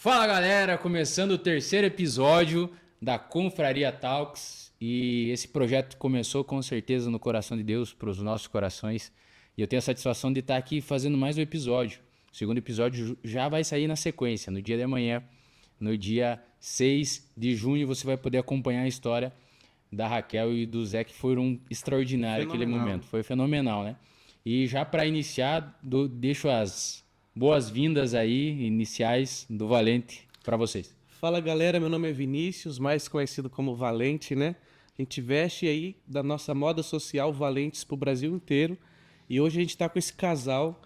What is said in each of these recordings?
Fala galera, começando o terceiro episódio da Confraria Talks e esse projeto começou com certeza no coração de Deus, para os nossos corações, e eu tenho a satisfação de estar aqui fazendo mais um episódio. O segundo episódio já vai sair na sequência, no dia de amanhã, no dia 6 de junho, você vai poder acompanhar a história da Raquel e do Zé, que foram extraordinários aquele momento, foi fenomenal, né? E já para iniciar, deixo as boas-vindas aí, iniciais do Valente para vocês. Fala galera, meu nome é Vinícius, mais conhecido como Valente, né? A gente veste aí da nossa moda social Valentes pro Brasil inteiro. E hoje a gente tá com esse casal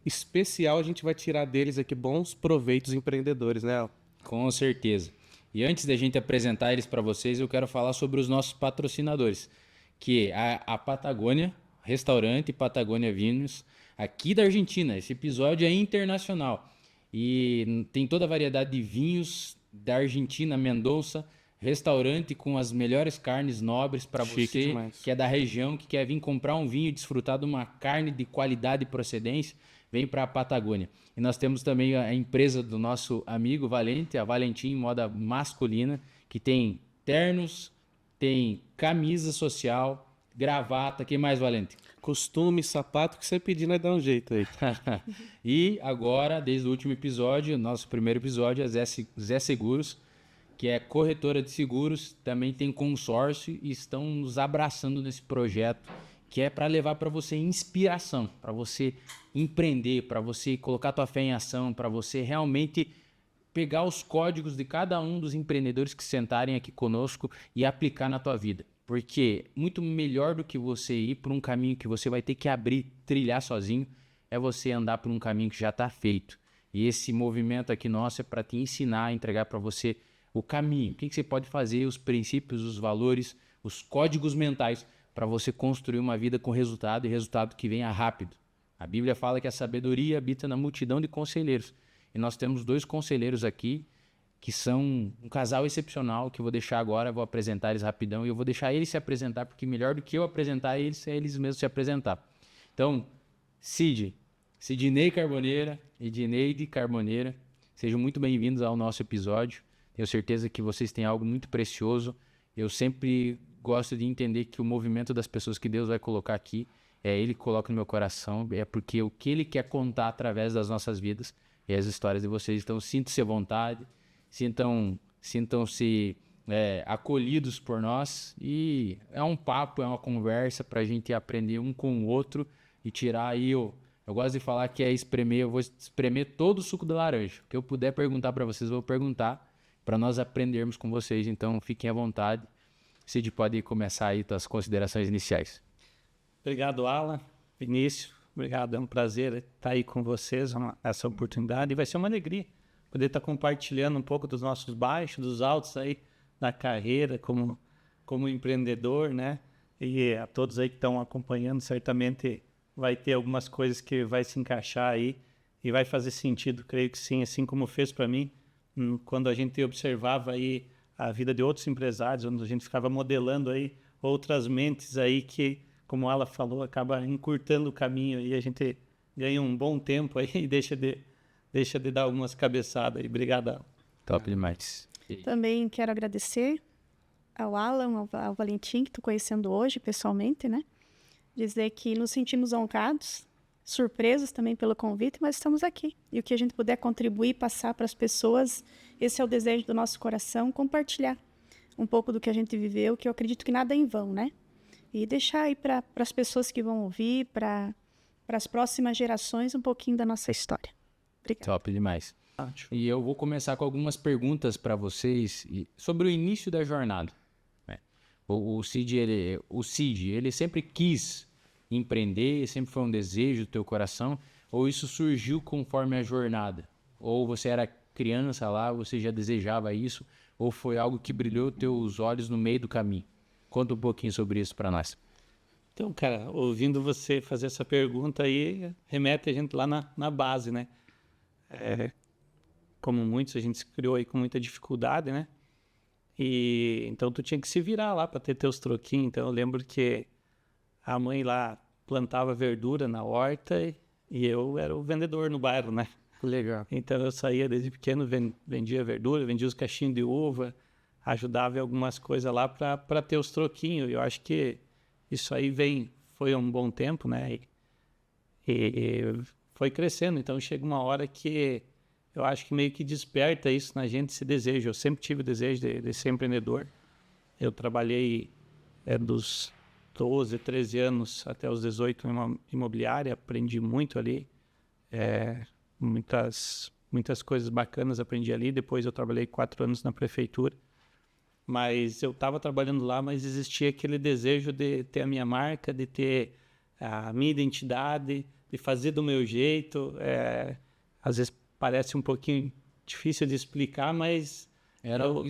especial, a gente vai tirar deles aqui bons proveitos empreendedores, né? Com certeza. E antes da gente apresentar eles para vocês, eu quero falar sobre os nossos patrocinadores, que é a Patagônia, restaurante Patagônia Vinhos, aqui da Argentina. Esse episódio é internacional e tem toda a variedade de vinhos da Argentina, Mendoza, restaurante com as melhores carnes nobres para você demais. que é da região, que quer vir comprar um vinho e desfrutar de uma carne de qualidade e procedência, vem para a Patagônia. E nós temos também a empresa do nosso amigo Valente, a Valentim Moda Masculina, que tem ternos, tem camisa social, gravata, que mais, Valente? Costume, sapato, que você pedir, nós dá um jeito aí. E agora, desde o último episódio, nosso primeiro episódio, a Zé Seguros, que é corretora de seguros, também tem consórcio e estão nos abraçando nesse projeto, que é para levar para você inspiração, para você empreender, para você colocar tua fé em ação, para você realmente pegar os códigos de cada um dos empreendedores que sentarem aqui conosco e aplicar na tua vida. Porque muito melhor do que você ir por um caminho que você vai ter que abrir, trilhar sozinho, é você andar por um caminho que já está feito. E esse movimento aqui nosso é para te ensinar, entregar para você o caminho. O que você pode fazer, os princípios, os valores, os códigos mentais para você construir uma vida com resultado e resultado que venha rápido. A Bíblia fala que a sabedoria habita na multidão de conselheiros. E nós temos dois conselheiros aqui que são um casal excepcional, que eu vou deixar agora, vou apresentar eles rapidão e eu vou deixar eles se apresentar, porque melhor do que eu apresentar eles, é eles mesmos se apresentar. Então, Sidney Carboneira e Dineide Carboneira, sejam muito bem-vindos ao nosso episódio. Tenho certeza que vocês têm algo muito precioso. Eu sempre gosto de entender que o movimento das pessoas que Deus vai colocar aqui, é Ele que coloca no meu coração, é porque o que Ele quer contar através das nossas vidas é as histórias de vocês. Então, sintam-se à vontade. Sintam-se acolhidos por nós e é um papo, é uma conversa para a gente aprender um com o outro e tirar aí, eu gosto de falar que é espremer, eu vou espremer todo o suco da laranja. O que eu puder perguntar para vocês, eu vou perguntar para nós aprendermos com vocês, então fiquem à vontade. Cid, pode começar aí as considerações iniciais. Obrigado, Alan, Vinícius, obrigado, é um prazer estar aí com vocês nessa oportunidade e vai ser uma alegria poder estar compartilhando um pouco dos nossos baixos, dos altos aí da carreira como empreendedor, né? E a todos aí que estão acompanhando, certamente vai ter algumas coisas que vai se encaixar aí e vai fazer sentido, creio que sim, assim como fez para mim, quando a gente observava aí a vida de outros empresários, onde a gente ficava modelando aí outras mentes aí que, como ela falou, acaba encurtando o caminho e a gente ganha um bom tempo aí e deixa de dar algumas cabeçadas aí. Obrigadão. Top demais. Também quero agradecer ao Alan, ao Valentim, que estou conhecendo hoje pessoalmente, né? Dizer que nos sentimos honrados, surpresos também pelo convite, mas estamos aqui. E o que a gente puder contribuir, passar para as pessoas, esse é o desejo do nosso coração, compartilhar um pouco do que a gente viveu, que eu acredito que nada é em vão, né? E deixar aí para as pessoas que vão ouvir, para as próximas gerações, um pouquinho da nossa história. Obrigada. Top demais. E eu vou começar com algumas perguntas para vocês sobre o início da jornada. O Cid, ele sempre quis empreender, sempre foi um desejo do teu coração, ou isso surgiu conforme a jornada? Ou você era criança lá, você já desejava isso, ou foi algo que brilhou teus olhos no meio do caminho? Conta um pouquinho sobre isso para nós. Então, cara, ouvindo você fazer essa pergunta aí, remete a gente lá na base, né? Como muitos, a gente se criou aí com muita dificuldade, né? E então tu tinha que se virar lá para ter teus troquinhos. Então eu lembro que a mãe lá plantava verdura na horta e eu era o vendedor no bairro, né? Legal. Então eu saía desde pequeno, vendia verdura, vendia os cachinhos de uva, ajudava em algumas coisas lá para ter os troquinhos. Eu acho que isso aí foi um bom tempo, né? E foi crescendo. Então chega uma hora que eu acho que meio que desperta isso na gente, esse desejo. Eu sempre tive o desejo de ser empreendedor. Eu trabalhei dos 12, 13 anos até os 18 em uma imobiliária, aprendi muito ali. Muitas coisas bacanas aprendi ali. Depois eu trabalhei 4 anos na prefeitura. Mas eu estava trabalhando lá, mas existia aquele desejo de ter a minha marca, de ter a minha identidade, de fazer do meu jeito. Às vezes parece um pouquinho difícil de explicar, mas...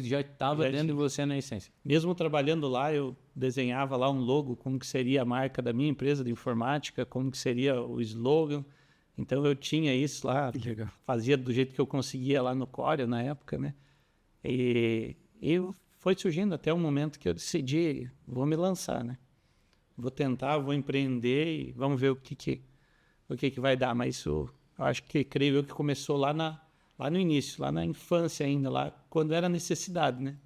Já estava dentro de você na essência. Mesmo trabalhando lá, eu desenhava lá um logo, como que seria a marca da minha empresa de informática, como que seria o slogan. Então eu tinha isso lá, fazia do jeito que eu conseguia lá no Corel na época, né? E foi surgindo até um momento que eu decidi, vou me lançar, né? Vou tentar, vou empreender e vamos ver o que vai dar. Mas isso, eu acho que, creio eu, que começou lá no início, lá na infância ainda, lá quando era necessidade, né?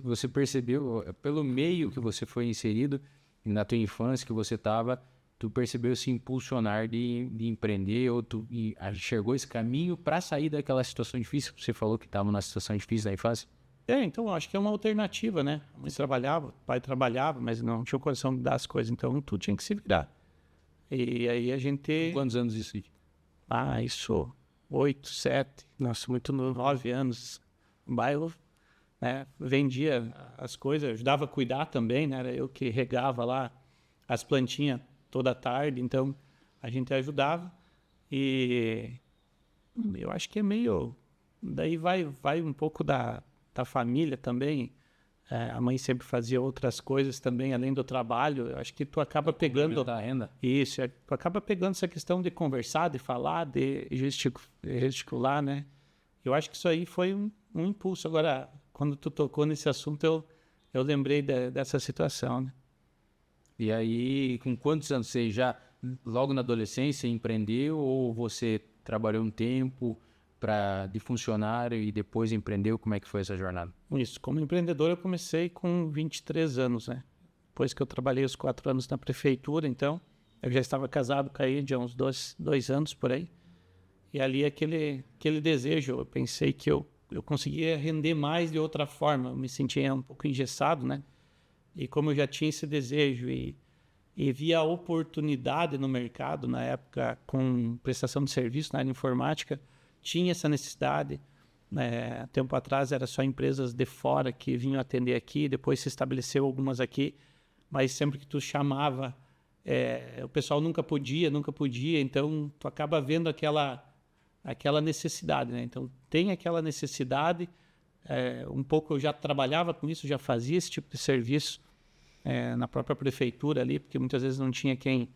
Você percebeu, pelo meio que você foi inserido, na tua infância que você estava, tu percebeu se impulsionar de empreender, ou tu enxergou esse caminho para sair daquela situação difícil? Você falou que estava numa situação difícil na infância? Então, eu acho que é uma alternativa, né? A mãe trabalhava, o pai trabalhava, mas não tinha o coração de dar as coisas, então tu tinha que se virar. E aí a gente... Quantos anos isso? Isso... 8, 7, Nossa, muito novo. 9 anos, no bairro, né? Vendia as coisas, ajudava a cuidar também, né? Era eu que regava lá as plantinhas toda tarde, então a gente ajudava. E eu acho que é meio... Daí vai um pouco da família também. A mãe sempre fazia outras coisas também, além do trabalho. Eu acho que tu acaba pegando... A renda. Isso, tu acaba pegando essa questão de conversar, de falar, de gesticular, né? Eu acho que isso aí foi um impulso. Agora, quando tu tocou nesse assunto, eu lembrei dessa situação, né? E aí, com quantos anos você já, logo na adolescência, empreendeu, ou você trabalhou um tempo de funcionário e depois empreendeu? Como é que foi essa jornada? Isso, como empreendedor eu comecei com 23 anos, né? Depois que eu trabalhei os 4 anos na prefeitura, então, eu já estava casado com a Ed há uns 2 anos por aí. E ali aquele desejo, eu pensei que eu conseguia render mais de outra forma, eu me sentia um pouco engessado, né? E como eu já tinha esse desejo e via a oportunidade no mercado, na época, com prestação de serviço na área de informática, tinha essa necessidade. Tempo atrás era só empresas de fora que vinham atender aqui, depois se estabeleceu algumas aqui, mas sempre que tu chamava, o pessoal nunca podia, então tu acaba vendo aquela necessidade, né? Então tem aquela necessidade, um pouco eu já trabalhava com isso, já fazia esse tipo de serviço na própria prefeitura ali, porque muitas vezes não tinha quem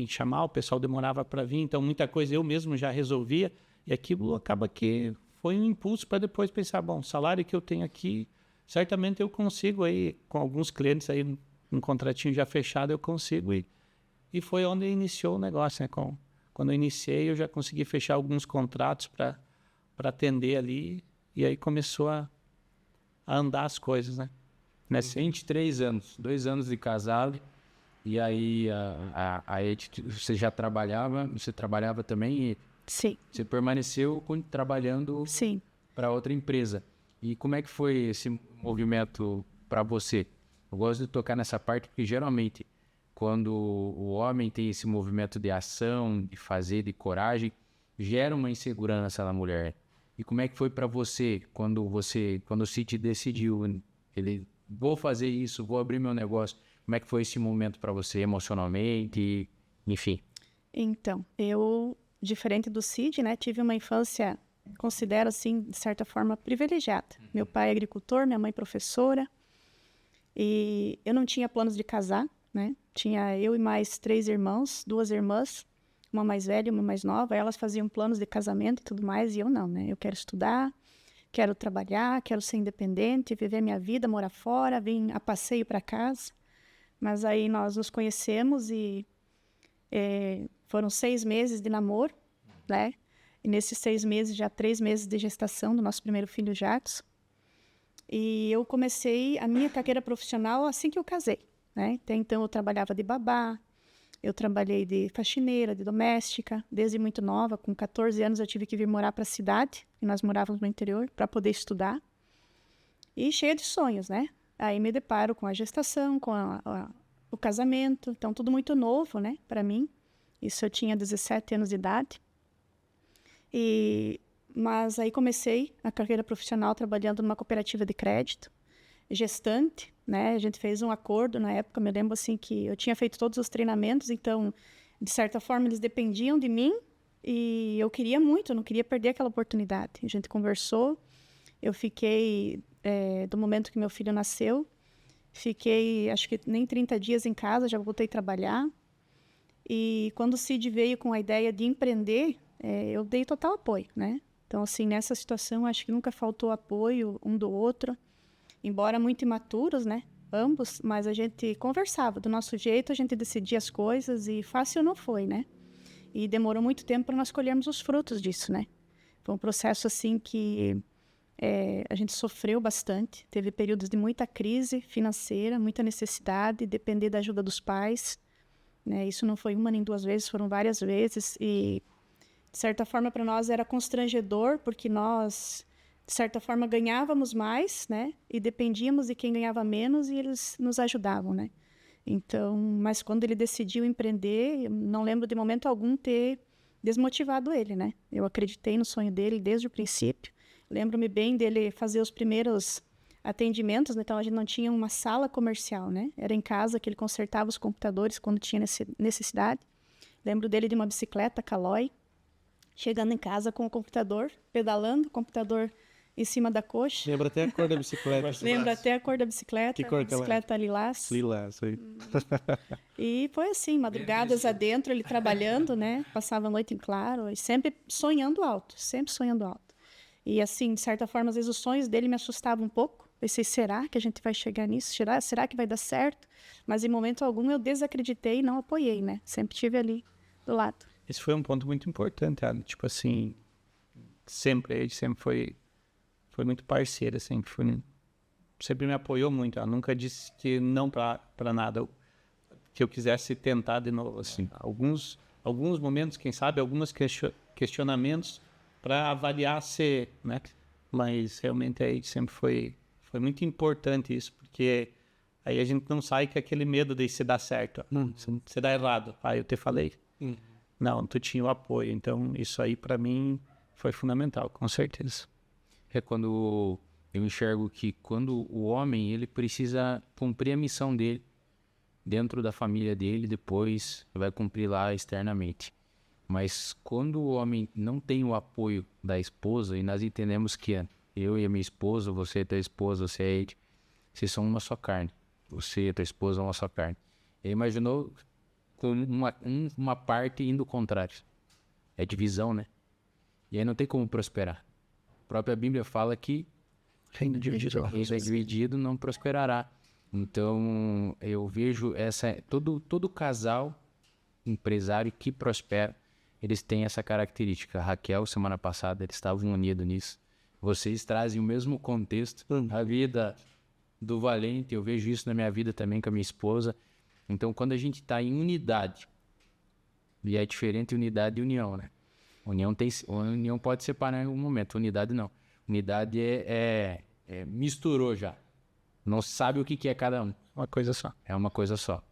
chamar, o pessoal demorava para vir, então muita coisa eu mesmo já resolvia, e aquilo acaba que foi um impulso para depois pensar, bom, o salário que eu tenho aqui, certamente eu consigo aí, com alguns clientes aí, um contratinho já fechado, eu consigo, e foi onde iniciou o negócio, né? Quando eu iniciei, eu já consegui fechar alguns contratos para atender ali, e aí começou a andar as coisas, né? 23 anos, 2 anos de casado. E aí, você já trabalhava, você trabalhava também e Sim. você permaneceu trabalhando para outra empresa. E como é que foi esse movimento para você? Eu gosto de tocar nessa parte porque geralmente quando o homem tem esse movimento de ação, de fazer, de coragem, gera uma insegurança na mulher. E como é que foi para você quando o City decidiu, vou fazer isso, vou abrir meu negócio? Como é que foi esse momento para você emocionalmente, enfim? Então, eu, diferente do Cid, né, tive uma infância, considero assim, de certa forma, privilegiada. Meu pai é agricultor, minha mãe professora, e eu não tinha planos de casar, né? Tinha eu e mais 3 irmãos, 2 irmãs, uma mais velha e uma mais nova. Elas faziam planos de casamento e tudo mais, e eu não, né? Eu quero estudar, quero trabalhar, quero ser independente, viver minha vida, morar fora, vir a passeio para casa. Mas aí nós nos conhecemos e foram 6 meses de namoro. né? E nesses 6 meses, já 3 meses de gestação do nosso primeiro filho, Jackson. E eu comecei a minha carreira profissional assim que eu casei, né? Até então eu trabalhava de babá, eu trabalhei de faxineira, de doméstica, desde muito nova. Com 14 anos eu tive que vir morar para a cidade, e nós morávamos no interior, para poder estudar. E cheia de sonhos, né? Aí me deparo com a gestação, com o casamento. Então, tudo muito novo, né, para mim. Isso eu tinha 17 anos de idade. Mas aí comecei a carreira profissional trabalhando numa cooperativa de crédito, gestante, né? A gente fez um acordo na época, me lembro assim que eu tinha feito todos os treinamentos, então, de certa forma, eles dependiam de mim e eu queria muito, eu não queria perder aquela oportunidade. A gente conversou, eu fiquei, do momento que meu filho nasceu, fiquei, acho que nem 30 dias em casa, já voltei a trabalhar. E quando o Cid veio com a ideia de empreender, eu dei total apoio, né? Então, assim, nessa situação, acho que nunca faltou apoio um do outro. Embora muito imaturos, né? Ambos, mas a gente conversava do nosso jeito, a gente decidia as coisas e fácil não foi, né? E demorou muito tempo para nós colhermos os frutos disso, né? Foi um processo, assim, que a gente sofreu bastante. Teve períodos de muita crise financeira, muita necessidade, depender da ajuda dos pais, né? Isso não foi uma nem duas vezes, foram várias vezes. E, de certa forma, para nós era constrangedor, porque nós, de certa forma, ganhávamos mais, né? E dependíamos de quem ganhava menos e eles nos ajudavam, né? Então, mas quando ele decidiu empreender, eu não lembro de momento algum ter desmotivado ele, né? Eu acreditei no sonho dele desde o princípio. Lembro-me bem dele fazer os primeiros atendimentos, né? Então a gente não tinha uma sala comercial, né? Era em casa que ele consertava os computadores quando tinha necessidade. Lembro dele de uma bicicleta Caloi, chegando em casa com o computador, pedalando, o computador em cima da coxa. Lembra até a cor da bicicleta. Lembro até a cor da bicicleta. Que cor que ela é? Bicicleta lilás. Lilás, aí. E foi assim, madrugadas adentro, ele trabalhando, né? Passava a noite em claro e sempre sonhando alto, sempre sonhando alto. E assim, de certa forma, às vezes os sonhos dele me assustavam um pouco. Pensei, será que a gente vai chegar nisso? Será que vai dar certo? Mas em momento algum eu desacreditei e não apoiei, né? Sempre estive ali do lado. Esse foi um ponto muito importante, Ana. Tipo assim, ele sempre foi muito parceiro, assim, sempre me apoiou muito. Ela nunca disse que não para nada, que eu quisesse tentar de novo, assim. Alguns momentos, quem sabe, alguns questionamentos para avaliar se, né? Mas realmente aí sempre foi muito importante isso, porque aí a gente não sai com aquele medo de se dar certo, se dar errado. Eu te falei. Não, tu tinha o apoio. Então, isso aí para mim foi fundamental, com certeza. É quando eu enxergo que quando o homem ele precisa cumprir a missão dele dentro da família dele, depois vai cumprir lá externamente. Mas quando o homem não tem o apoio da esposa, e nós entendemos que eu e a minha esposa, você e a tua esposa, você e a Ed, vocês são uma só carne. Você e a tua esposa são uma só carne. Ele imaginou com uma parte indo ao contrário. É divisão, né? E aí não tem como prosperar. A própria Bíblia fala que reino dividido não prosperará. Então, eu vejo todo casal empresário que prospera, eles têm essa característica. A Raquel, semana passada, eles estavam unidos nisso. Vocês trazem o mesmo contexto. A vida do Valente, eu vejo isso na minha vida também com a minha esposa. Então, quando a gente está em unidade, e é diferente unidade e união, né? União pode separar em algum momento, unidade não. Unidade misturou já. Não sabe o que é cada um. Uma coisa só. É uma coisa só.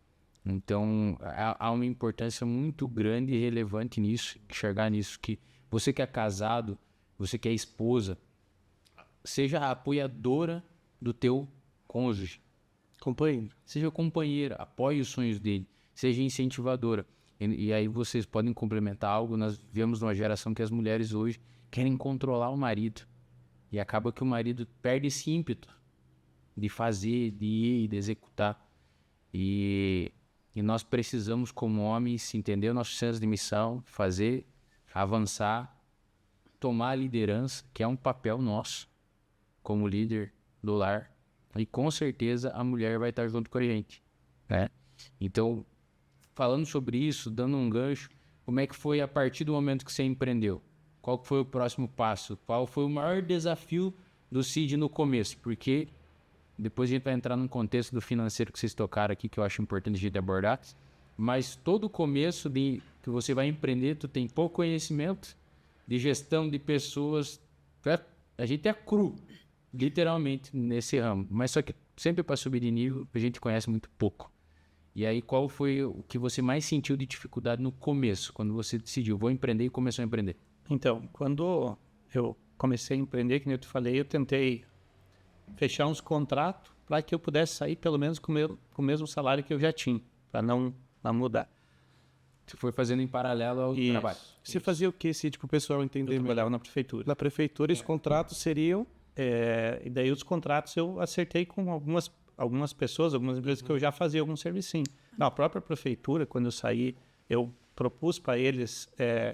Então, há uma importância muito grande e relevante nisso, enxergar nisso, que você que é casado, você que é esposa, seja a apoiadora do teu cônjuge. Companheiro. Seja companheira, apoie os sonhos dele, seja incentivadora. E aí vocês podem complementar algo. Nós vivemos numa geração que as mulheres hoje querem controlar o marido. E acaba que o marido perde esse ímpeto de fazer, de ir, de executar. E nós precisamos, como homens, entender o nosso senso de missão, fazer, avançar, tomar a liderança, que é um papel nosso, como líder do lar. E com certeza a mulher vai estar junto com a gente, né? Então, falando sobre isso, dando um gancho, como é que foi a partir do momento que você empreendeu? Qual que foi o próximo passo? Qual foi o maior desafio do Cid no começo? Porque depois a gente vai entrar num contexto do financeiro que vocês tocaram aqui, que eu acho importante a gente abordar. Mas todo o começo que você vai empreender, tu tem pouco conhecimento de gestão de pessoas. A gente é cru, literalmente, nesse ramo. Mas só que sempre para subir de nível, a gente conhece muito pouco. E aí, qual foi o que você mais sentiu de dificuldade no começo, quando você decidiu, vou empreender e começou a empreender? Então, quando eu comecei a empreender, que nem eu te falei, eu tentei fechar uns contratos para que eu pudesse sair pelo menos com o mesmo salário que eu já tinha, para não mudar. Você foi fazendo em paralelo ao trabalho. Você fazia o que, Cid, para o pessoal Eu entender? trabalhava na prefeitura. Na prefeitura, e os contratos seriam... E daí os contratos eu acertei com algumas pessoas, algumas empresas que eu já fazia algum servicinho. Na própria prefeitura, quando eu saí, eu propus para eles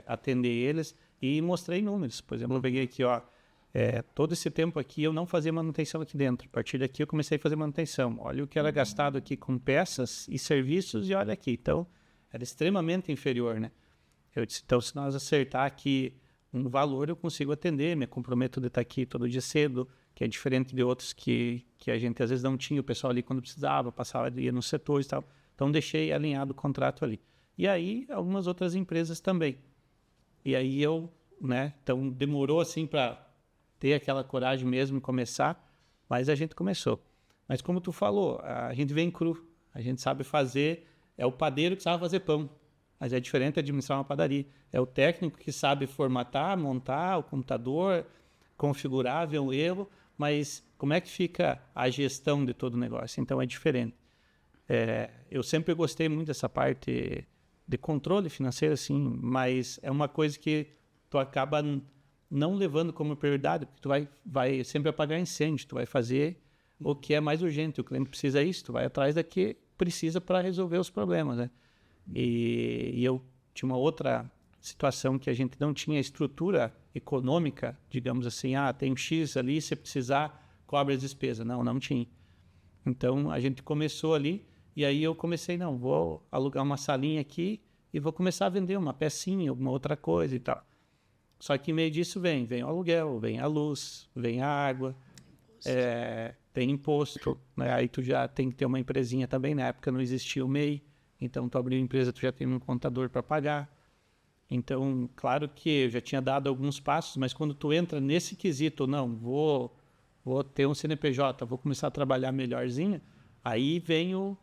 atender eles e mostrei números. Por exemplo, eu peguei aqui, todo esse tempo aqui eu não fazia manutenção aqui dentro. A partir daqui eu comecei a fazer manutenção. Olha o que era gastado aqui com peças e serviços e olha aqui. Então, era extremamente inferior, né? Eu disse, então, se nós acertar aqui um valor, eu consigo atender, me comprometo de estar aqui todo dia cedo, que é diferente de outros que a gente às vezes não tinha, o pessoal ali quando precisava, passava, ia nos setores e tal. Então, deixei alinhado o contrato ali. E aí, algumas outras empresas também. E aí eu, né, então demorou assim para ter aquela coragem mesmo e começar, mas a gente começou. Mas como tu falou, a gente vem cru, a gente sabe fazer, é o padeiro que sabe fazer pão. Mas é diferente administrar uma padaria. É o técnico que sabe formatar, montar o computador, configurar, ver um erro, mas como é que fica a gestão de todo o negócio? Então é diferente. Eu sempre gostei muito dessa parte de controle financeiro, assim, mas é uma coisa que tu acaba não levando como prioridade, porque tu vai sempre apagar incêndio, tu vai fazer o que é mais urgente, o cliente precisa disso, tu vai atrás da que precisa para resolver os problemas, né? E eu tinha uma outra situação que a gente não tinha estrutura econômica, digamos assim, tem um X ali, se precisar, cobre as despesas. Não tinha. Então, a gente começou ali, e aí eu comecei, vou alugar uma salinha aqui e vou começar a vender uma pecinha, alguma outra coisa e tal. Só que em meio disso vem o aluguel, vem a luz, vem a água, tem imposto, né? Aí tu já tem que ter uma empresinha também, na época não existia o MEI, então tu abriu a empresa, tu já tem um contador para pagar. Então, claro que eu já tinha dado alguns passos, mas quando tu entra nesse quesito, vou ter um CNPJ, vou começar a trabalhar melhorzinho, aí vem o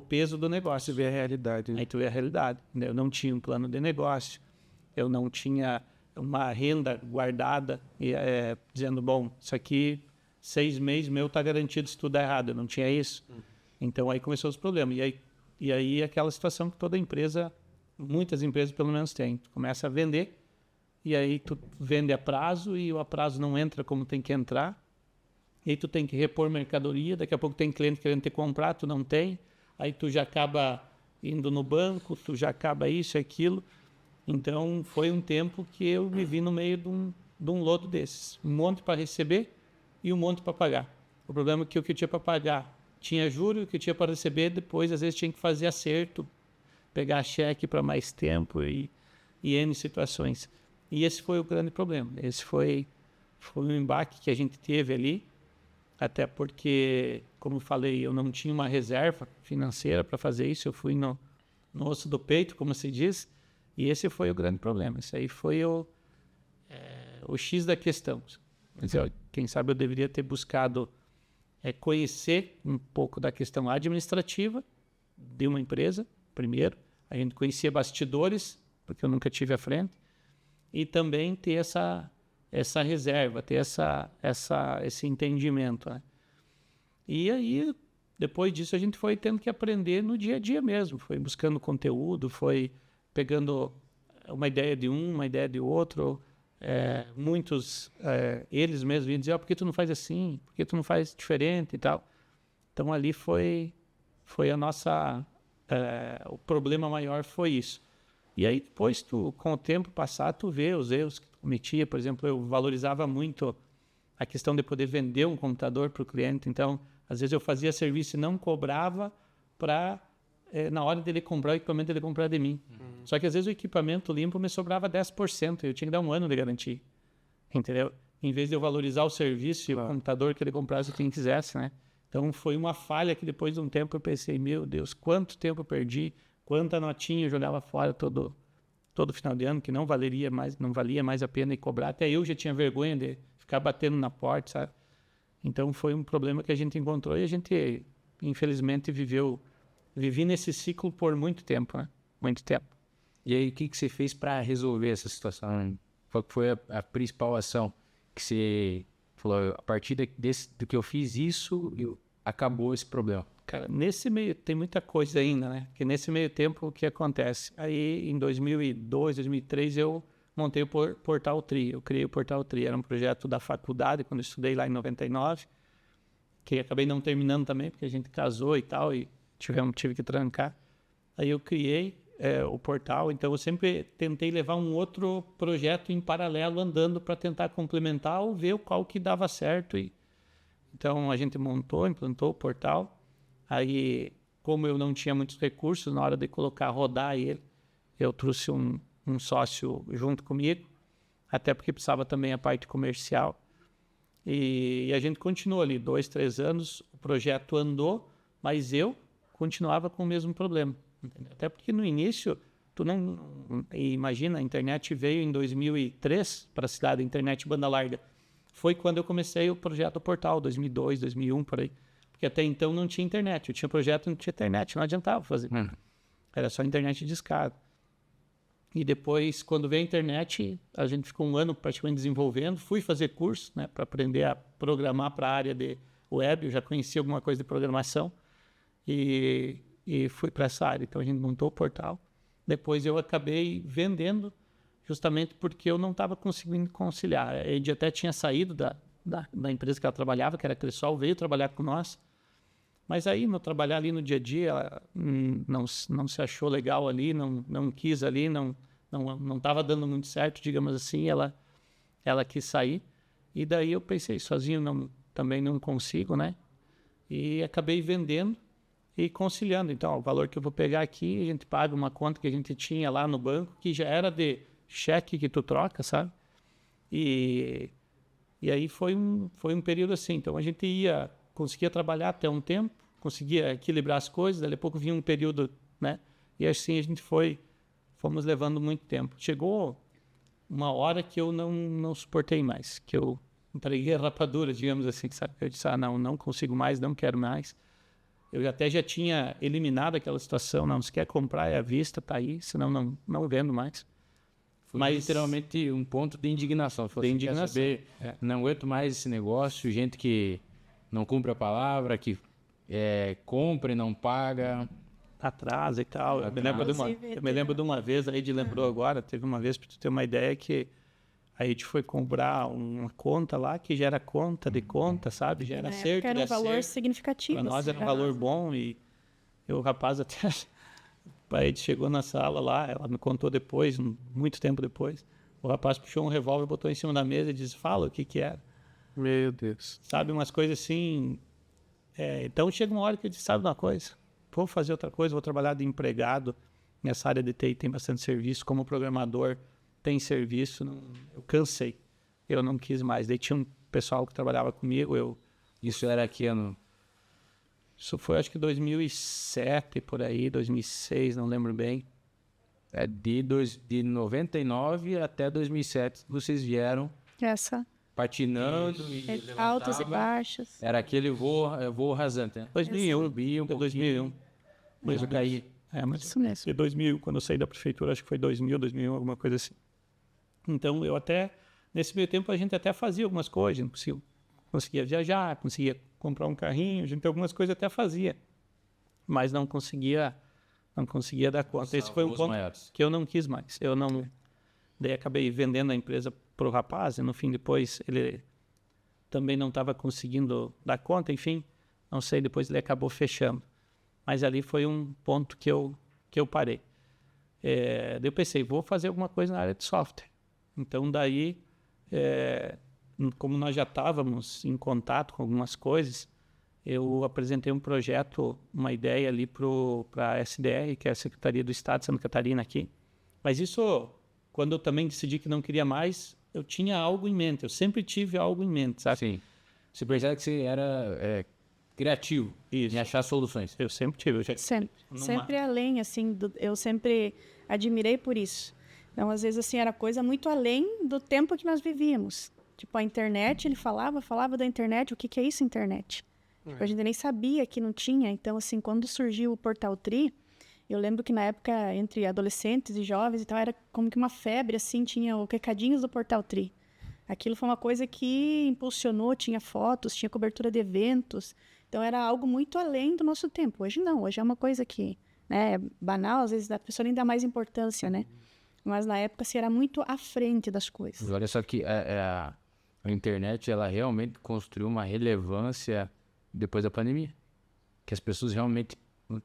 peso do negócio. Você vê a realidade. Aí tu vê a realidade. Eu não tinha um plano de negócio, eu não tinha uma renda guardada, dizendo, bom, isso aqui, 6 meses meu está garantido se tudo der errado. Eu não tinha isso. Então, aí começou os problemas. E aí aquela situação que toda empresa, muitas empresas pelo menos têm. Tu começa a vender, e aí tu vende a prazo, e o a prazo não entra como tem que entrar. E aí tu tem que repor mercadoria, daqui a pouco tem cliente querendo te comprar, tu não tem. Aí tu já acaba indo no banco, tu já acaba isso e aquilo. Então, foi um tempo que eu me vi no meio de um lodo desses. Um monte para receber e um monte para pagar. O problema é que o que eu tinha para pagar tinha juros, o que eu tinha para receber, depois às vezes tinha que fazer acerto, pegar cheque para mais tempo e N situações. E esse foi o grande problema. Esse foi um embaque que a gente teve ali, até porque, como eu falei, eu não tinha uma reserva financeira para fazer isso, eu fui no osso do peito, como se diz, e esse foi o grande problema. Esse aí foi o X da questão. Quem sabe eu deveria ter buscado conhecer um pouco da questão administrativa de uma empresa, primeiro. A gente conhecia bastidores, porque eu nunca tive à frente, e também ter essa reserva, ter esse entendimento, né? E aí, depois disso, a gente foi tendo que aprender no dia a dia mesmo, foi buscando conteúdo, foi pegando uma ideia de um, uma ideia de outro. Muitos, eles mesmos vinham dizer, por que tu não faz assim? Por que tu não faz diferente e tal? Então, ali foi a nossa... o problema maior foi isso. E aí, depois, com o tempo passar, tu vê os erros que tu cometia. Por exemplo, eu valorizava muito a questão de poder vender um computador para o cliente. Então, às vezes eu fazia serviço e não cobrava para na hora dele comprar o equipamento, ele comprar de mim. Só que às vezes o equipamento limpo me sobrava 10%, eu tinha que dar 1 ano de garantia, entendeu? Em vez de eu valorizar o serviço e o computador que ele comprasse quem quisesse, né? Então foi uma falha que depois de um tempo eu pensei, meu Deus, quanto tempo eu perdi, quanta notinha eu jogava fora todo final de ano, que não valia mais a pena ir cobrar. Até eu já tinha vergonha de ficar batendo na porta, sabe? Então foi um problema que a gente encontrou e a gente, infelizmente, vivi nesse ciclo por muito tempo, né? Muito tempo. E aí, o que você fez para resolver essa situação? Qual que foi a principal ação que você falou, a partir do que eu fiz isso, acabou esse problema? Cara, nesse meio, tem muita coisa ainda, né? Porque nesse meio tempo, o que acontece? Aí, em 2002, 2003, eu montei o Portal Tri. Eu criei o Portal Tri. Era um projeto da faculdade, quando eu estudei lá em 99, que acabei não terminando também, porque a gente casou e tal, e tive que trancar. Aí eu criei o portal, então eu sempre tentei levar um outro projeto em paralelo andando para tentar complementar ou ver qual que dava certo. Então a gente implantou o portal. Aí, como eu não tinha muitos recursos, na hora de rodar ele, eu trouxe um sócio junto comigo, até porque precisava também a parte comercial. E a gente continuou ali, 2, 3 anos, o projeto andou, mas eu continuava com o mesmo problema. Entendeu? Até porque no início, tu não imagina, a internet veio em 2003 para a cidade, a internet banda larga. Foi quando eu comecei o projeto do portal, 2002, 2001, por aí. Porque até então não tinha internet. Eu tinha projeto, não tinha internet, não adiantava fazer. Era só internet de escada. E depois, quando veio a internet, a gente ficou 1 ano praticamente desenvolvendo. Fui fazer curso, né, para aprender a programar para a área de web. Eu já conhecia alguma coisa de programação. E fui para essa área. Então, a gente montou o portal. Depois, eu acabei vendendo, justamente porque eu não estava conseguindo conciliar. A Edi até tinha saído da empresa que ela trabalhava, que era a Cressol, veio trabalhar com nós. Mas aí, no trabalhar ali no dia a dia, ela não se achou legal ali, não quis ali, não estava dando muito certo, digamos assim, ela quis sair. E daí eu pensei, sozinho também não consigo, né? E acabei vendendo e conciliando. Então, o valor que eu vou pegar aqui, a gente paga uma conta que a gente tinha lá no banco, que já era de cheque que tu troca, sabe? E aí foi um período assim. Então, a gente conseguia trabalhar até um tempo, conseguia equilibrar as coisas, daí a pouco vinha um período, né? E assim a gente fomos levando muito tempo. Chegou uma hora que eu não suportei mais, que eu entreguei a rapadura, digamos assim, sabe? Eu disse, não consigo mais, não quero mais. Eu até já tinha eliminado aquela situação, não, se quer comprar é à vista, tá aí, senão não vendo mais. Mas literalmente um ponto de indignação. De indignação. Saber, não aguento mais esse negócio, gente que não cumpre a palavra, que compra e não paga. Atrasa e tal. Eu me lembro de uma vez, a Edi lembrou agora, teve uma vez, para tu ter uma ideia, que a Edi foi comprar uma conta lá, que já era conta de conta, sabe? Já era certo. Era um valor significativo. Para nós era um valor bom e o rapaz até... A Edi chegou na sala lá, ela me contou depois, muito tempo depois, o rapaz puxou um revólver, botou em cima da mesa e disse, fala o que era. Meu Deus. Sabe, umas coisas assim... então chega uma hora que eu disse, sabe uma coisa? Vou fazer outra coisa, vou trabalhar de empregado. Nessa área de TI tem bastante serviço, como programador tem serviço. Eu cansei, eu não quis mais. Daí tinha um pessoal que trabalhava comigo, Isso era que ano? Isso foi acho que 2007, por aí, 2006, não lembro bem. De 99 até 2007 vocês vieram patinando e altos e baixos. Era aquele voo rasante, né? 2001. 2001. Mas eu caí. Mas Isso mesmo. de 2000, quando eu saí da prefeitura, acho que foi 2001, alguma coisa assim. Então, nesse meio tempo, a gente até fazia algumas coisas. A gente conseguia viajar, conseguia comprar um carrinho, a gente algumas coisas até fazia. Mas não conseguia dar conta. Esse foi um ponto que eu não quis mais. Daí acabei vendendo a empresa para o rapaz, e no fim depois ele também não estava conseguindo dar conta, enfim, não sei, depois ele acabou fechando. Mas ali foi um ponto que eu parei. Daí eu pensei, vou fazer alguma coisa na área de software. Então daí, como nós já estávamos em contato com algumas coisas, eu apresentei um projeto, uma ideia ali para a SDR, que é a Secretaria do Estado de Santa Catarina aqui. Mas isso, quando eu também decidi que não queria mais, eu tinha algo em mente. Eu sempre tive algo em mente, sabe? Sim. Você percebe que você era criativo Isso. em achar soluções. Eu sempre tive. Sempre além, assim, eu sempre admirei por isso. Então, às vezes, assim, era coisa muito além do tempo que nós vivíamos. Tipo, a internet, ele falava da internet, o que é isso, internet? Tipo, a gente nem sabia que não tinha. Então, assim, quando surgiu o Portal Tri, eu lembro que na época, entre adolescentes e jovens, então, era como que uma febre, assim, tinha os recadinhos do Portal Tri. Aquilo foi uma coisa que impulsionou, tinha fotos, tinha cobertura de eventos. Então, era algo muito além do nosso tempo. Hoje não, hoje é uma coisa que, né, é banal, às vezes a pessoa nem dá mais importância, né? Mas na época, assim, era muito à frente das coisas. Olha só que a internet, ela realmente construiu uma relevância depois da pandemia. Que as pessoas realmente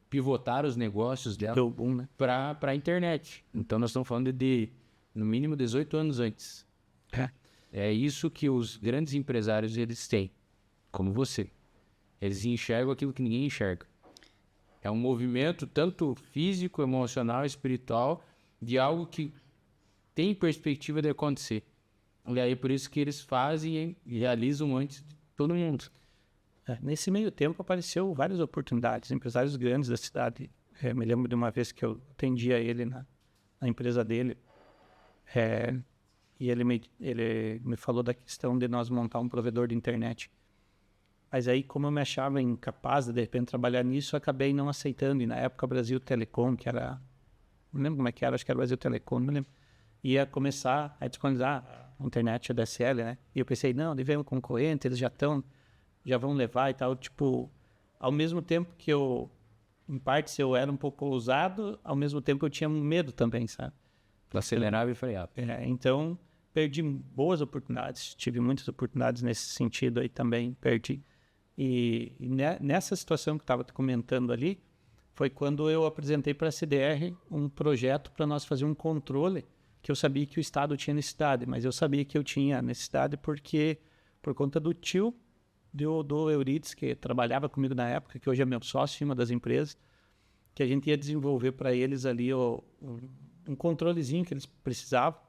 pivotaram os negócios dela Deu boom, né? para a internet. Então, nós estamos falando de, no mínimo, 18 anos antes. É isso que os grandes empresários, eles têm, como você. Eles enxergam aquilo que ninguém enxerga. É um movimento tanto físico, emocional, espiritual, de algo que tem perspectiva de acontecer. E aí, por isso que eles fazem e realizam antes de todo mundo. Nesse meio tempo, apareceu várias oportunidades. Empresários grandes da cidade. Me lembro de uma vez que eu atendia ele na empresa dele. E ele me falou da questão de nós montar um provedor de internet. Mas aí, como eu me achava incapaz de repente, trabalhar nisso, eu acabei não aceitando. E na época, o Brasil Telecom, que era... Não lembro como é que era, acho que era o Brasil Telecom, não lembro. Ia começar a disponibilizar a internet a DSL, né? E eu pensei, não, devemos um concorrente, eles já vão levar e tal. Tipo, ao mesmo tempo que eu, em parte, eu era um pouco ousado, ao mesmo tempo eu tinha medo também, sabe? Acelerava e freava. Então, perdi boas oportunidades, tive muitas oportunidades nesse sentido aí também, perdi. E nessa situação que eu estava comentando ali, foi quando eu apresentei para a CDR um projeto para nós fazer um controle, que eu sabia que o Estado tinha necessidade, mas eu sabia que eu tinha necessidade porque, por conta do tio do Euridice, que trabalhava comigo na época, que hoje é meu sócio em uma das empresas, que a gente ia desenvolver para eles ali um controlezinho que eles precisavam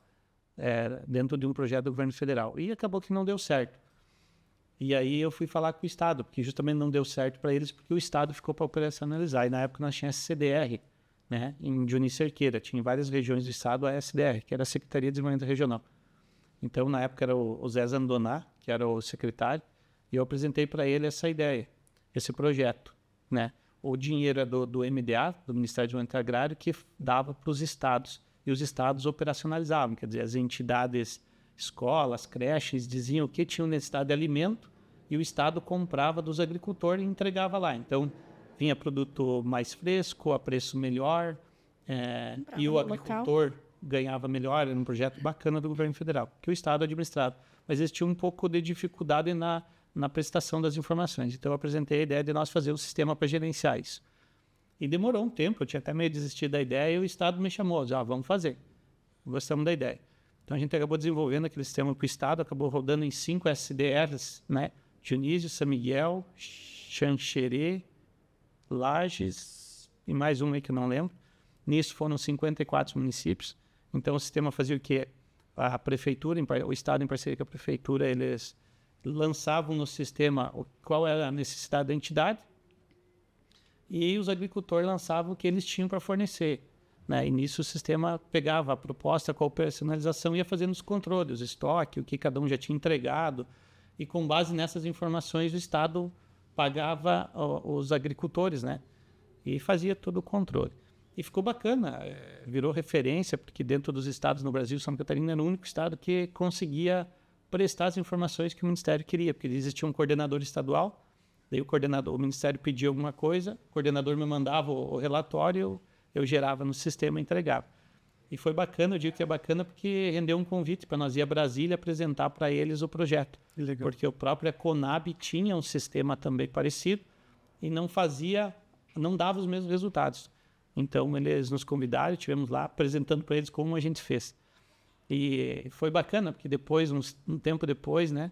dentro de um projeto do governo federal. E acabou que não deu certo. E aí eu fui falar com o Estado, porque justamente não deu certo para eles, porque o Estado ficou para operacionalizar. E na época nós tínhamos a SCDR, né, em Juiz de Cerqueira. Tinha em várias regiões do Estado a SDR, que era a Secretaria de Desenvolvimento Regional. Então, na época, era o Zé Zandoná, que era o secretário, e eu apresentei para ele essa ideia, esse projeto, né? O dinheiro é do MDA, do Ministério do Desenvolvimento Agrário, que dava para os estados, e os estados operacionalizavam, quer dizer, as entidades, escolas, creches, diziam que tinham necessidade de alimento, e o estado comprava dos agricultores e entregava lá. Então, vinha produto mais fresco, a preço melhor, e o agricultor ganhava melhor. Era um projeto bacana do governo federal, que o estado administrava. Mas eles tinham um pouco de dificuldade na prestação das informações. Então, eu apresentei a ideia de nós fazer um sistema para gerenciar isso. E demorou um tempo, eu tinha até meio desistido da ideia, e o Estado me chamou, disse, vamos fazer. Gostamos da ideia. Então, a gente acabou desenvolvendo aquele sistema para o Estado, acabou rodando em 5 SDRs, né? Dionísio, São Miguel, Xanxerê, Lages e mais um aí que eu não lembro. Nisso foram 54 municípios. Então, o sistema fazia o quê? A prefeitura, o Estado em parceria com a prefeitura, eles lançavam no sistema qual era a necessidade da entidade e os agricultores lançavam o que eles tinham para fornecer, né? E nisso o sistema pegava a proposta com a operacionalização e ia fazendo os controles, o estoque, o que cada um já tinha entregado, e com base nessas informações o Estado pagava os agricultores, né? E fazia todo o controle. E ficou bacana, virou referência, porque dentro dos estados no Brasil, Santa Catarina era o único estado que conseguia prestar as informações que o Ministério queria, porque existia um coordenador estadual, daí o Ministério pedia alguma coisa, o coordenador me mandava o relatório, eu gerava no sistema e entregava. E foi bacana, eu digo que é bacana porque rendeu um convite para nós ir a Brasília apresentar para eles o projeto. Legal. Porque o próprio Conab tinha um sistema também parecido e não dava os mesmos resultados. Então, eles nos convidaram, estivemos lá apresentando para eles como a gente fez. E foi bacana, porque depois, um tempo depois, né,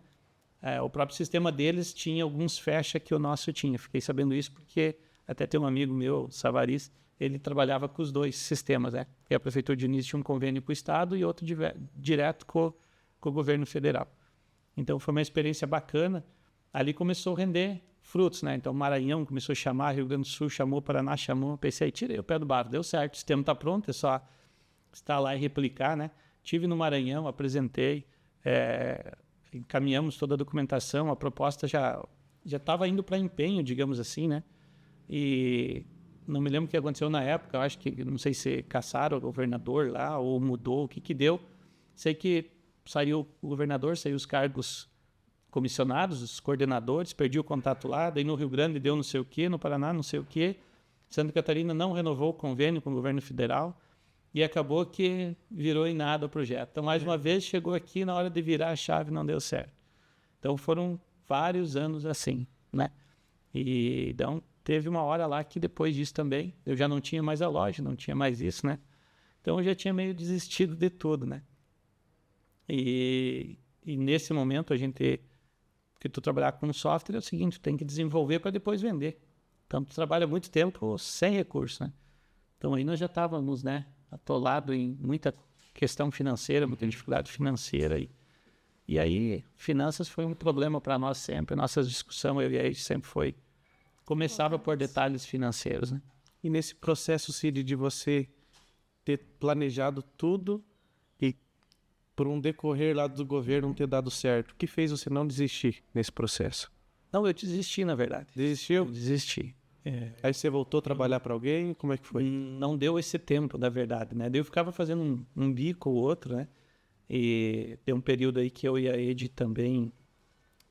o próprio sistema deles tinha alguns fecha que o nosso tinha. Fiquei sabendo isso porque até tem um amigo meu, Savaris, ele trabalhava com os dois sistemas, né? E a Prefeitura de Diniz tinha um convênio com o Estado e outro direto com o governo federal. Então, foi uma experiência bacana. Ali começou a render frutos, né? Então, Maranhão começou a chamar, Rio Grande do Sul chamou, Paraná chamou. Pensei, tirei o pé do barro, deu certo, o sistema está pronto, é só instalar e replicar, né? Tive no Maranhão, apresentei, encaminhamos toda a documentação, a proposta já estava indo para empenho, digamos assim, né? E não me lembro o que aconteceu na época, eu acho que, não sei se caçaram o governador lá, ou mudou, o que deu. Sei que saiu o governador, saiu os cargos comissionados, os coordenadores, perdi o contato lá, daí no Rio Grande deu não sei o quê, no Paraná não sei o quê. Santa Catarina não renovou o convênio com o governo federal e acabou que virou em nada o projeto. Então, mais uma vez, chegou aqui, na hora de virar a chave, não deu certo. Então, foram vários anos assim, né? E então, teve uma hora lá que depois disso também, eu já não tinha mais a loja, não tinha mais isso, né? Então, eu já tinha meio desistido de tudo, né? E nesse momento, que tu trabalhar com software é o seguinte, tu tem que desenvolver para depois vender. Então, tu trabalha muito tempo sem recurso, né? Então, aí nós já estávamos, né, atolados em muita questão financeira, muita dificuldade financeira. E aí, finanças foi um problema para nós sempre. Nossa discussão, eu e a Ed, sempre foi... Começava por detalhes financeiros, né? E nesse processo, Cid, de você ter planejado tudo e por um decorrer lá do governo não ter dado certo, o que fez você não desistir nesse processo? Não, eu desisti, na verdade. Desistiu? Eu desisti. Aí você voltou a trabalhar para alguém? Como é que foi? Não deu esse tempo, na verdade, né? Daí eu ficava fazendo um bico ou outro, né? E deu um período aí que eu e a Ed também,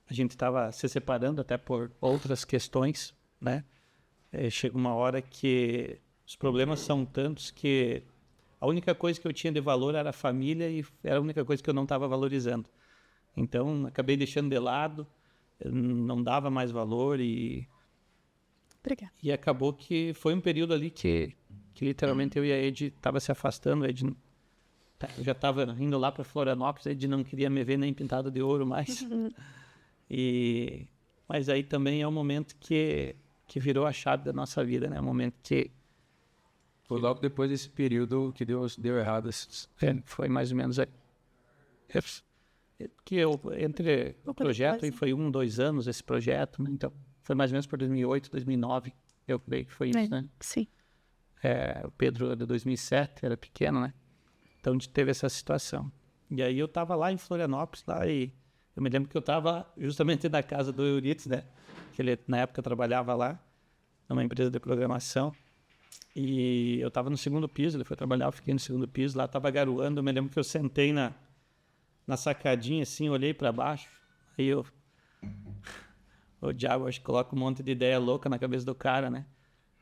a gente estava se separando até por outras questões, né? Chega uma hora que os problemas são tantos que a única coisa que eu tinha de valor era a família e era a única coisa que eu não estava valorizando. Então, acabei deixando de lado, não dava mais valor Obrigada. e acabou que foi um período ali que literalmente eu e a Ed estava se afastando. A Ed, eu já estava indo lá para Florianópolis, a Ed não queria me ver nem pintado de ouro mais. Mas aí também é um momento que virou a chave da nossa vida, né? Um momento que... Foi logo depois desse período que deu errado. Foi mais ou menos aí. Que entre o projeto, aí foi 2 anos esse projeto, né? Então, foi mais ou menos por 2008, 2009, eu creio que foi isso, né? Sim. O Pedro de 2007 era pequeno, né? Então, a gente teve essa situação. E aí eu estava lá em Florianópolis, lá, e eu me lembro que eu estava justamente na casa do Eurites, né? Que ele, na época, trabalhava lá, numa empresa de programação. E eu estava no 2º piso, ele foi trabalhar, eu fiquei no 2º piso, lá estava garoando. Eu me lembro que eu sentei na sacadinha, assim, olhei para baixo, aí o diabo, acho que coloca um monte de ideia louca na cabeça do cara, né?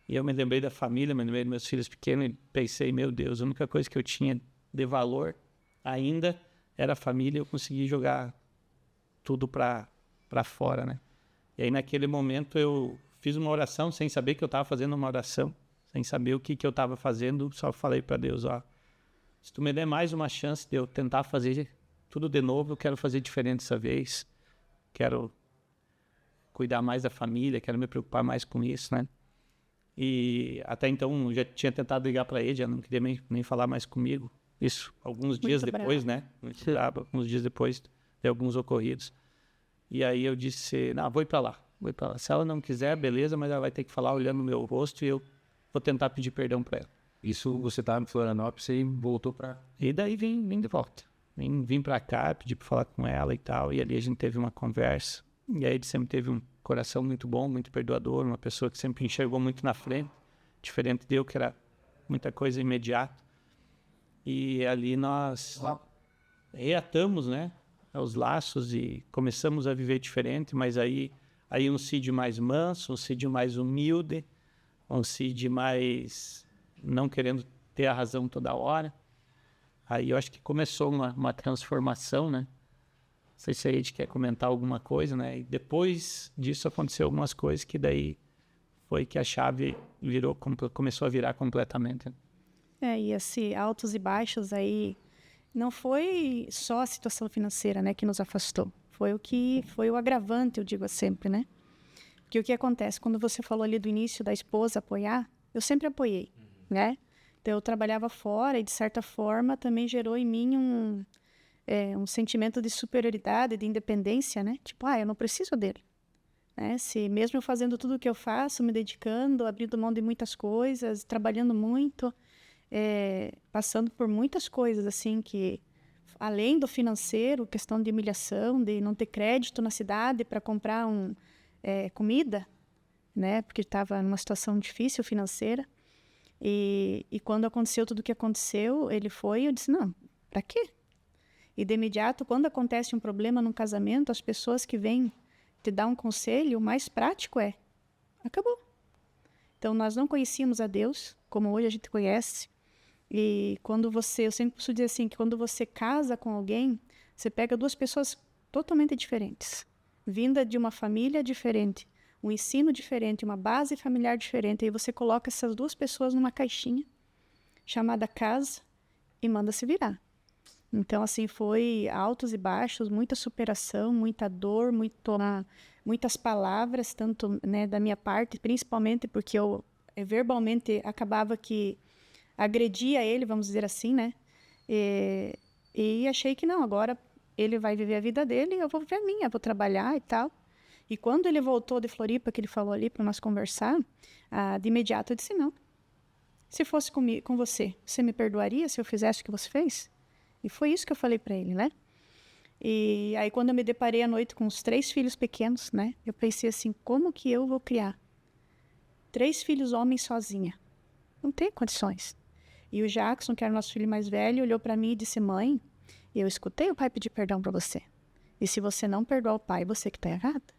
E eu me lembrei da família, me lembrei dos meus filhos pequenos e pensei, meu Deus, a única coisa que eu tinha de valor ainda era a família. Eu consegui jogar tudo para fora, né? E aí, naquele momento, eu fiz uma oração sem saber que eu estava fazendo uma oração, sem saber o que eu estava fazendo, só falei para Deus, se tu me der mais uma chance de eu tentar fazer tudo de novo, eu quero fazer diferente dessa vez, quero cuidar mais da família, quero me preocupar mais com isso, né? E até então, eu já tinha tentado ligar para ele, já não queria nem falar mais comigo, isso alguns dias depois, né? Muito bravo, alguns dias depois de alguns ocorridos. E aí eu disse, não, vou ir para lá. Se ela não quiser, beleza, mas ela vai ter que falar olhando no meu rosto e eu vou tentar pedir perdão para ela. Isso você estava em Florianópolis e voltou para... E daí vim de volta. Vim para cá, pedi para falar com ela e tal, e ali a gente teve uma conversa. E aí ele sempre teve um coração muito bom, muito perdoador, uma pessoa que sempre enxergou muito na frente, diferente de eu, que era muita coisa imediata. E ali nós reatamos, né, os laços e começamos a viver diferente, mas aí um Cid mais manso, um Cid mais humilde, um Cid mais não querendo ter a razão toda hora. Aí eu acho que começou uma transformação, né? Não sei se a gente quer comentar alguma coisa, né? E depois disso aconteceu algumas coisas que daí foi que a chave começou a virar completamente. E esse altos e baixos aí, não foi só a situação financeira, né, que nos afastou. foi o agravante, eu digo sempre, né? Porque o que acontece? Quando você falou ali do início da esposa apoiar, eu sempre apoiei, né? Então, eu trabalhava fora e, de certa forma, também gerou em mim um sentimento de superioridade, de independência, né? Tipo, eu não preciso dele. Né? Se mesmo eu fazendo tudo o que eu faço, me dedicando, abrindo mão de muitas coisas, trabalhando muito, passando por muitas coisas, assim, que além do financeiro, questão de humilhação, de não ter crédito na cidade para comprar comida, né? Porque estava numa situação difícil financeira. E quando aconteceu tudo o que aconteceu, eu disse, não, para quê? E de imediato, quando acontece um problema num casamento, as pessoas que vêm te dar um conselho, o mais prático acabou. Então, nós não conhecíamos a Deus, como hoje a gente conhece. E eu sempre preciso dizer assim, que quando você casa com alguém, você pega duas pessoas totalmente diferentes, vinda de uma família diferente, um ensino diferente, uma base familiar diferente, aí você coloca essas duas pessoas numa caixinha chamada casa e manda se virar. Então, assim, foi altos e baixos, muita superação, muita dor, muitas palavras, tanto, né, da minha parte, principalmente porque eu verbalmente acabava que agredia ele, vamos dizer assim, né? E achei que não, agora ele vai viver a vida dele, eu vou viver a minha, vou trabalhar e tal. E quando ele voltou de Floripa, que ele falou ali para nós conversar, de imediato eu disse não. Se fosse com você, você me perdoaria se eu fizesse o que você fez? E foi isso que eu falei para ele, né? E aí, quando eu me deparei à noite com os 3 filhos pequenos, né? Eu pensei assim, como que eu vou criar 3 filhos homens sozinha? Não tem condições. E o Jackson, que era o nosso filho mais velho, olhou para mim e disse, mãe, eu escutei o pai pedir perdão para você. E se você não perdoar o pai, você que está errada.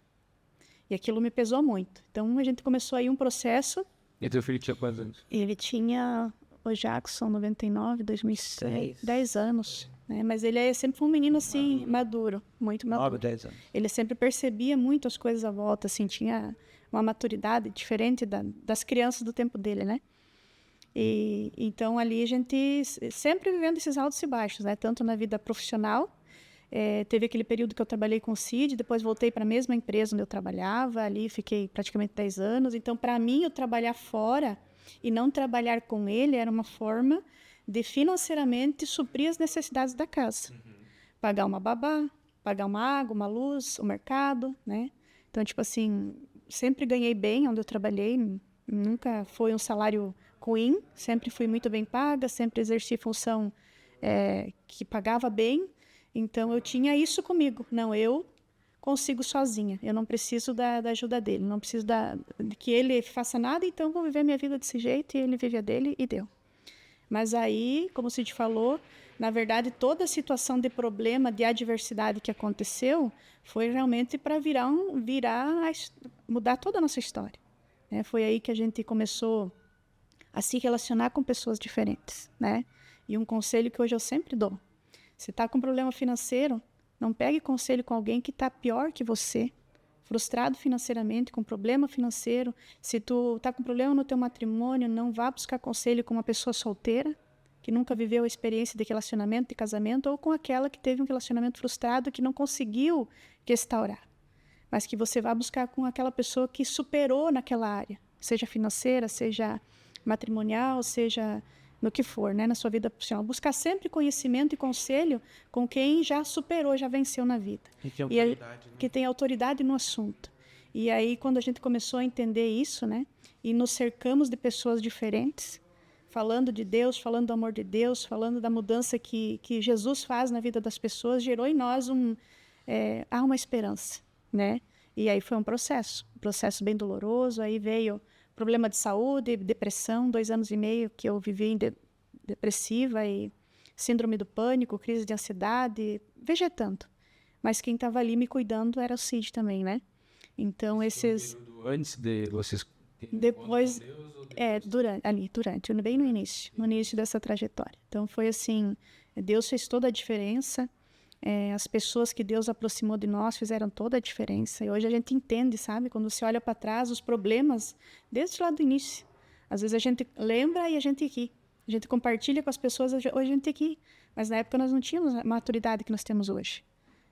E aquilo me pesou muito. Então, a gente começou aí um processo. E teu filho tinha quantos anos? Ele tinha, o Jackson, 99, 2006, 10 anos. Né? Mas ele sempre foi um menino, assim, maduro, muito maduro. 9, 10 anos. Ele sempre percebia muito as coisas à volta, assim, tinha uma maturidade diferente das crianças do tempo dele, né? E então, ali, a gente sempre vivendo esses altos e baixos, né? Tanto na vida profissional, teve aquele período que eu trabalhei com o CID, depois voltei para a mesma empresa onde eu trabalhava, ali fiquei praticamente 10 anos. Então, para mim, eu trabalhar fora e não trabalhar com ele era uma forma de financeiramente suprir as necessidades da casa. Pagar uma babá, pagar uma água, uma luz, o mercado, né? Então, tipo assim, sempre ganhei bem onde eu trabalhei, nunca foi um salário ruim, sempre fui muito bem paga, sempre exerci função que pagava bem. Então, eu tinha isso comigo. Não, eu consigo sozinha. Eu não preciso da ajuda dele. Não preciso de que ele faça nada, então vou viver minha vida desse jeito. E ele vive a dele e deu. Mas aí, como o Cid falou, na verdade, toda a situação de problema, de adversidade que aconteceu, foi realmente para mudar toda a nossa história. Foi aí que a gente começou a se relacionar com pessoas diferentes, né? E um conselho que hoje eu sempre dou. Se está com problema financeiro, não pegue conselho com alguém que está pior que você, frustrado financeiramente, com problema financeiro. Se tu está com problema no teu matrimônio, não vá buscar conselho com uma pessoa solteira, que nunca viveu a experiência de relacionamento, de casamento, ou com aquela que teve um relacionamento frustrado, que não conseguiu restaurar. Mas que você vá buscar com aquela pessoa que superou naquela área, seja financeira, seja matrimonial, seja no que for, né, na sua vida profissional. Buscar sempre conhecimento e conselho com quem já superou, já venceu na vida. Que tem autoridade no assunto. E aí, quando a gente começou a entender isso, né, e nos cercamos de pessoas diferentes, falando de Deus, falando do amor de Deus, falando da mudança que Jesus faz na vida das pessoas, gerou em nós uma esperança, né? E aí foi um processo bem doloroso. Aí veio problema de saúde, depressão, 2 anos e meio que eu vivi depressiva e síndrome do pânico, crise de ansiedade, vegetando. Mas quem estava ali me cuidando era o Cid também, né? Então, esses... Antes de vocês... Depois, durante, bem no início dessa trajetória. Então, foi assim, Deus fez toda a diferença. As pessoas que Deus aproximou de nós fizeram toda a diferença. E hoje a gente entende, sabe? Quando você olha para trás, os problemas, desde lá do início. Às vezes a gente lembra e a gente ri. A gente compartilha com as pessoas, hoje a gente ri. Mas na época nós não tínhamos a maturidade que nós temos hoje.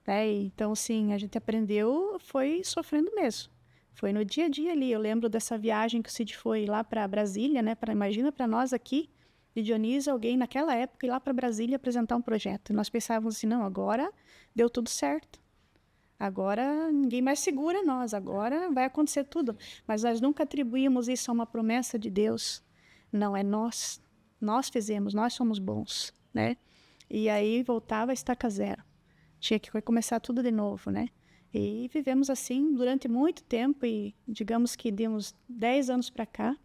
né? Então, assim, a gente aprendeu, foi sofrendo mesmo. Foi no dia a dia ali. Eu lembro dessa viagem que o Cid foi lá para Brasília, né? Imagina para nós aqui, de Dionísio, alguém naquela época ir lá para Brasília apresentar um projeto. E nós pensávamos assim, não, agora deu tudo certo. Agora ninguém mais segura nós, agora vai acontecer tudo. Mas nós nunca atribuímos isso a uma promessa de Deus. Não, é nós. Nós fizemos, nós somos bons, né? E aí voltava a estaca zero. Tinha que começar tudo de novo, né? E vivemos assim durante muito tempo e digamos que de uns 10 anos para cá,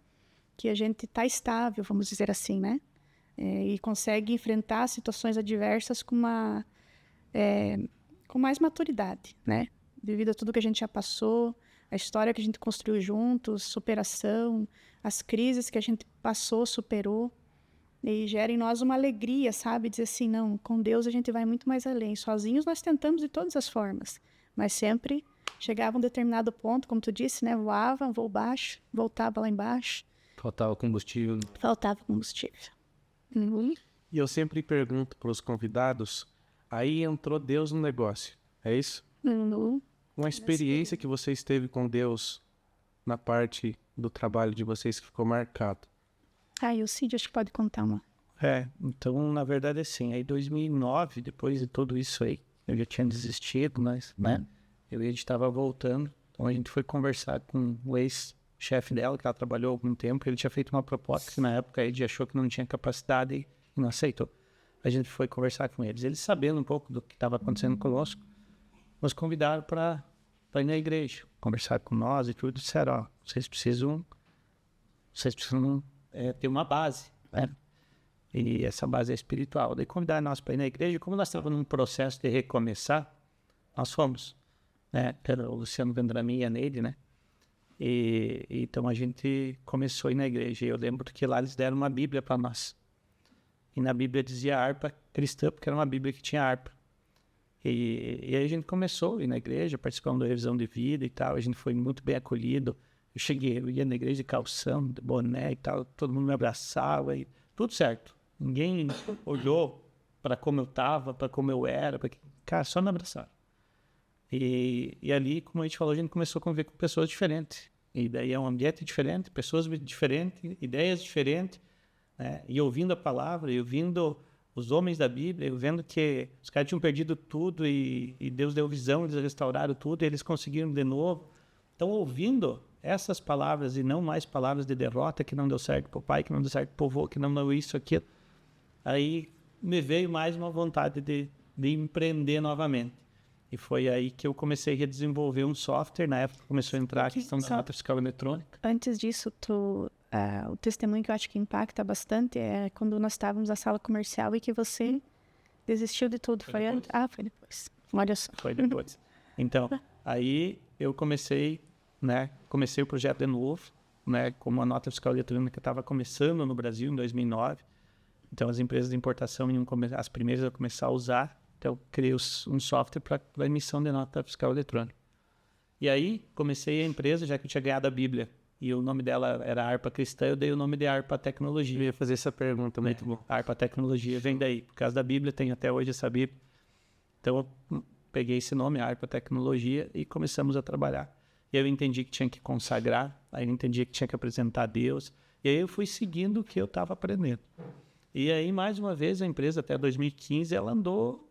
que a gente está estável, vamos dizer assim, né? E consegue enfrentar situações adversas com mais maturidade, né? Devido a tudo que a gente já passou, a história que a gente construiu juntos, superação, as crises que a gente passou, superou, e gera em nós uma alegria, sabe? Dizer assim, não, com Deus a gente vai muito mais além. Sozinhos nós tentamos de todas as formas, mas sempre chegava a um determinado ponto, como tu disse, né? Voava, voo baixo, voltava lá embaixo. Faltava combustível. Faltava combustível. E eu sempre pergunto para os convidados, aí entrou Deus no negócio, é isso? Uma experiência que vocês teve com Deus na parte do trabalho de vocês que ficou marcado. E o Cid acho que pode contar uma. Então, na verdade, assim, aí 2009, depois de tudo isso aí, eu já tinha desistido, mas, né, a gente estava voltando, então a gente foi conversar com o ex-chefe dela, que ela trabalhou há algum tempo, ele tinha feito uma proposta que na época a gente achou que não tinha capacidade e não aceitou. A gente foi conversar com eles sabendo um pouco do que estava acontecendo conosco, nos convidaram para ir na igreja, conversar com nós e tudo, disseram, ó, vocês precisam ter uma base, né? E essa base é espiritual. Daí convidaram nós para ir na igreja, como nós estávamos num processo de recomeçar, nós fomos, né? Era o Luciano Vendramin e a Neide, né? E então a gente começou a ir na igreja. E eu lembro que lá eles deram uma Bíblia para nós. E na Bíblia dizia harpa cristã, porque era uma Bíblia que tinha harpa. E aí a gente começou a ir na igreja, participando da revisão de vida e tal. A gente foi muito bem acolhido. Eu ia na igreja de calção, de boné e tal. Todo mundo me abraçava e tudo certo. Ninguém olhou para como eu estava, para como eu era. Cara, só me abraçaram. E ali, como a gente falou, a gente começou a conviver com pessoas diferentes. E daí é um ambiente diferente, pessoas diferentes, ideias diferentes. Né? E ouvindo a palavra, e ouvindo os homens da Bíblia, eu vendo que os caras tinham perdido tudo e Deus deu visão, eles restauraram tudo e eles conseguiram de novo. Então, ouvindo essas palavras e não mais palavras de derrota, que não deu certo para o pai, que não deu certo para o avô, que não deu isso, aquilo, aí me veio mais uma vontade de empreender novamente. E foi aí que eu comecei a desenvolver um software. Na época começou a entrar a questão da nota fiscal eletrônica. Antes disso, o testemunho que eu acho que impacta bastante é quando nós estávamos na sala comercial e que você desistiu de tudo. Foi antes? Foi depois. Olha só. Foi depois. Então, aí eu comecei o projeto de novo, né? Como a nota fiscal eletrônica estava começando no Brasil em 2009. Então, as empresas de importação iam as primeiras a começar a usar. Então, eu criei um software para a emissão de nota fiscal eletrônica. E aí, comecei a empresa, já que eu tinha ganhado a Bíblia, e o nome dela era Harpa Cristã, eu dei o nome de Harpa Tecnologia. Eu ia fazer essa pergunta, muito bom. Harpa Tecnologia vem daí. Por causa da Bíblia, tenho até hoje essa Bíblia. Então, eu peguei esse nome, Harpa Tecnologia, e começamos a trabalhar. E eu entendi que tinha que consagrar, aí eu entendi que tinha que apresentar a Deus, e aí eu fui seguindo o que eu estava aprendendo. E aí, mais uma vez, a empresa, até 2015, ela andou.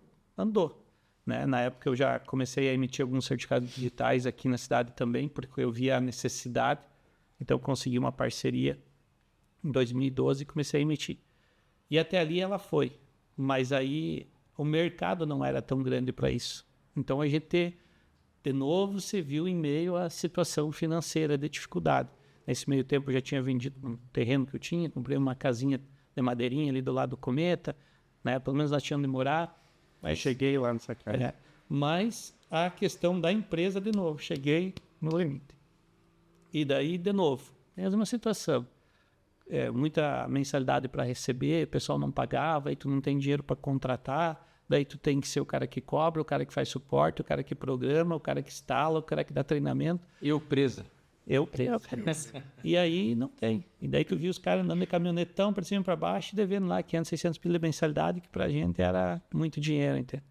Né? Na época, eu já comecei a emitir alguns certificados digitais aqui na cidade também, porque eu via a necessidade. Então, eu consegui uma parceria em 2012 e comecei a emitir. E até ali ela foi. Mas aí, o mercado não era tão grande para isso. Então, a gente, de novo, se viu em meio à situação financeira de dificuldade. Nesse meio tempo, eu já tinha vendido um terreno que eu tinha, comprei uma casinha de madeirinha ali do lado do Cometa, né? Pelo menos nós tínhamos de morar. Mas cheguei lá nessa casa. Mas a questão da empresa, de novo, cheguei no limite. E daí, de novo, mesma situação. Muita mensalidade para receber, o pessoal não pagava, aí tu não tem dinheiro para contratar, daí tu tem que ser o cara que cobra, o cara que faz suporte, o cara que programa, o cara que instala, o cara que dá treinamento. Eu presa. E aí não tem. E daí tu viu os caras andando de caminhonetão para cima e para baixo, devendo lá 500, 600 pila de mensalidade, que pra gente era muito dinheiro, entende?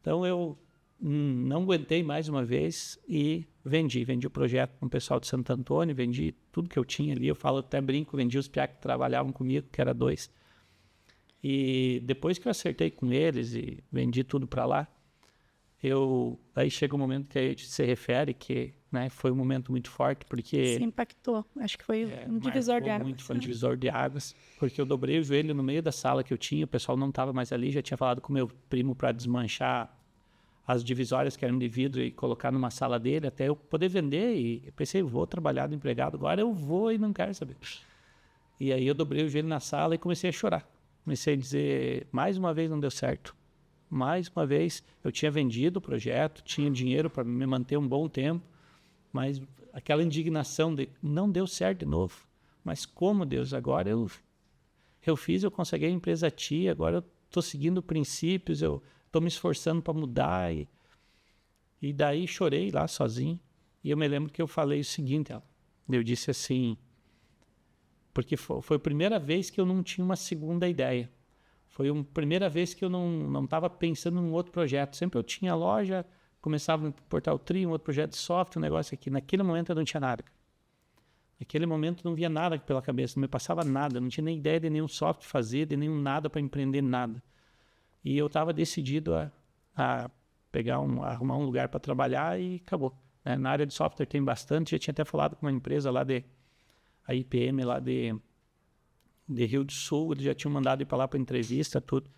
Então eu não aguentei mais uma vez e vendi o projeto com o pessoal de Santo Antônio, vendi tudo que eu tinha ali, eu falo, até brinco, vendi os piá que trabalhavam comigo, que era 2. E depois que eu acertei com eles e vendi tudo para lá, aí chega um momento que a gente se refere, que, né, foi um momento muito forte, porque... Se impactou. Acho que foi um divisor de águas. Foi um divisor de águas, porque eu dobrei o joelho no meio da sala que eu tinha, o pessoal não estava mais ali, já tinha falado com o meu primo para desmanchar as divisórias que eram de vidro e colocar numa sala dele, até eu poder vender, e eu pensei, vou trabalhar do empregado, agora eu vou e não quero saber. E aí eu dobrei o joelho na sala e comecei a chorar. Comecei a dizer, mais uma vez não deu certo. Mais uma vez, eu tinha vendido o projeto, tinha dinheiro para me manter um bom tempo, mas aquela indignação de não deu certo de novo. Mas como, Deus, agora eu fiz, eu consegui a empresa a ti, agora eu estou seguindo princípios, eu estou me esforçando para mudar. E daí chorei lá sozinho. E eu me lembro que eu falei o seguinte, eu disse assim, porque foi a primeira vez que eu não tinha uma segunda ideia. Foi a primeira vez que eu não estava pensando num outro projeto. Sempre eu tinha loja, começava no Portal Tri, um outro projeto de software, um negócio aqui. Naquele momento eu não tinha nada. Naquele momento não via nada pela cabeça, não me passava nada, não tinha nem ideia de nenhum software fazer, de nenhum nada para empreender nada. E eu estava decidido a arrumar um lugar para trabalhar e acabou. Na área de software tem bastante, já tinha até falado com uma empresa lá a IPM lá de Rio do Sul, eles já tinham mandado ir para lá para entrevista, tudo.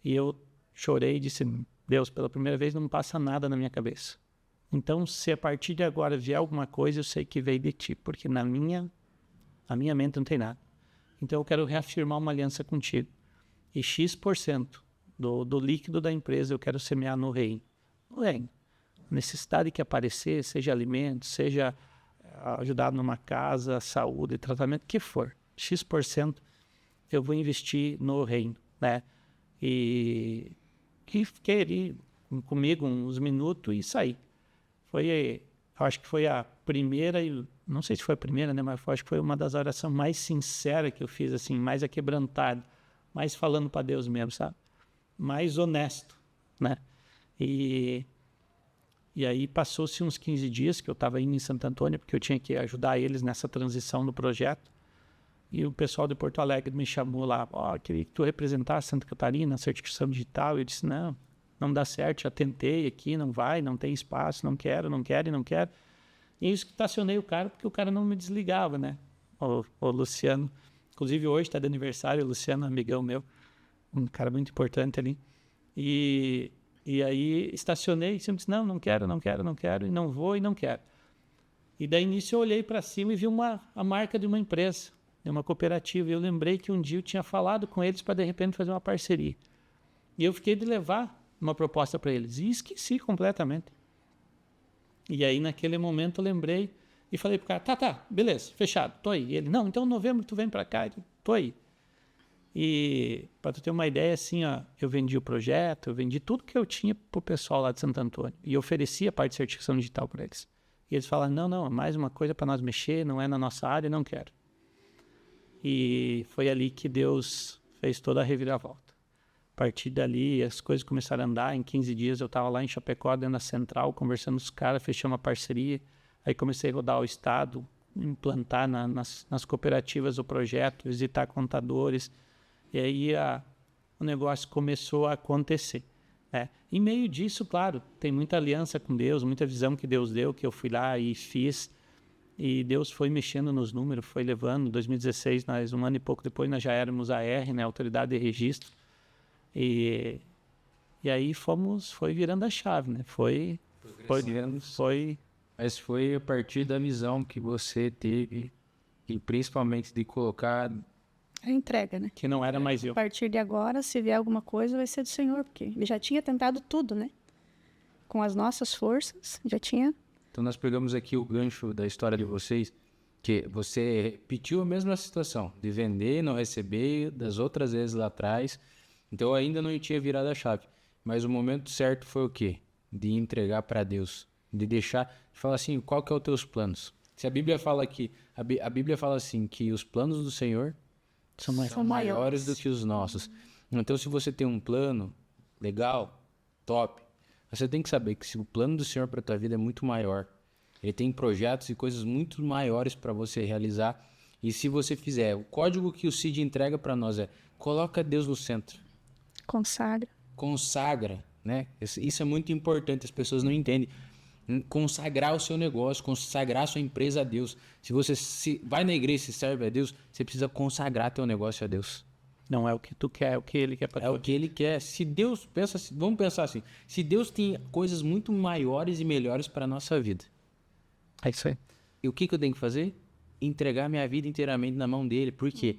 E eu chorei e disse, Deus, pela primeira vez não me passa nada na minha cabeça. Então, se a partir de agora vier alguma coisa, eu sei que veio de ti, porque na minha mente não tem nada. Então, eu quero reafirmar uma aliança contigo. E X% do líquido da empresa eu quero semear no reino. No reino. A necessidade que aparecer, seja alimento, seja ajudar numa casa, saúde, tratamento, o que for. X% eu vou investir no reino, né? E fiquei ali comigo uns minutos e saí. Acho que foi a primeira, não sei se foi a primeira, né? Mas acho que foi uma das orações mais sinceras que eu fiz, assim, mais aquebrantado, mais falando para Deus mesmo, sabe? Mais honesto, né? E aí passou-se uns 15 dias que eu estava indo em Santo Antônio, porque eu tinha que ajudar eles nessa transição do projeto. E o pessoal de Porto Alegre me chamou lá, queria que tu representasse Santa Catarina, certificação digital. Eu disse, não dá certo, já tentei aqui, não vai, não tem espaço, não quero. E isso que estacionei o cara, porque o cara não me desligava, né? O Luciano, inclusive hoje está de aniversário, o Luciano, amigão meu, um cara muito importante ali. E aí estacionei e sempre disse, não quero, e não vou e não quero. E daí nisso eu olhei para cima e vi a marca de uma empresa, de uma cooperativa. E eu lembrei que um dia eu tinha falado com eles para de repente fazer uma parceria. E eu fiquei de levar uma proposta para eles e esqueci completamente. E aí naquele momento eu lembrei e falei pro cara, tá, beleza, fechado, tô aí. E ele, não, então em novembro tu vem para cá, tô aí. E para tu ter uma ideia, assim, eu vendi o projeto, eu vendi tudo que eu tinha pro pessoal lá de Santo Antônio e oferecia a parte de certificação digital para eles. E eles falaram, não, é mais uma coisa para nós mexer, não é na nossa área, não quero. E foi ali que Deus fez toda a reviravolta. A partir dali, as coisas começaram a andar. Em 15 dias eu estava lá em Chapecó, dentro da central, conversando com os caras, fechei uma parceria. Aí comecei a rodar o estado, implantar nas cooperativas o projeto, visitar contadores. E aí o negócio começou a acontecer. Em meio disso, claro, tem muita aliança com Deus, muita visão que Deus deu, que eu fui lá e fiz. E Deus foi mexendo nos números, foi levando. Em 2016, um ano e pouco depois, nós já éramos AR, né, Autoridade de Registro. E aí foi virando a chave, né? Mas foi a partir da visão que você teve, e principalmente de colocar... A entrega, né? Que não era mais eu. A partir de agora, se vier alguma coisa, vai ser do Senhor, porque ele já tinha tentado tudo, né? Com as nossas forças, já tinha... Então nós pegamos aqui o gancho da história de vocês, que você repetiu a mesma situação, de vender e não receber, das outras vezes lá atrás. Então ainda não tinha virado a chave. Mas o momento certo foi o quê? De entregar para Deus. De deixar, de falar assim, qual que é os teus planos? Se a Bíblia fala aqui, a Bíblia fala assim, que os planos do Senhor são maiores do que os nossos. Então se você tem um plano legal, top. Você tem que saber que se o plano do Senhor para tua vida é muito maior, Ele tem projetos e coisas muito maiores para você realizar. E se você fizer, o código que o Cid entrega para nós é: coloca Deus no centro. Consagra. Consagra, né? Isso é muito importante, as pessoas não entendem. Consagrar o seu negócio, consagrar a sua empresa a Deus. Se você vai na igreja e serve a Deus, você precisa consagrar teu negócio a Deus. Não é o que tu quer, é o que Ele quer para É o que Ele quer. Se Deus pensa, vamos pensar assim: se Deus tem coisas muito maiores e melhores para a nossa vida, É isso aí. e o que eu tenho que fazer? Entregar minha vida inteiramente na mão dele. Por quê?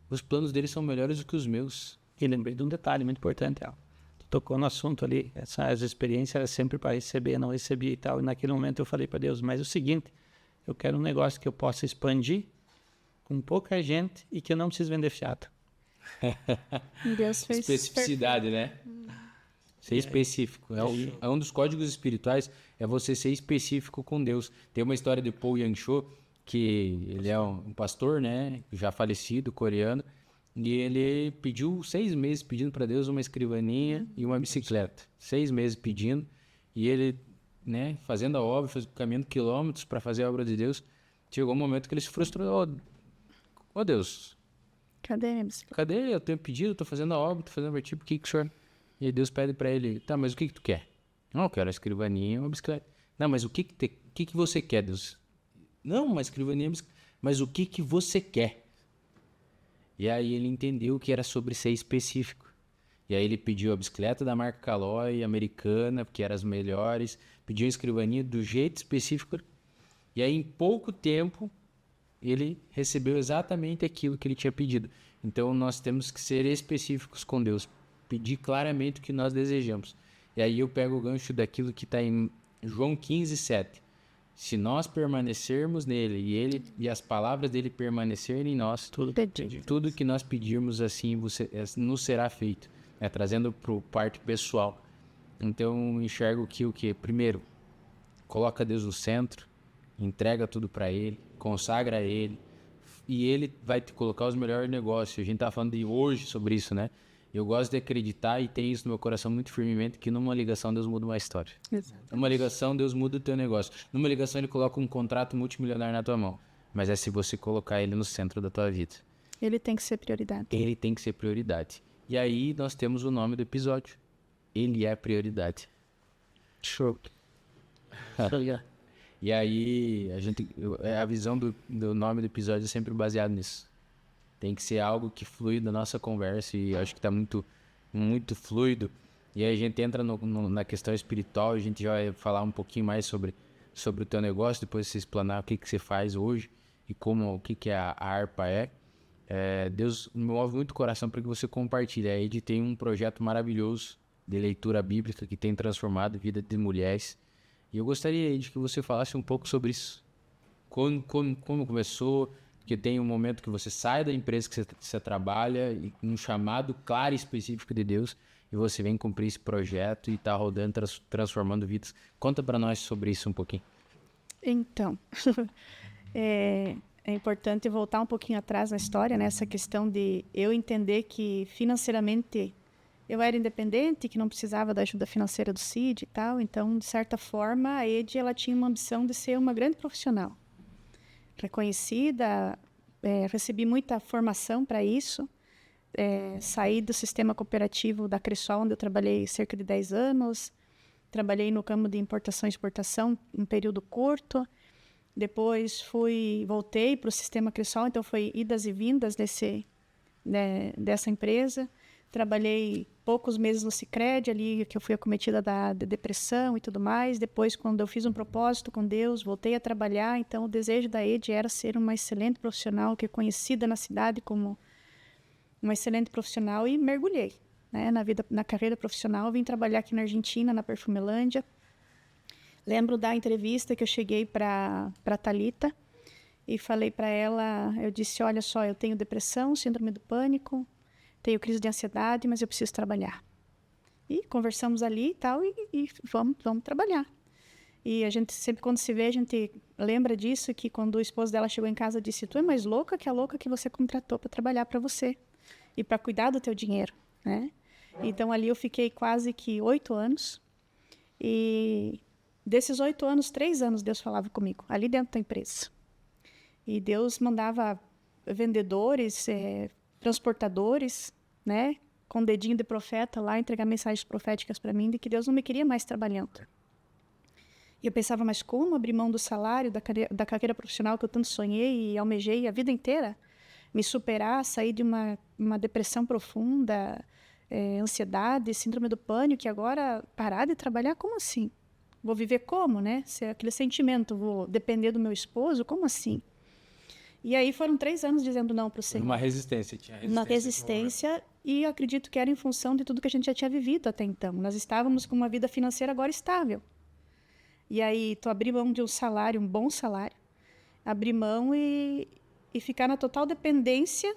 Os planos dele são melhores do que os meus. E lembrei de um detalhe muito importante, Al. Tu tocou no assunto ali, essas experiências eram sempre para receber, não recebi e tal. E naquele momento eu falei para Deus, mas é o seguinte, eu quero um negócio que eu possa expandir com pouca gente e que eu não preciso vender fiado. Deus fez Especificidade, né? Ser específico. É um dos códigos espirituais, é você ser específico com Deus. Tem uma história de Paul Yang-cho, que ele é um pastor, né? Já falecido, coreano. E ele pediu 6 meses pedindo para Deus uma escrivaninha e uma bicicleta. 6 meses pedindo. E ele, né, fazendo a obra, caminhando quilômetros para fazer a obra de Deus. Chegou um momento que ele se frustrou. Ô Deus, Cadê minha bicicleta? cadê? Eu tenho pedido, eu tô fazendo a obra, tô fazendo a vertigo, por que o senhor... E aí Deus pede para ele: tá, mas o que tu quer? Não, eu quero a escrivaninha e uma bicicleta. Não, mas o que você quer, Deus? Não, uma escrivaninha e uma bicicleta. Mas o que você quer? E aí ele entendeu que era sobre ser específico. E aí ele pediu a bicicleta da marca Caloi, americana, porque eram as melhores. Pediu a escrivaninha do jeito específico. E aí em pouco tempo ele recebeu exatamente aquilo que ele tinha pedido. Então nós temos que ser específicos com Deus. Pedir claramente o que nós desejamos. E aí eu pego o gancho daquilo que está em João 15:7. Se nós permanecermos nele e as palavras dele permanecerem em nós, tudo que nós pedirmos assim nos será feito, né? Trazendo para o parte pessoal. Então enxergo que o que? Primeiro, coloca Deus no centro, entrega tudo para Ele, consagra a Ele, e Ele vai te colocar os melhores negócios. A gente tá falando de hoje sobre isso, né? Eu gosto de acreditar e tenho isso no meu coração muito firmemente, que numa ligação Deus muda uma história. Exato. Numa ligação Deus muda o teu negócio. Numa ligação Ele coloca um contrato multimilionário na tua mão. Mas é se você colocar Ele no centro da tua vida. Ele tem que ser prioridade. Ele tem que ser prioridade. E aí nós temos o nome do episódio. Ele é prioridade. Show. E aí a visão do nome do episódio é sempre baseado nisso. Tem que ser algo que flui da nossa conversa, e acho que está muito, muito fluido. E aí a gente entra na questão espiritual, a gente já vai falar um pouquinho mais sobre o teu negócio, depois você explanar o que você faz hoje e o que a harpa é. Deus me move muito o coração para que você compartilhe. A Ed tem um projeto maravilhoso de leitura bíblica que tem transformado a vida de mulheres. E eu gostaria, Ed, que você falasse um pouco sobre isso. Como começou... Porque tem um momento que você sai da empresa que você trabalha, e um chamado claro e específico de Deus, e você vem cumprir esse projeto e está rodando, transformando vidas. Conta para nós sobre isso um pouquinho. Então, é importante voltar um pouquinho atrás na história, né? Essa questão de eu entender que financeiramente eu era independente, que não precisava da ajuda financeira do Cid e tal. Então, de certa forma, a Ed ela tinha uma ambição de ser uma grande profissional. Reconhecida, recebi muita formação para isso, saí do sistema cooperativo da Cressol, onde eu trabalhei cerca de 10 anos, trabalhei no campo de importação e exportação um período curto, depois voltei para o sistema Cressol, então foi idas e vindas dessa empresa. Trabalhei poucos meses no Sicredi, ali que eu fui acometida da depressão e tudo mais. Depois, quando eu fiz um propósito com Deus, voltei a trabalhar. Então, o desejo da Ed era ser uma excelente profissional, que é conhecida na cidade como uma excelente profissional, e mergulhei, né, na carreira profissional. Vim trabalhar aqui na Argentina, na Perfumelândia. Lembro da entrevista que eu cheguei para a Thalita e falei para ela, eu disse: olha só, eu tenho depressão, síndrome do pânico, tenho crise de ansiedade, mas eu preciso trabalhar. E conversamos ali e tal, e vamos trabalhar. E a gente sempre, quando se vê, a gente lembra disso, que quando o esposo dela chegou em casa, disse: tu é mais louca que a louca que você contratou para trabalhar para você e para cuidar do teu dinheiro, né? Então, ali eu fiquei quase que 8 anos. E desses 8 anos, 3 anos Deus falava comigo, ali dentro da empresa. E Deus mandava vendedores, transportadores, né, com o dedinho de profeta lá, entregar mensagens proféticas para mim de que Deus não me queria mais trabalhando. E eu pensava, mas como abrir mão do salário, da carreira profissional que eu tanto sonhei e almejei a vida inteira? Me superar, sair de uma depressão profunda, ansiedade, síndrome do pânico, e agora parar de trabalhar? Como assim? Vou viver como, né? Se é aquele sentimento, vou depender do meu esposo, como assim? E aí foram 3 anos dizendo não para o Senhor. Uma resistência, tinha resistência. Uma resistência, e eu acredito que era em função de tudo que a gente já tinha vivido até então. Nós estávamos com uma vida financeira agora estável. E aí, tu abrir mão de um salário, um bom salário, abrir mão e ficar na total dependência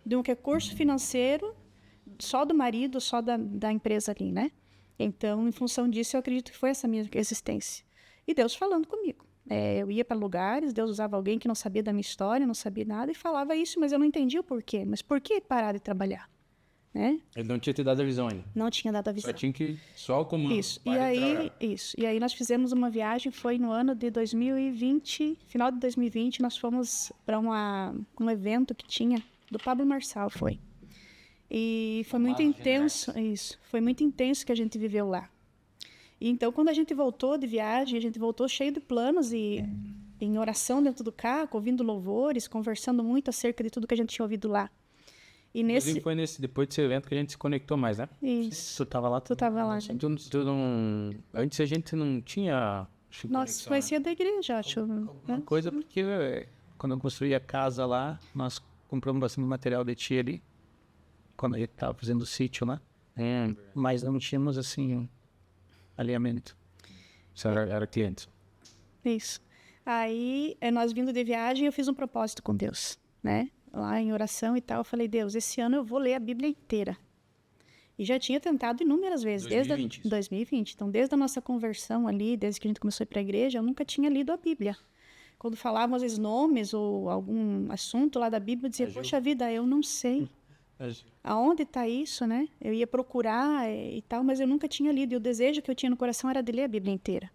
de um recurso financeiro só do marido, só da empresa ali, né? Então, em função disso, eu acredito que foi essa minha existência. E Deus falando comigo. Eu ia para lugares, Deus usava alguém que não sabia da minha história, não sabia nada, e falava isso, mas eu não entendia o porquê. Mas por que parar de trabalhar? Né? Ele não tinha te dado a visão ainda. Não tinha dado a visão. Só tinha que... Só o comando. Isso. E aí nós fizemos uma viagem, foi no ano de 2020, final de 2020, nós fomos para um evento que tinha, do Pablo Marçal, foi. E foi muito intenso, isso. Foi muito intenso que a gente viveu lá. E então, quando a gente voltou de viagem, a gente voltou cheio de planos e em oração dentro do carro, ouvindo louvores, conversando muito acerca de tudo que a gente tinha ouvido lá. E Inclusive foi depois desse evento que a gente se conectou mais, né? Isso. Tu tava lá? Tu tava lá, gente. Antes a gente não tinha... Nós conhecia da igreja, acho. Uma coisa, porque quando eu construí a casa lá, nós compramos bastante material de tia ali, quando a gente tava fazendo o sítio lá. Mas não tínhamos, assim, alinhamento. Isso era cliente. Isso. Aí, nós vindo de viagem, eu fiz um propósito com Deus, né? Lá em oração e tal, eu falei, Deus, esse ano eu vou ler a Bíblia inteira. E já tinha tentado inúmeras vezes, 2020. desde 2020. Então, desde a nossa conversão ali, desde que a gente começou a ir para a igreja, eu nunca tinha lido a Bíblia. Quando falavam às vezes nomes ou algum assunto lá da Bíblia, eu dizia, poxa vida, eu não sei. Aonde está isso, né? Eu ia procurar e tal, mas eu nunca tinha lido. E o desejo que eu tinha no coração era de ler a Bíblia inteira.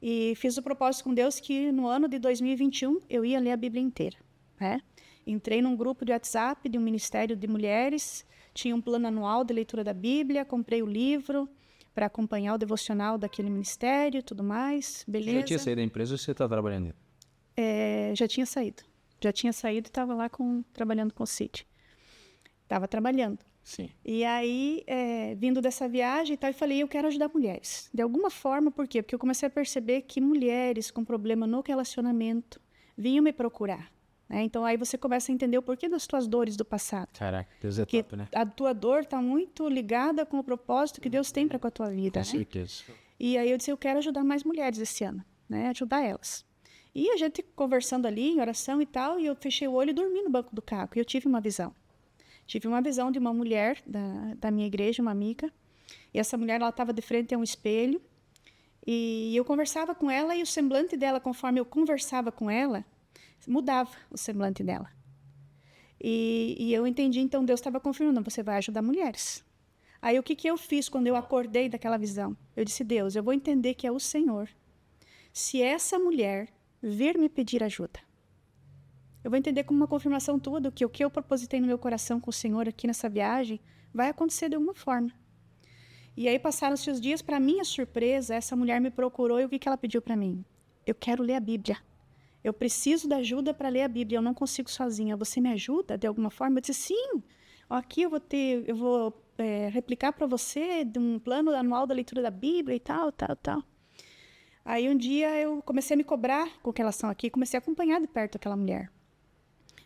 E fiz o propósito com Deus que no ano de 2021 eu ia ler a Bíblia inteira, né? Entrei num grupo de WhatsApp de um ministério de mulheres, tinha um plano anual de leitura da Bíblia, comprei o livro para acompanhar o devocional daquele ministério e tudo mais, beleza. Já tinha saído da empresa ou você está trabalhando? Já tinha saído. Já tinha saído e estava lá trabalhando com o Cid. Estava trabalhando. Sim. E aí, vindo dessa viagem e tal, eu falei, eu quero ajudar mulheres. De alguma forma, por quê? Porque eu comecei a perceber que mulheres com problema no relacionamento vinham me procurar. Então, aí você começa a entender o porquê das tuas dores do passado. Caraca, Deus é que top, né? a tua dor está muito ligada com o propósito que Deus tem para com a tua vida. Com certeza. E aí eu disse, eu quero ajudar mais mulheres esse ano, né? Ajudar elas. E a gente conversando ali, em oração e tal, e eu fechei o olho e dormi no banco do carro. E eu tive uma visão. Tive uma visão de uma mulher da minha igreja, uma amiga. E essa mulher, ela estava de frente a um espelho. E eu conversava com ela e o semblante dela, conforme eu conversava com ela, mudava o semblante dela. E eu entendi, então Deus estava confirmando, você vai ajudar mulheres. Aí o que eu fiz quando eu acordei daquela visão? Eu disse, Deus, eu vou entender que é o Senhor. Se essa mulher vir me pedir ajuda, eu vou entender como uma confirmação tua do que o que eu propositei no meu coração com o Senhor aqui nessa viagem vai acontecer de alguma forma. E aí passaram-se os dias, para minha surpresa, essa mulher me procurou e o que ela pediu para mim? Eu quero ler a Bíblia. Eu preciso da ajuda para ler a Bíblia, eu não consigo sozinha. Você me ajuda de alguma forma? Eu disse, sim. Aqui eu vou replicar para você de um plano anual da leitura da Bíblia e tal. Aí um dia eu comecei a me cobrar com relação aqui, comecei a acompanhar de perto aquela mulher.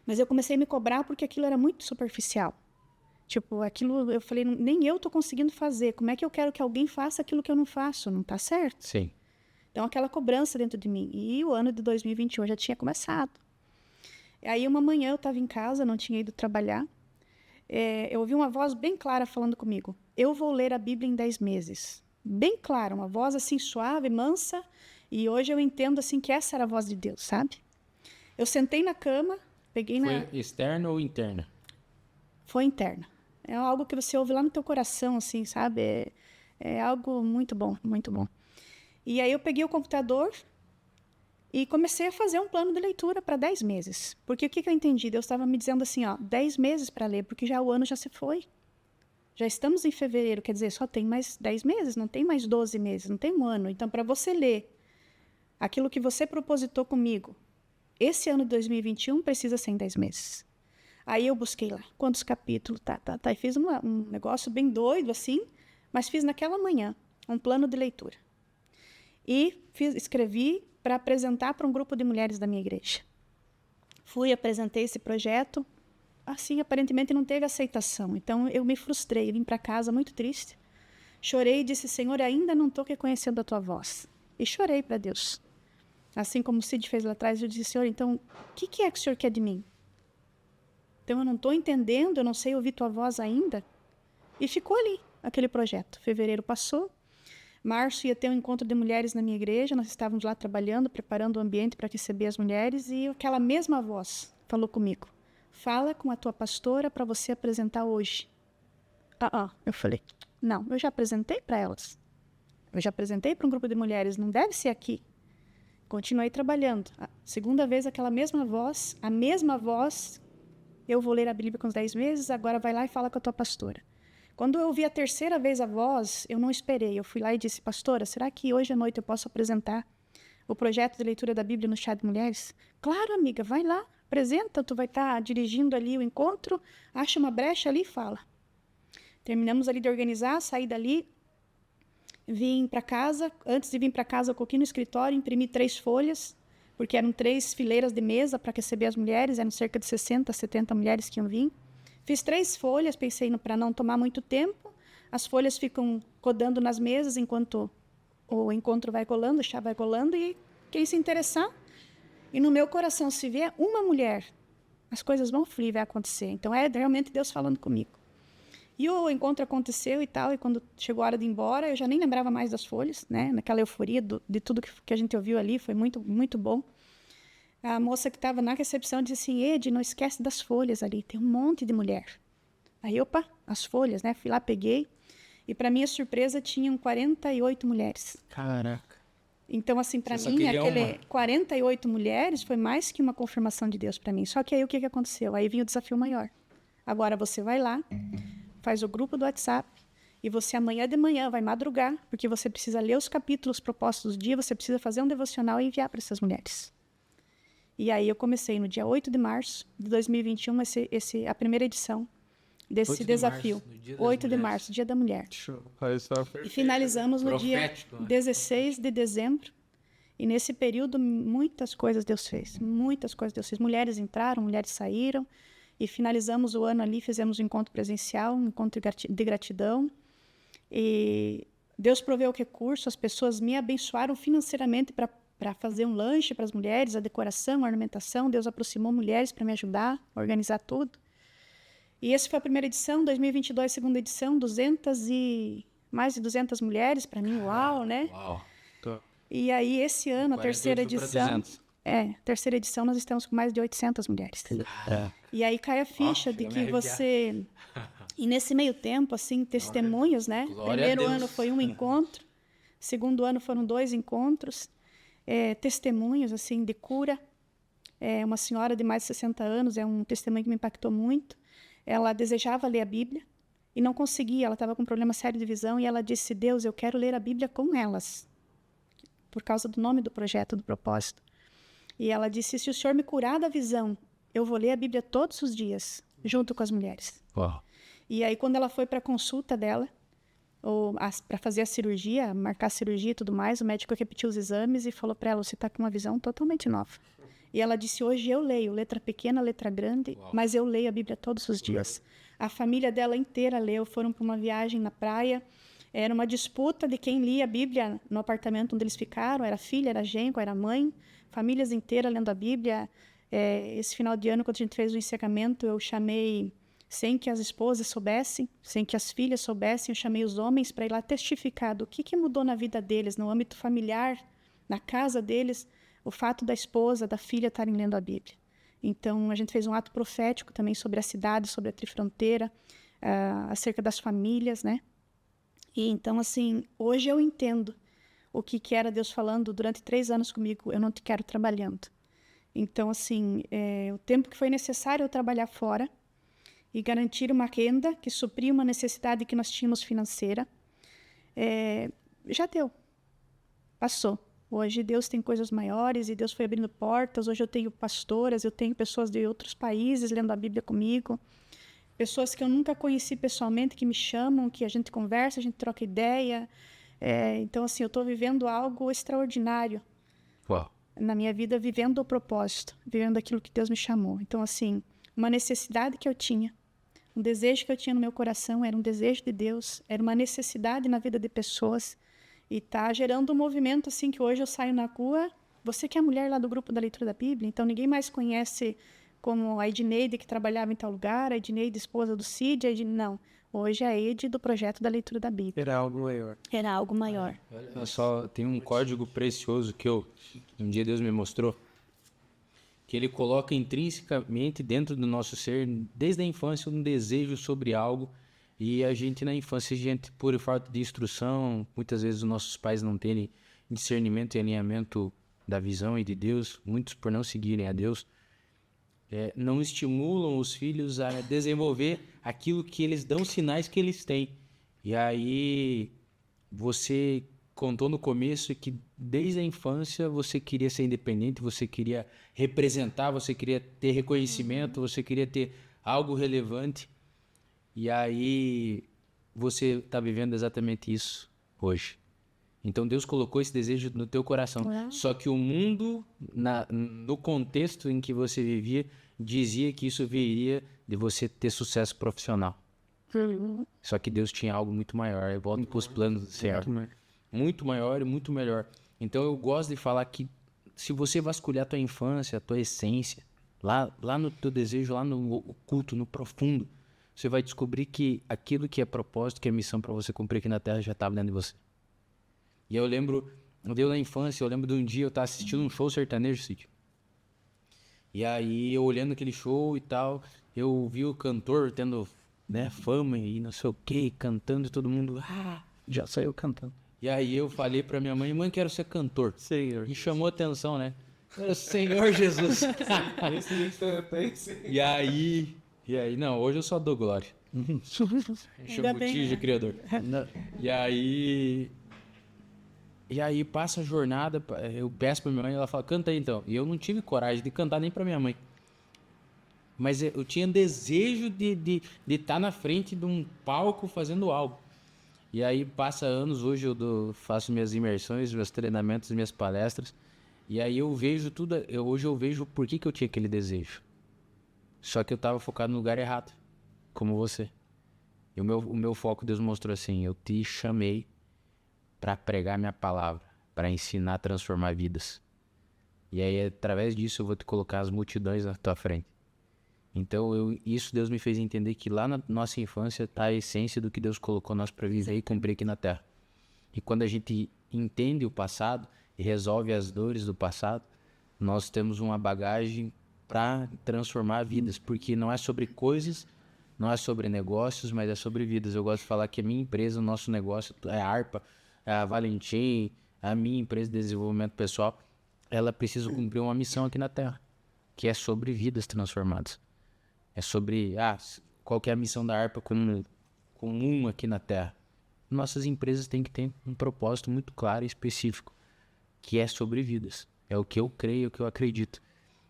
Mas eu comecei a me cobrar porque aquilo era muito superficial. Tipo, aquilo, eu falei, nem eu estou conseguindo fazer. Como é que eu quero que alguém faça aquilo que eu não faço? Não está certo? Sim. Então, aquela cobrança dentro de mim. E o ano de 2021 já tinha começado. E aí, uma manhã, eu estava em casa, não tinha ido trabalhar. Eu ouvi uma voz bem clara falando comigo. Eu vou ler a Bíblia em 10 meses. Bem clara, uma voz assim suave, mansa. E hoje eu entendo assim que essa era a voz de Deus, sabe? Eu sentei na cama, peguei Foi externa ou interna? Foi interna. É algo que você ouve lá no teu coração, assim, sabe? É algo muito bom, muito bom. E aí eu peguei o computador e comecei a fazer um plano de leitura para 10 meses. Porque o que eu entendi? Deus estava me dizendo assim, 10 meses para ler, porque já o ano já se foi. Já estamos em fevereiro, quer dizer, só tem mais 10 meses, não tem mais 12 meses, não tem um ano. Então, para você ler aquilo que você propositou comigo, esse ano de 2021 precisa ser em 10 meses. Aí eu busquei lá, quantos capítulos, e fiz um negócio bem doido, assim, mas fiz naquela manhã um plano de leitura. E escrevi para apresentar para um grupo de mulheres da minha igreja. Apresentei esse projeto, assim, aparentemente não teve aceitação. Então, eu me frustrei, vim para casa muito triste, chorei e disse, Senhor, ainda não estou reconhecendo a tua voz. E chorei para Deus. Assim como o Cid fez lá atrás, eu disse, Senhor, então, o que é que o Senhor quer de mim? Então, eu não estou entendendo, eu não sei ouvir tua voz ainda. E ficou ali, aquele projeto. Fevereiro passou, março ia ter um encontro de mulheres na minha igreja, nós estávamos lá trabalhando, preparando o ambiente para receber as mulheres, e aquela mesma voz falou comigo, fala com a tua pastora para você apresentar hoje. Eu falei, não, eu já apresentei para elas. Eu já apresentei para um grupo de mulheres, não deve ser aqui. Continuei trabalhando. A segunda vez, aquela mesma voz, a mesma voz, eu vou ler a Bíblia com os 10 meses, agora vai lá e fala com a tua pastora. Quando eu ouvi a terceira vez a voz, eu não esperei. Eu fui lá e disse, pastora, será que hoje à noite eu posso apresentar o projeto de leitura da Bíblia no Chá de Mulheres? Claro, amiga, vai lá, apresenta, tu vai estar dirigindo ali o encontro, acha uma brecha ali e fala. Terminamos ali de organizar, saí dali, vim para casa. Antes de vir para casa, eu coloquei no escritório, imprimi 3 folhas, porque eram 3 fileiras de mesa para receber as mulheres, eram cerca de 60, 70 mulheres que iam vir. Fiz 3 folhas, pensei para não tomar muito tempo. As folhas ficam rodando nas mesas enquanto o encontro vai rolando, o chá vai rolando, e quem se interessar. E no meu coração, se vier uma mulher, as coisas vão fluir, vai acontecer. Então, é realmente Deus falando comigo. E o encontro aconteceu e tal, e quando chegou a hora de ir embora, eu já nem lembrava mais das folhas, né? Naquela euforia de tudo que a gente ouviu ali, foi muito, muito bom. A moça que estava na recepção disse assim, Ed, não esquece das folhas ali, tem um monte de mulher. Aí, as folhas, né? Fui lá, peguei, e para minha surpresa, tinham 48 mulheres. Caraca. Então, assim, para mim, aquele 48 mulheres foi mais que uma confirmação de Deus para mim. Só que aí, o que aconteceu? Aí vinha o desafio maior. Agora, você vai lá, faz o grupo do WhatsApp, e você amanhã de manhã vai madrugar, porque você precisa ler os capítulos propostos do dia, você precisa fazer um devocional e enviar para essas mulheres. E aí eu comecei no dia 8 de março de 2021, a primeira edição desse desafio. 8 de março, Dia da Mulher. E finalizamos no dia 16 de dezembro. E nesse período, muitas coisas Deus fez. Muitas coisas Deus fez. Mulheres entraram, mulheres saíram. E finalizamos o ano ali, fizemos um encontro presencial, um encontro de gratidão. E Deus proveu o recurso, as pessoas me abençoaram financeiramente para fazer um lanche para as mulheres, a decoração, a ornamentação. Deus aproximou mulheres para me ajudar a organizar tudo. E essa foi a primeira edição, 2022, segunda edição, mais de 200 mulheres, para mim, uau, né? Uau. E aí, esse ano, a terceira edição, nós estamos com mais de 800 mulheres. E aí cai a ficha de que você... E nesse meio tempo, assim, testemunhos, né? Primeiro ano foi um encontro, segundo ano foram 2 encontros, testemunhos, assim, de cura. Uma senhora de mais de 60 anos, é um testemunho que me impactou muito. Ela desejava ler a Bíblia e não conseguia, ela estava com um problema sério de visão, e ela disse, Deus, eu quero ler a Bíblia com elas, por causa do nome do projeto, do propósito. E ela disse, se o Senhor me curar da visão, eu vou ler a Bíblia todos os dias, junto com as mulheres. Uau. E aí, quando ela foi para a consulta dela, para fazer a cirurgia, marcar a cirurgia e tudo mais, o médico repetiu os exames e falou para ela, você está com uma visão totalmente nova. E ela disse, hoje eu leio, letra pequena, letra grande, mas eu leio a Bíblia todos os dias. A família dela inteira leu, foram para uma viagem na praia, era uma disputa de quem lia a Bíblia no apartamento onde eles ficaram, era filha, era genro, era mãe, famílias inteiras lendo a Bíblia. Esse final de ano, quando a gente fez o encerramento, eu chamei, sem que as esposas soubessem, sem que as filhas soubessem, eu chamei os homens para ir lá testificar do que mudou na vida deles, no âmbito familiar, na casa deles, o fato da esposa, da filha estarem lendo a Bíblia. Então, a gente fez um ato profético também sobre a cidade, sobre a Trifronteira, acerca das famílias, né? E então, assim, hoje eu entendo o que era Deus falando durante 3 anos comigo, eu não te quero trabalhando. Então, assim, o tempo que foi necessário eu trabalhar fora e garantir uma renda que supria uma necessidade que nós tínhamos financeira, já deu. Passou. Hoje Deus tem coisas maiores e Deus foi abrindo portas. Hoje eu tenho pastoras, eu tenho pessoas de outros países lendo a Bíblia comigo. Pessoas que eu nunca conheci pessoalmente, que me chamam, que a gente conversa, a gente troca ideia. Então, assim, eu estou vivendo algo extraordinário. Uau. Na minha vida, vivendo o propósito, vivendo aquilo que Deus me chamou. Então, assim, uma necessidade que eu tinha, um desejo que eu tinha no meu coração, era um desejo de Deus, era uma necessidade na vida de pessoas. E tá gerando um movimento, assim, que hoje eu saio na rua, você que é a mulher lá do grupo da leitura da Bíblia, então ninguém mais conhece como a Edneide, que trabalhava em tal lugar, a Edneide, esposa do Cid, não. Hoje é a Ed do projeto da leitura da Bíblia. Era algo maior. Era algo maior. Olha só, tem um código precioso que um dia Deus me mostrou, que ele coloca intrinsecamente dentro do nosso ser, desde a infância, um desejo sobre algo. E a gente, na infância, por falta de instrução, muitas vezes os nossos pais não terem discernimento e alinhamento da visão e de Deus, muitos por não seguirem a Deus, não estimulam os filhos a desenvolver aquilo que eles dão sinais que eles têm. E aí, você contou no começo que desde a infância você queria ser independente, você queria representar, você queria ter reconhecimento, você queria ter algo relevante. E aí, você está vivendo exatamente isso hoje. Então, Deus colocou esse desejo no teu coração. Só que o mundo, no contexto em que você vivia, dizia que isso viria de você ter sucesso profissional. Só que Deus tinha algo muito maior. Eu volto para os planos do Senhor. Muito maior e muito melhor. Então, eu gosto de falar que se você vasculhar a tua infância, a tua essência, lá no teu desejo, lá no oculto, no profundo, você vai descobrir que aquilo que é propósito, que é missão para você cumprir aqui na Terra já estava dentro de você. E eu lembro, na infância, eu lembro de um dia eu estava assistindo um show sertanejo, Cid. E aí, eu olhando aquele show e tal, eu vi o cantor tendo, fama e não sei o que, cantando e todo mundo, Já saiu cantando. E aí eu falei pra minha mãe, quero ser cantor. Senhor. E chamou a atenção, né? Senhor Jesus. E aí, não, hoje eu só dou glória. Enche o botija, Criador. E aí passa a jornada, eu peço pra minha mãe, ela fala, canta aí então. E eu não tive coragem de cantar nem pra minha mãe. Mas eu tinha desejo de estar na frente de um palco fazendo algo. E aí passa anos, hoje eu faço minhas imersões, meus treinamentos, minhas palestras. E aí eu vejo tudo, hoje eu vejo por que eu tinha aquele desejo. Só que eu estava focado no lugar errado, como você. E o meu foco, Deus mostrou assim, eu te chamei para pregar minha palavra, para ensinar a transformar vidas. E aí, através disso, eu vou te colocar as multidões na tua frente. Então, isso Deus me fez entender que lá na nossa infância está a essência do que Deus colocou nós para viver e cumprir aqui na Terra. E quando a gente entende o passado e resolve as dores do passado, nós temos uma bagagem para transformar vidas, porque não é sobre coisas, não é sobre negócios, mas é sobre vidas. Eu gosto de falar que a minha empresa, o nosso negócio, é a Harpa, a Valentim, a minha empresa de desenvolvimento pessoal, ela precisa cumprir uma missão aqui na Terra, que é sobre vidas transformadas. É sobre, qual que é a missão da Harpa comum aqui na Terra. Nossas empresas têm que ter um propósito muito claro e específico, que é sobre vidas. É o que eu creio, é o que eu acredito.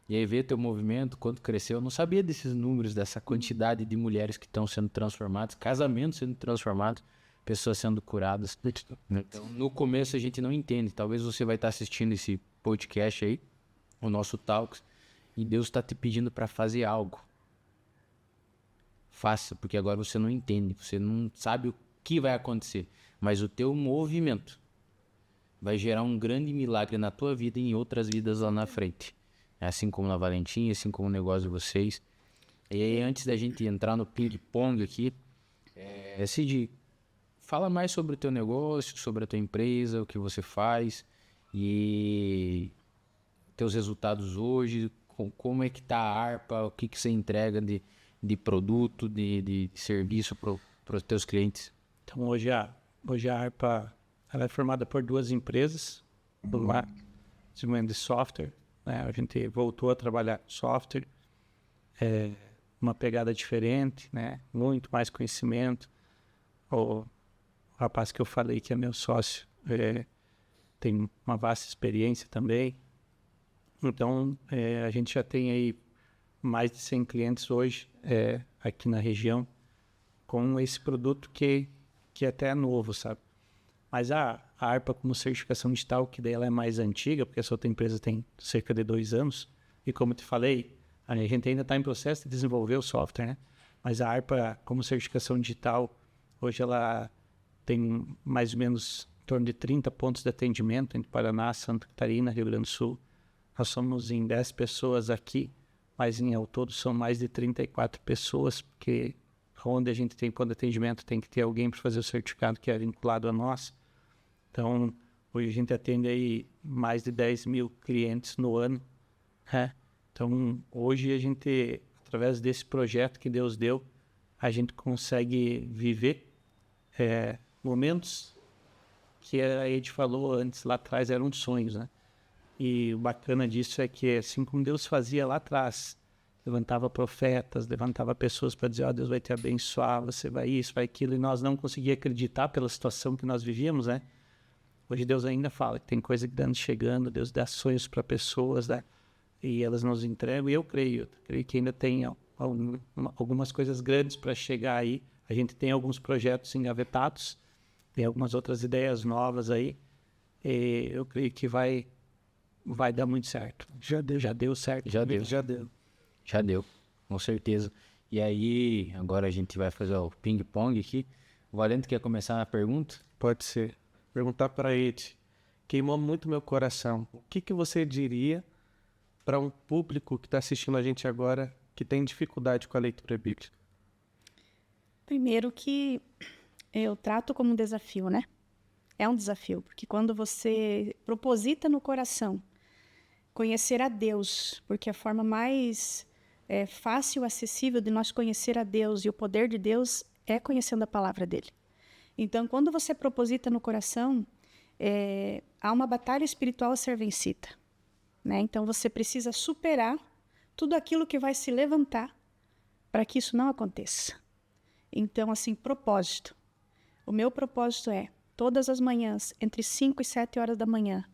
E aí ver teu movimento, quanto cresceu, eu não sabia desses números, dessa quantidade de mulheres que estão sendo transformadas, casamentos sendo transformados, pessoas sendo curadas. Então, no começo a gente não entende. Talvez você vai estar assistindo esse podcast aí, o nosso Talks, e Deus está te pedindo para fazer algo. Faça, porque agora você não entende, você não sabe o que vai acontecer, mas o teu movimento vai gerar um grande milagre na tua vida e em outras vidas lá na frente. Assim como na Valentim, assim como o negócio de vocês. E aí, antes da gente entrar no ping-pong aqui, Cid, fala mais sobre o teu negócio, sobre a tua empresa, o que você faz e teus resultados hoje, como é que tá a Harpa, o que você entrega de produto, de serviço para os teus clientes. Então, hoje a Hoje a harpa ela é formada por 2 empresas, uma desenvolvimento de software, né? A gente voltou a trabalhar software, uma pegada diferente, né? Muito mais conhecimento. O rapaz que eu falei que é meu sócio tem uma vasta experiência também. Então, a gente já tem aí mais de 100 clientes hoje aqui na região com esse produto que até é novo, sabe? Mas a harpa como certificação digital, que daí ela é mais antiga, porque essa outra empresa tem cerca de 2 anos, e como eu te falei, a gente ainda está em processo de desenvolver o software, né? Mas a harpa como certificação digital, hoje ela tem mais ou menos em torno de 30 pontos de atendimento entre Paraná, Santa Catarina, Rio Grande do Sul. Nós somos em 10 pessoas aqui, mas ao todo são mais de 34 pessoas, porque onde a gente tem ponto de atendimento tem que ter alguém para fazer o certificado que é vinculado a nós. Então, hoje a gente atende aí mais de 10 mil clientes no ano. Então, hoje a gente, através desse projeto que Deus deu, a gente consegue viver momentos que a Ed falou antes, lá atrás, eram sonhos, né? E o bacana disso é que, assim como Deus fazia lá atrás, levantava profetas, levantava pessoas para dizer, Deus vai te abençoar, você vai isso, vai aquilo, e nós não conseguíamos acreditar pela situação que nós vivíamos, né? Hoje Deus ainda fala que tem coisa que está chegando, Deus dá sonhos para pessoas, né? E elas nos entregam, e eu creio que ainda tem algumas coisas grandes para chegar aí. A gente tem alguns projetos engavetados, tem algumas outras ideias novas aí, e eu creio que vai dar muito certo. Já deu certo. Já deu, com certeza. E aí, agora a gente vai fazer o ping-pong aqui. O Valente quer começar a pergunta? Pode ser. Perguntar para ele, queimou muito meu coração. O que você diria para um público que está assistindo a gente agora que tem dificuldade com a leitura bíblica? Primeiro que eu trato como um desafio, né? É um desafio, porque quando você proposita no coração conhecer a Deus, porque a forma mais fácil e acessível de nós conhecer a Deus e o poder de Deus é conhecendo a palavra dele. Então, quando você proposita no coração, há uma batalha espiritual a ser vencida, né? Então, você precisa superar tudo aquilo que vai se levantar para que isso não aconteça. Então, assim, propósito. O meu propósito é, todas as manhãs, entre 5 e 7 horas da manhã,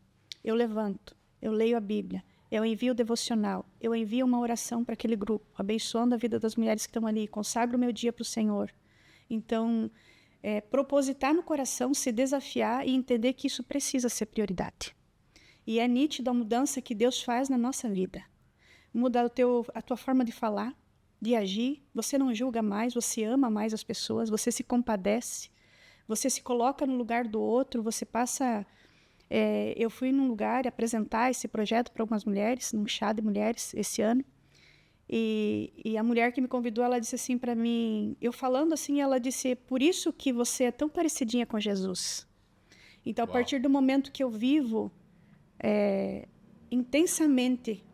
eu levanto, eu leio a Bíblia, eu envio o devocional, eu envio uma oração para aquele grupo, abençoando a vida das mulheres que estão ali, consagro o meu dia para o Senhor. Então, propositar no coração, se desafiar e entender que isso precisa ser prioridade. E é nítida a mudança que Deus faz na nossa vida. Muda a tua forma de falar, de agir, você não julga mais, você ama mais as pessoas, você se compadece, você se coloca no lugar do outro, você passa... eu fui num lugar apresentar esse projeto para algumas mulheres, num chá de mulheres esse ano, e a mulher que me convidou, ela disse assim para mim, eu falando assim, ela disse, por isso que você é tão parecidinha com Jesus. Então, a partir do momento que eu vivo intensamente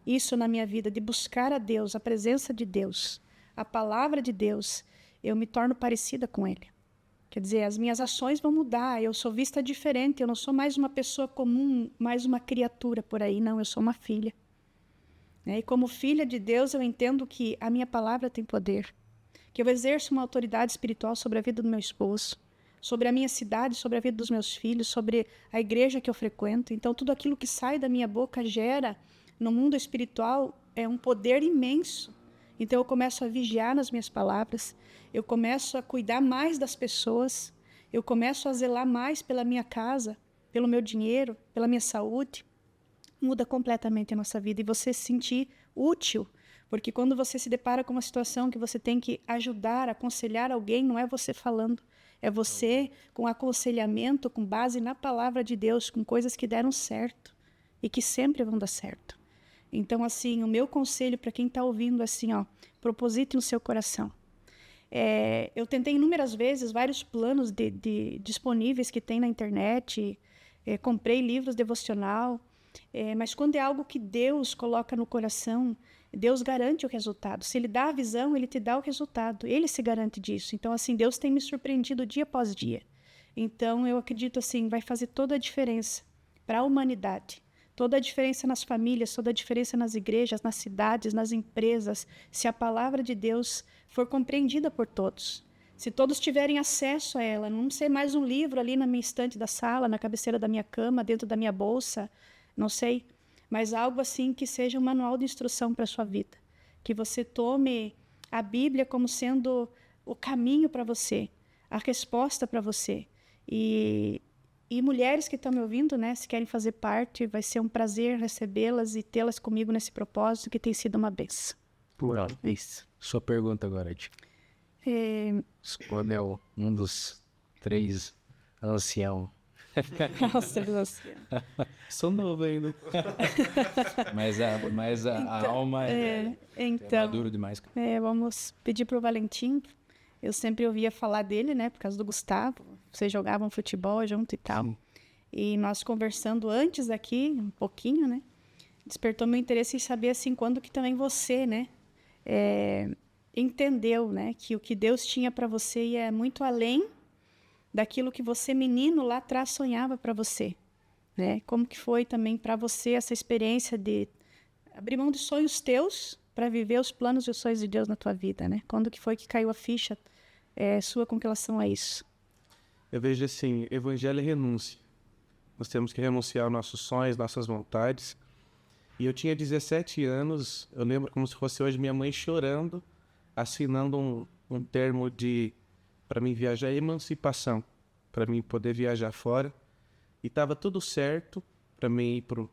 isso na minha vida, de buscar a Deus, a presença de Deus, a palavra de Deus, eu me torno parecida com Ele. Quer dizer, as minhas ações vão mudar, eu sou vista diferente, eu não sou mais uma pessoa comum, mais uma criatura por aí, não, eu sou uma filha. E como filha de Deus, eu entendo que a minha palavra tem poder, que eu exerço uma autoridade espiritual sobre a vida do meu esposo, sobre a minha cidade, sobre a vida dos meus filhos, sobre a igreja que eu frequento. Então, tudo aquilo que sai da minha boca gera, no mundo espiritual, um poder imenso. Então, eu começo a vigiar nas minhas palavras, eu começo a cuidar mais das pessoas, eu começo a zelar mais pela minha casa, pelo meu dinheiro, pela minha saúde. Muda completamente a nossa vida e você se sentir útil, porque quando você se depara com uma situação que você tem que ajudar, aconselhar alguém, não é você falando, é você com aconselhamento, com base na palavra de Deus, com coisas que deram certo e que sempre vão dar certo. Então, assim, o meu conselho para quem está ouvindo, assim, proposite no seu coração. Eu tentei inúmeras vezes vários planos disponíveis que tem na internet, comprei livros devocional, mas quando é algo que Deus coloca no coração, Deus garante o resultado. Se Ele dá a visão, Ele te dá o resultado. Ele se garante disso. Então, assim, Deus tem me surpreendido dia após dia. Então, eu acredito assim, vai fazer toda a diferença para a humanidade. Toda a diferença nas famílias, toda a diferença nas igrejas, nas cidades, nas empresas, se a palavra de Deus for compreendida por todos. Se todos tiverem acesso a ela, não ser mais um livro ali na minha estante da sala, na cabeceira da minha cama, dentro da minha bolsa, não sei, mas algo assim que seja um manual de instrução para a sua vida. Que você tome a Bíblia como sendo o caminho para você, a resposta para você. E mulheres que estão me ouvindo, né, se querem fazer parte, vai ser um prazer recebê-las e tê-las comigo nesse propósito, que tem sido uma benção. Isso. Sua pergunta agora, Tia. Quando é um dos 3 anciãos. Nossa, Deus. Sou novo ainda. Mas a alma é maduro demais. Vamos pedir para o Valentim. Eu sempre ouvia falar dele, né, por causa do Gustavo. Vocês jogavam futebol junto e tal. Sim. E nós conversando antes aqui, um pouquinho, né, despertou meu interesse em saber, assim, quando que também você, né, entendeu, né, que o que Deus tinha para você ia muito além daquilo que você, menino, lá atrás sonhava para você, né? Como que foi também para você essa experiência de abrir mão de sonhos teus para viver os planos e os sonhos de Deus na tua vida, né? Quando que foi que caiu a ficha sua com relação a isso? Eu vejo assim, evangelho é renúncia. Nós temos que renunciar aos nossos sonhos, nossas vontades. E eu tinha 17 anos, eu lembro como se fosse hoje minha mãe chorando, assinando um termo para mim viajar, emancipação, para mim poder viajar fora. E estava tudo certo para mim ir para o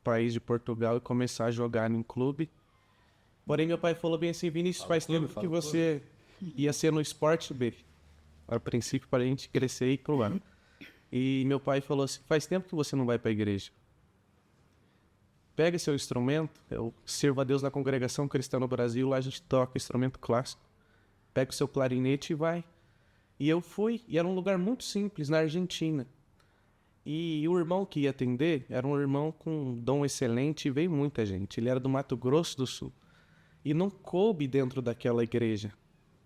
país de Portugal e começar a jogar em clube. Porém, meu pai falou bem assim, Vinícius, faz tempo que você ia ser no Sport B. A princípio, para a gente crescer e ir pro ano. E meu pai falou assim, faz tempo que você não vai para a igreja. Pega seu instrumento, eu sirvo a Deus na congregação cristã no Brasil, lá a gente toca instrumento clássico. Pega o seu clarinete e vai. E eu fui, e era um lugar muito simples, na Argentina. E o irmão que ia atender era um irmão com um dom excelente e veio muita gente. Ele era do Mato Grosso do Sul. E não coube dentro daquela igreja.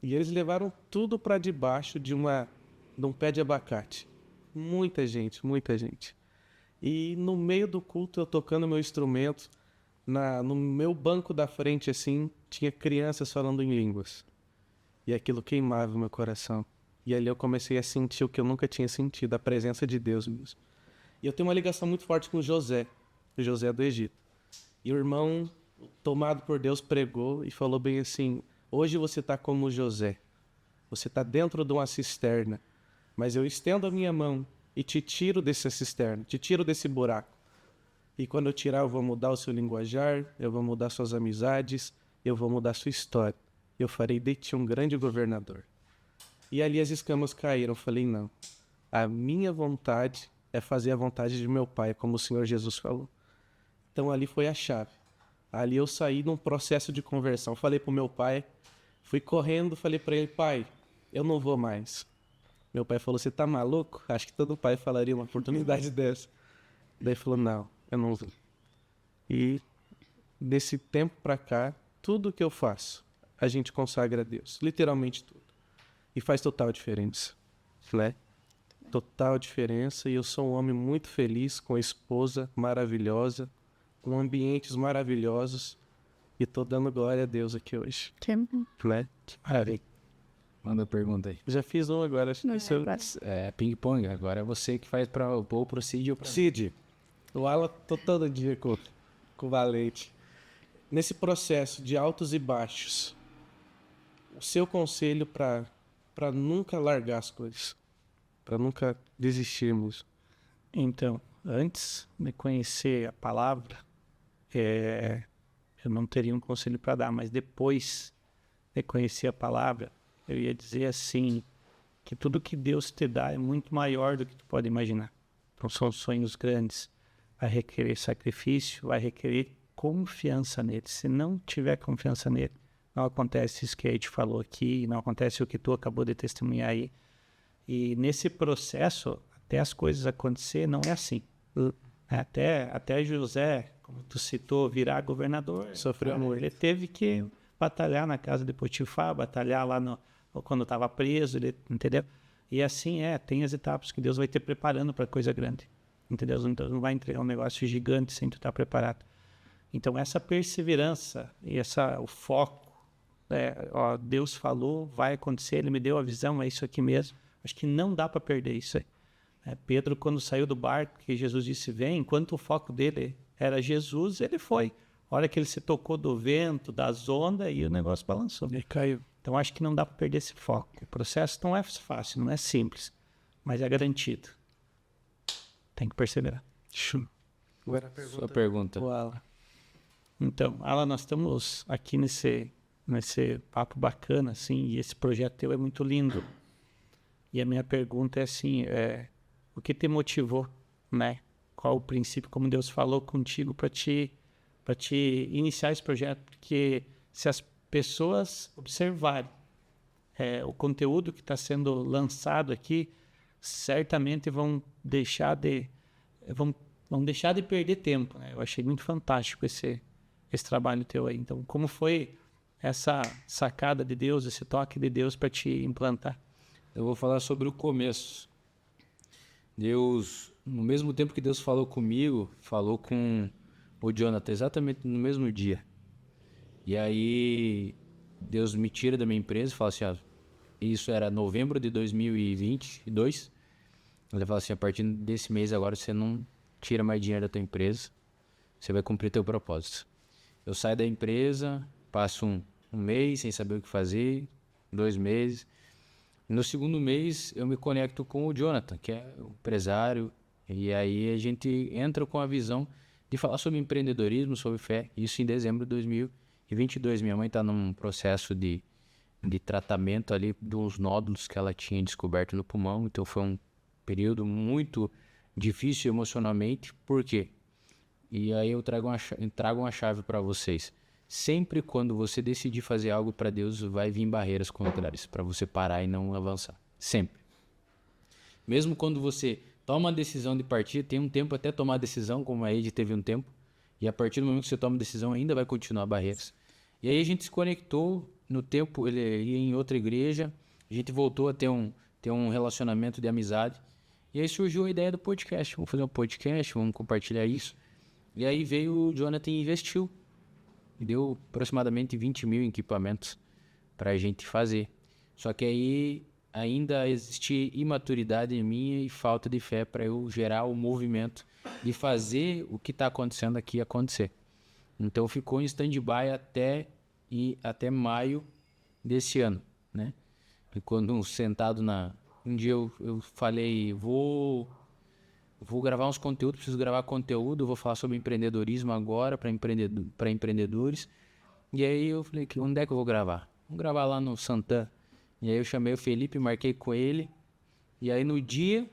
E eles levaram tudo para debaixo de um pé de abacate. Muita gente, muita gente. E no meio do culto, eu tocando meu instrumento, no meu banco da frente, assim, tinha crianças falando em línguas. E aquilo queimava o meu coração. E ali eu comecei a sentir o que eu nunca tinha sentido, a presença de Deus mesmo. E eu tenho uma ligação muito forte com José do Egito. E o irmão, tomado por Deus, pregou e falou bem assim, hoje você está como José. Você está dentro de uma cisterna, mas eu estendo a minha mão e te tiro dessa cisterna, te tiro desse buraco. E quando eu tirar, eu vou mudar o seu linguajar, eu vou mudar suas amizades, eu vou mudar sua história. Eu farei de ti um grande governador. E ali as escamas caíram. Eu falei, não. A minha vontade é fazer a vontade de meu pai, como o Senhor Jesus falou. Então ali foi a chave. Ali eu saí num processo de conversão. Falei pro meu pai, fui correndo, falei para ele, pai, eu não vou mais. Meu pai falou, você tá maluco? Acho que todo pai falaria uma oportunidade dessa. Daí ele falou, não, eu não vou. E desse tempo pra cá, tudo que eu faço, a gente consagra a Deus. Literalmente tudo. E faz total diferença, né? Total diferença. E eu sou um homem muito feliz, com a esposa maravilhosa, com ambientes maravilhosos. E tô dando glória a Deus aqui hoje. Né? Maravilha. Manda a pergunta aí. Já fiz um agora. Ping-pong. Agora é você que faz para o Cid ou para Cid. O Alan, tô todo dia com o Valente. Nesse processo de altos e baixos, o seu conselho para nunca largar as coisas, para nunca desistirmos. Então, antes de conhecer a palavra, eu não teria um conselho para dar, mas depois de conhecer a palavra, eu ia dizer assim, que tudo que Deus te dá é muito maior do que tu pode imaginar. Então são sonhos grandes, vai requerer sacrifício, vai requerer confiança nele. Se não tiver confiança nele, não acontece isso que a gente falou aqui, não acontece o que tu acabou de testemunhar aí. E nesse processo, até as coisas acontecer, não é assim. Até José, como tu citou, virar governador. Sofreu muito. Ele teve que batalhar na casa de Potifar, batalhar lá quando estava preso, entendeu? E assim tem as etapas que Deus vai te preparando para coisa grande. Entendeu? Então não vai entregar um negócio gigante sem tu estar preparado. Então essa perseverança e o foco, Deus falou, vai acontecer, Ele me deu a visão, é isso aqui mesmo. Acho que não dá para perder isso aí. Pedro, quando saiu do barco, que Jesus disse, vem, enquanto o foco dele era Jesus, ele foi. A hora que ele se tocou do vento, das ondas, e o negócio balançou. E caiu. Então, acho que não dá para perder esse foco. O processo não é fácil, não é simples, mas é garantido. Tem que perseverar. Agora a pergunta. Sua pergunta. O Alan. Então, Alan, nós estamos aqui nesse papo bacana, assim, e esse projeto teu é muito lindo. E a minha pergunta é assim, o que te motivou, né? Qual o princípio, como Deus falou contigo para te iniciar esse projeto? Porque se as pessoas observarem o conteúdo que está sendo lançado aqui, certamente vão deixar de perder tempo, né? Eu achei muito fantástico esse trabalho teu aí. Então, como foi essa sacada de Deus, esse toque de Deus para te implantar? Eu vou falar sobre o começo. Deus, no mesmo tempo que Deus falou comigo, falou com o Jonathan, exatamente no mesmo dia. E aí, Deus me tira da minha empresa e fala assim, isso era novembro de 2022. Ele fala assim, a partir desse mês agora você não tira mais dinheiro da tua empresa, você vai cumprir teu propósito. Eu saio da empresa, passo um mês sem saber o que fazer, 2 meses. No segundo mês eu me conecto com o Jonathan, que é o empresário, e aí a gente entra com a visão de falar sobre empreendedorismo, sobre fé, isso em dezembro de 2022. Minha mãe está num processo de tratamento ali de uns nódulos que ela tinha descoberto no pulmão, então foi um período muito difícil emocionalmente. Por quê? E aí eu trago uma chave para vocês. Sempre quando você decidir fazer algo para Deus, vai vir barreiras contrárias para você parar e não avançar. Sempre. Mesmo quando você toma a decisão de partir, tem um tempo até tomar a decisão, como a Ed teve um tempo, e a partir do momento que você toma a decisão ainda vai continuar barreiras. E aí a gente se conectou no tempo, ele ia em outra igreja, a gente voltou a ter um relacionamento de amizade, e aí surgiu a ideia do podcast. Vamos fazer um podcast, vamos compartilhar isso. E aí veio o Jonathan e investiu. Deu aproximadamente 20 mil equipamentos para a gente fazer. Só que aí ainda existia imaturidade minha e falta de fé para eu gerar o movimento de fazer o que está acontecendo aqui acontecer. Então ficou em stand-by até maio desse ano, né? E quando sentado um dia eu falei, vou gravar uns conteúdos, preciso gravar conteúdo, vou falar sobre empreendedorismo agora para empreendedores. E aí eu falei, onde é que eu vou gravar? Vou gravar lá no Santana. E aí eu chamei o Felipe, marquei com ele. E aí no dia,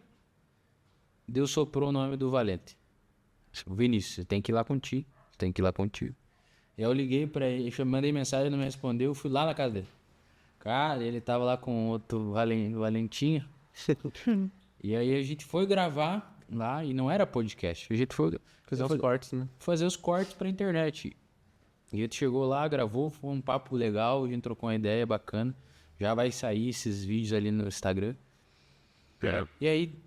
Deus soprou o nome do Valente. Vinícius, você tem que ir lá contigo. E aí eu liguei para ele, mandei mensagem, ele não me respondeu, fui lá na casa dele. Cara, ele tava lá com outro Valentinho. E aí a gente foi gravar lá, e não era podcast. A gente foi Fazer os cortes, né? fazer os cortes pra internet. E a gente chegou lá, gravou, foi um papo legal, a gente trocou uma ideia bacana. Já vai sair esses vídeos ali no Instagram. E aí,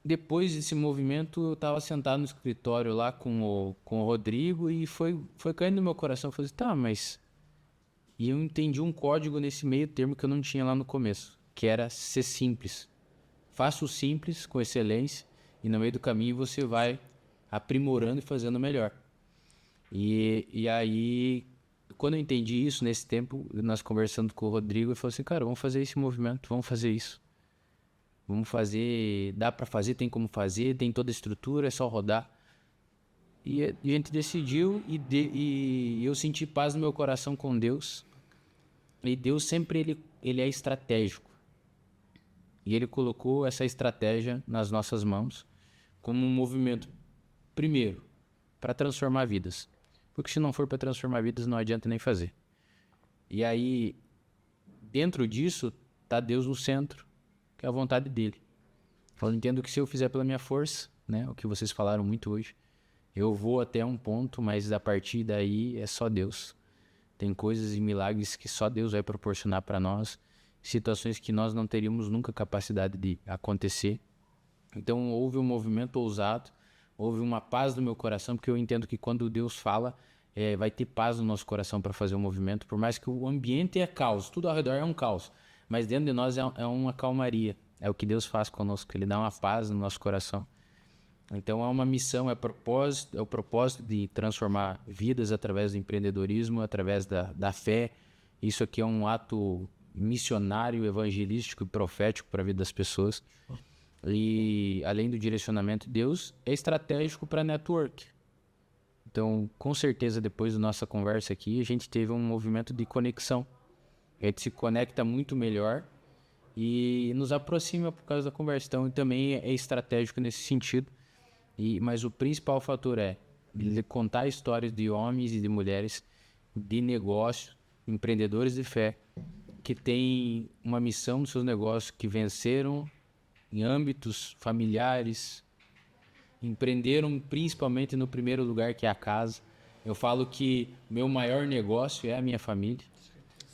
depois desse movimento, eu tava sentado no escritório lá com o Rodrigo e foi caindo no meu coração. Eu falei, tá, mas... E eu entendi um código nesse meio termo que eu não tinha lá no começo, que era ser simples. Faça o simples com excelência e no meio do caminho você vai aprimorando e fazendo melhor. E aí, quando eu entendi isso, nesse tempo, nós conversando com o Rodrigo, eu falei assim, cara, vamos fazer esse movimento, vamos fazer isso. Vamos fazer, dá pra fazer, tem como fazer, tem toda a estrutura, é só rodar. E a gente decidiu e eu senti paz no meu coração com Deus. E Deus sempre, ele é estratégico. E ele colocou essa estratégia nas nossas mãos como um movimento, primeiro, para transformar vidas. Porque se não for para transformar vidas, não adianta nem fazer. E aí, dentro disso, está Deus no centro, que é a vontade dele. Eu entendo que se eu fizer pela minha força, né, o que vocês falaram muito hoje, eu vou até um ponto, mas a partir daí é só Deus. Tem coisas e milagres que só Deus vai proporcionar para nós. situações que nós não teríamos nunca capacidade de acontecer. Então houve um movimento ousado, houve uma paz no meu coração, porque eu entendo que quando Deus fala, vai ter paz no nosso coração para fazer o movimento, por mais que o ambiente é caos, tudo ao redor é um caos, mas dentro de nós é uma calmaria, é o que Deus faz conosco, Ele dá uma paz no nosso coração. Então é uma missão, é o propósito de transformar vidas através do empreendedorismo, através da fé. Isso aqui é um ato missionário, evangelístico e profético para a vida das pessoas. E além do direcionamento de Deus, é estratégico para network. Então, com certeza, depois da nossa conversa aqui, a gente teve um movimento de conexão. A gente se conecta muito melhor e nos aproxima por causa da conversa. Então, também é estratégico nesse sentido. Mas o principal fator é ele contar histórias de homens e de mulheres de negócio, empreendedores de fé, que têm uma missão nos seus negócios, que venceram em âmbitos familiares, empreenderam principalmente no primeiro lugar, que é a casa. Eu falo que meu maior negócio é a minha família.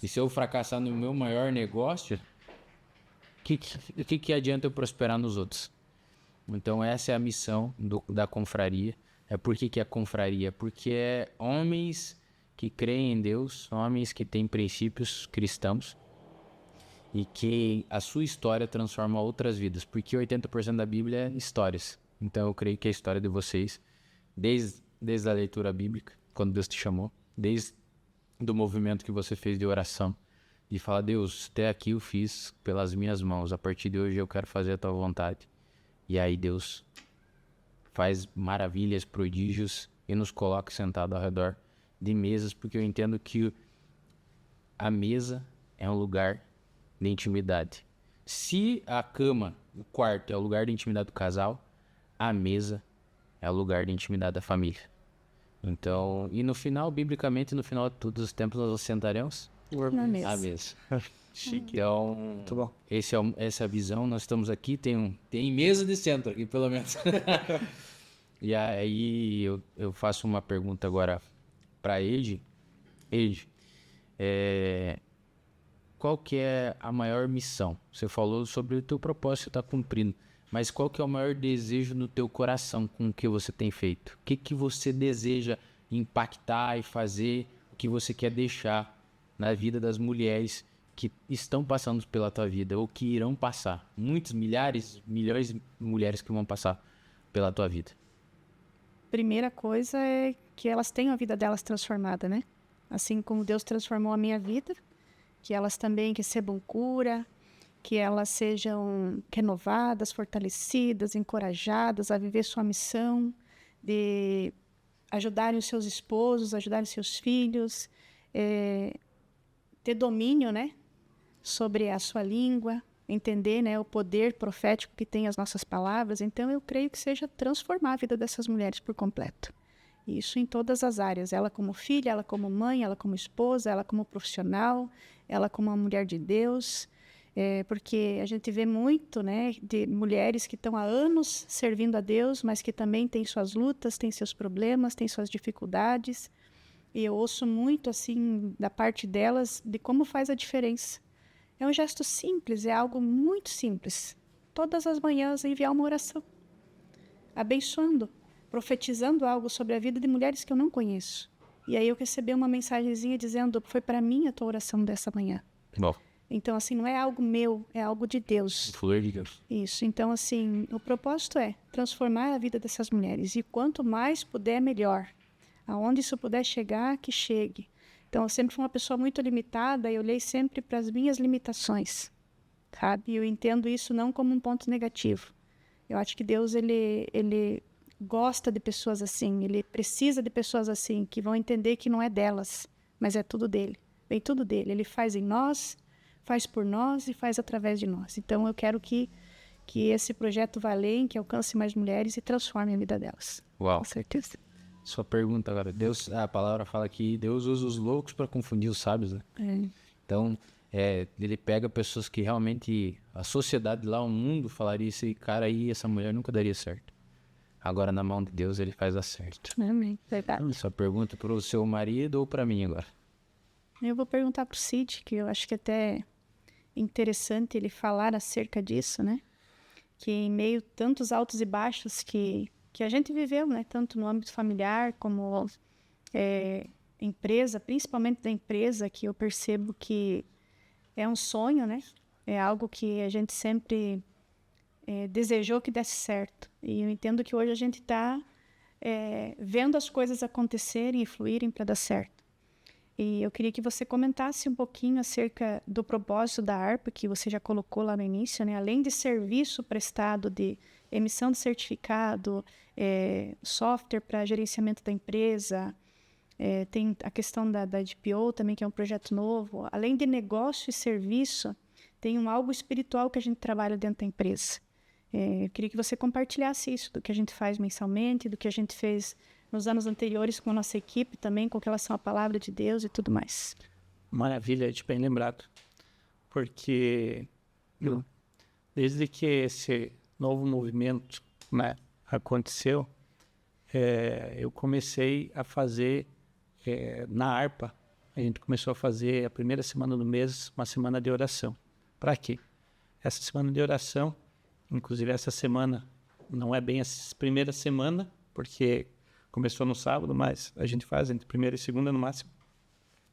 E se eu fracassar no meu maior negócio, o que adianta eu prosperar nos outros? Então essa é a missão da confraria. Por que é confraria? Porque é homens que creem em Deus, homens que têm princípios cristãos e que a sua história transforma outras vidas. Porque 80% da Bíblia é histórias. Então eu creio que a história de vocês, desde a leitura bíblica, quando Deus te chamou, desde do movimento que você fez de oração, de falar, Deus, até aqui eu fiz pelas minhas mãos, a partir de hoje eu quero fazer a tua vontade. E aí Deus faz maravilhas, prodígios e nos coloca sentados ao redor de mesas, porque eu entendo que a mesa é um lugar de intimidade. Se a cama, o quarto é o lugar de intimidade do casal, a mesa é o lugar de intimidade da família. Então, e no final, biblicamente, no final de todos os tempos, nós nos sentaremos Na mesa. à mesa. Chique. Então, Muito bom. essa é a visão. Nós estamos aqui, tem mesa de centro aqui, pelo menos. E aí eu faço uma pergunta agora para Ed. Ed, qual que é a maior missão? Você falou sobre o teu propósito que você está cumprindo, mas qual que é o maior desejo no teu coração com o que você tem feito? O que você deseja impactar e fazer? O que você quer deixar na vida das mulheres que estão passando pela tua vida ou que irão passar? Muitos, milhares, milhões de mulheres que vão passar pela tua vida. Primeira coisa é que elas tenham a vida delas transformada, né? Assim como Deus transformou a minha vida, que elas também recebam cura, que elas sejam renovadas, fortalecidas, encorajadas a viver sua missão, de ajudarem os seus esposos, ajudarem os seus filhos, ter domínio, né, sobre a sua língua, entender, né, o poder profético que tem as nossas palavras. Então, eu creio que seja transformar a vida dessas mulheres por completo. Isso em todas as áreas. Ela como filha, ela como mãe, ela como esposa, ela como profissional, ela como uma mulher de Deus. Porque a gente vê muito, né, de mulheres que estão há anos servindo a Deus, mas que também têm suas lutas, têm seus problemas, têm suas dificuldades. E eu ouço muito, assim, da parte delas, de como faz a diferença. É um gesto simples, é algo muito simples. Todas as manhãs enviar uma oração, abençoando, profetizando algo sobre a vida de mulheres que eu não conheço. E aí eu recebi uma mensagenzinha dizendo, foi para mim a tua oração dessa manhã. Bom, Então, assim, não é algo meu, é algo de Deus. flor de Deus. Isso. Então, assim, o propósito é transformar a vida dessas mulheres. E quanto mais puder, melhor. Aonde isso puder chegar, que chegue. Então, eu sempre fui uma pessoa muito limitada e eu olhei sempre para as minhas limitações, sabe? E eu entendo isso não como um ponto negativo. Eu acho que Deus, ele gosta de pessoas assim, ele precisa de pessoas assim, que vão entender que não é delas, mas é tudo dele. Vem tudo dele. Ele faz em nós, faz por nós e faz através de nós. Então, eu quero que esse projeto vá além, que alcance mais mulheres e transforme a vida delas. Uau. Com certeza. Sua pergunta agora. Deus, a palavra fala que Deus usa os loucos para confundir os sábios, né? Então, ele pega pessoas que realmente a sociedade lá, o mundo falaria, esse cara aí, essa mulher nunca daria certo. Agora, na mão de Deus, ele faz dar certo. Amém. Verdade. Sua pergunta para o seu marido ou para mim agora? Eu vou perguntar para o Cid, que eu acho que até interessante ele falar acerca disso, né? Que em meio a tantos altos e baixos que a gente viveu, né? Tanto no âmbito familiar como empresa, principalmente da empresa, que eu percebo que é um sonho, né? É algo que a gente sempre desejou que desse certo. E eu entendo que hoje a gente está vendo as coisas acontecerem e fluírem para dar certo. E eu queria que você comentasse um pouquinho acerca do propósito da ARPA, que você já colocou lá no início, né? Além de serviço prestado de emissão de certificado, software para gerenciamento da empresa, tem a questão da DPO também, que é um projeto novo. Além de negócio e serviço, tem algo espiritual que a gente trabalha dentro da empresa. Eu queria que você compartilhasse isso, do que a gente faz mensalmente, do que a gente fez nos anos anteriores com a nossa equipe também, com relação à palavra de Deus e tudo mais. Maravilha, de bem lembrado. Porque desde que esse novo movimento, né, aconteceu, eu comecei a fazer na ARPA, a gente começou a fazer a primeira semana do mês, uma semana de oração. Para quê? Essa semana de oração, inclusive essa semana, não é bem a primeira semana, porque começou no sábado, mas a gente faz entre primeira e segunda no máximo,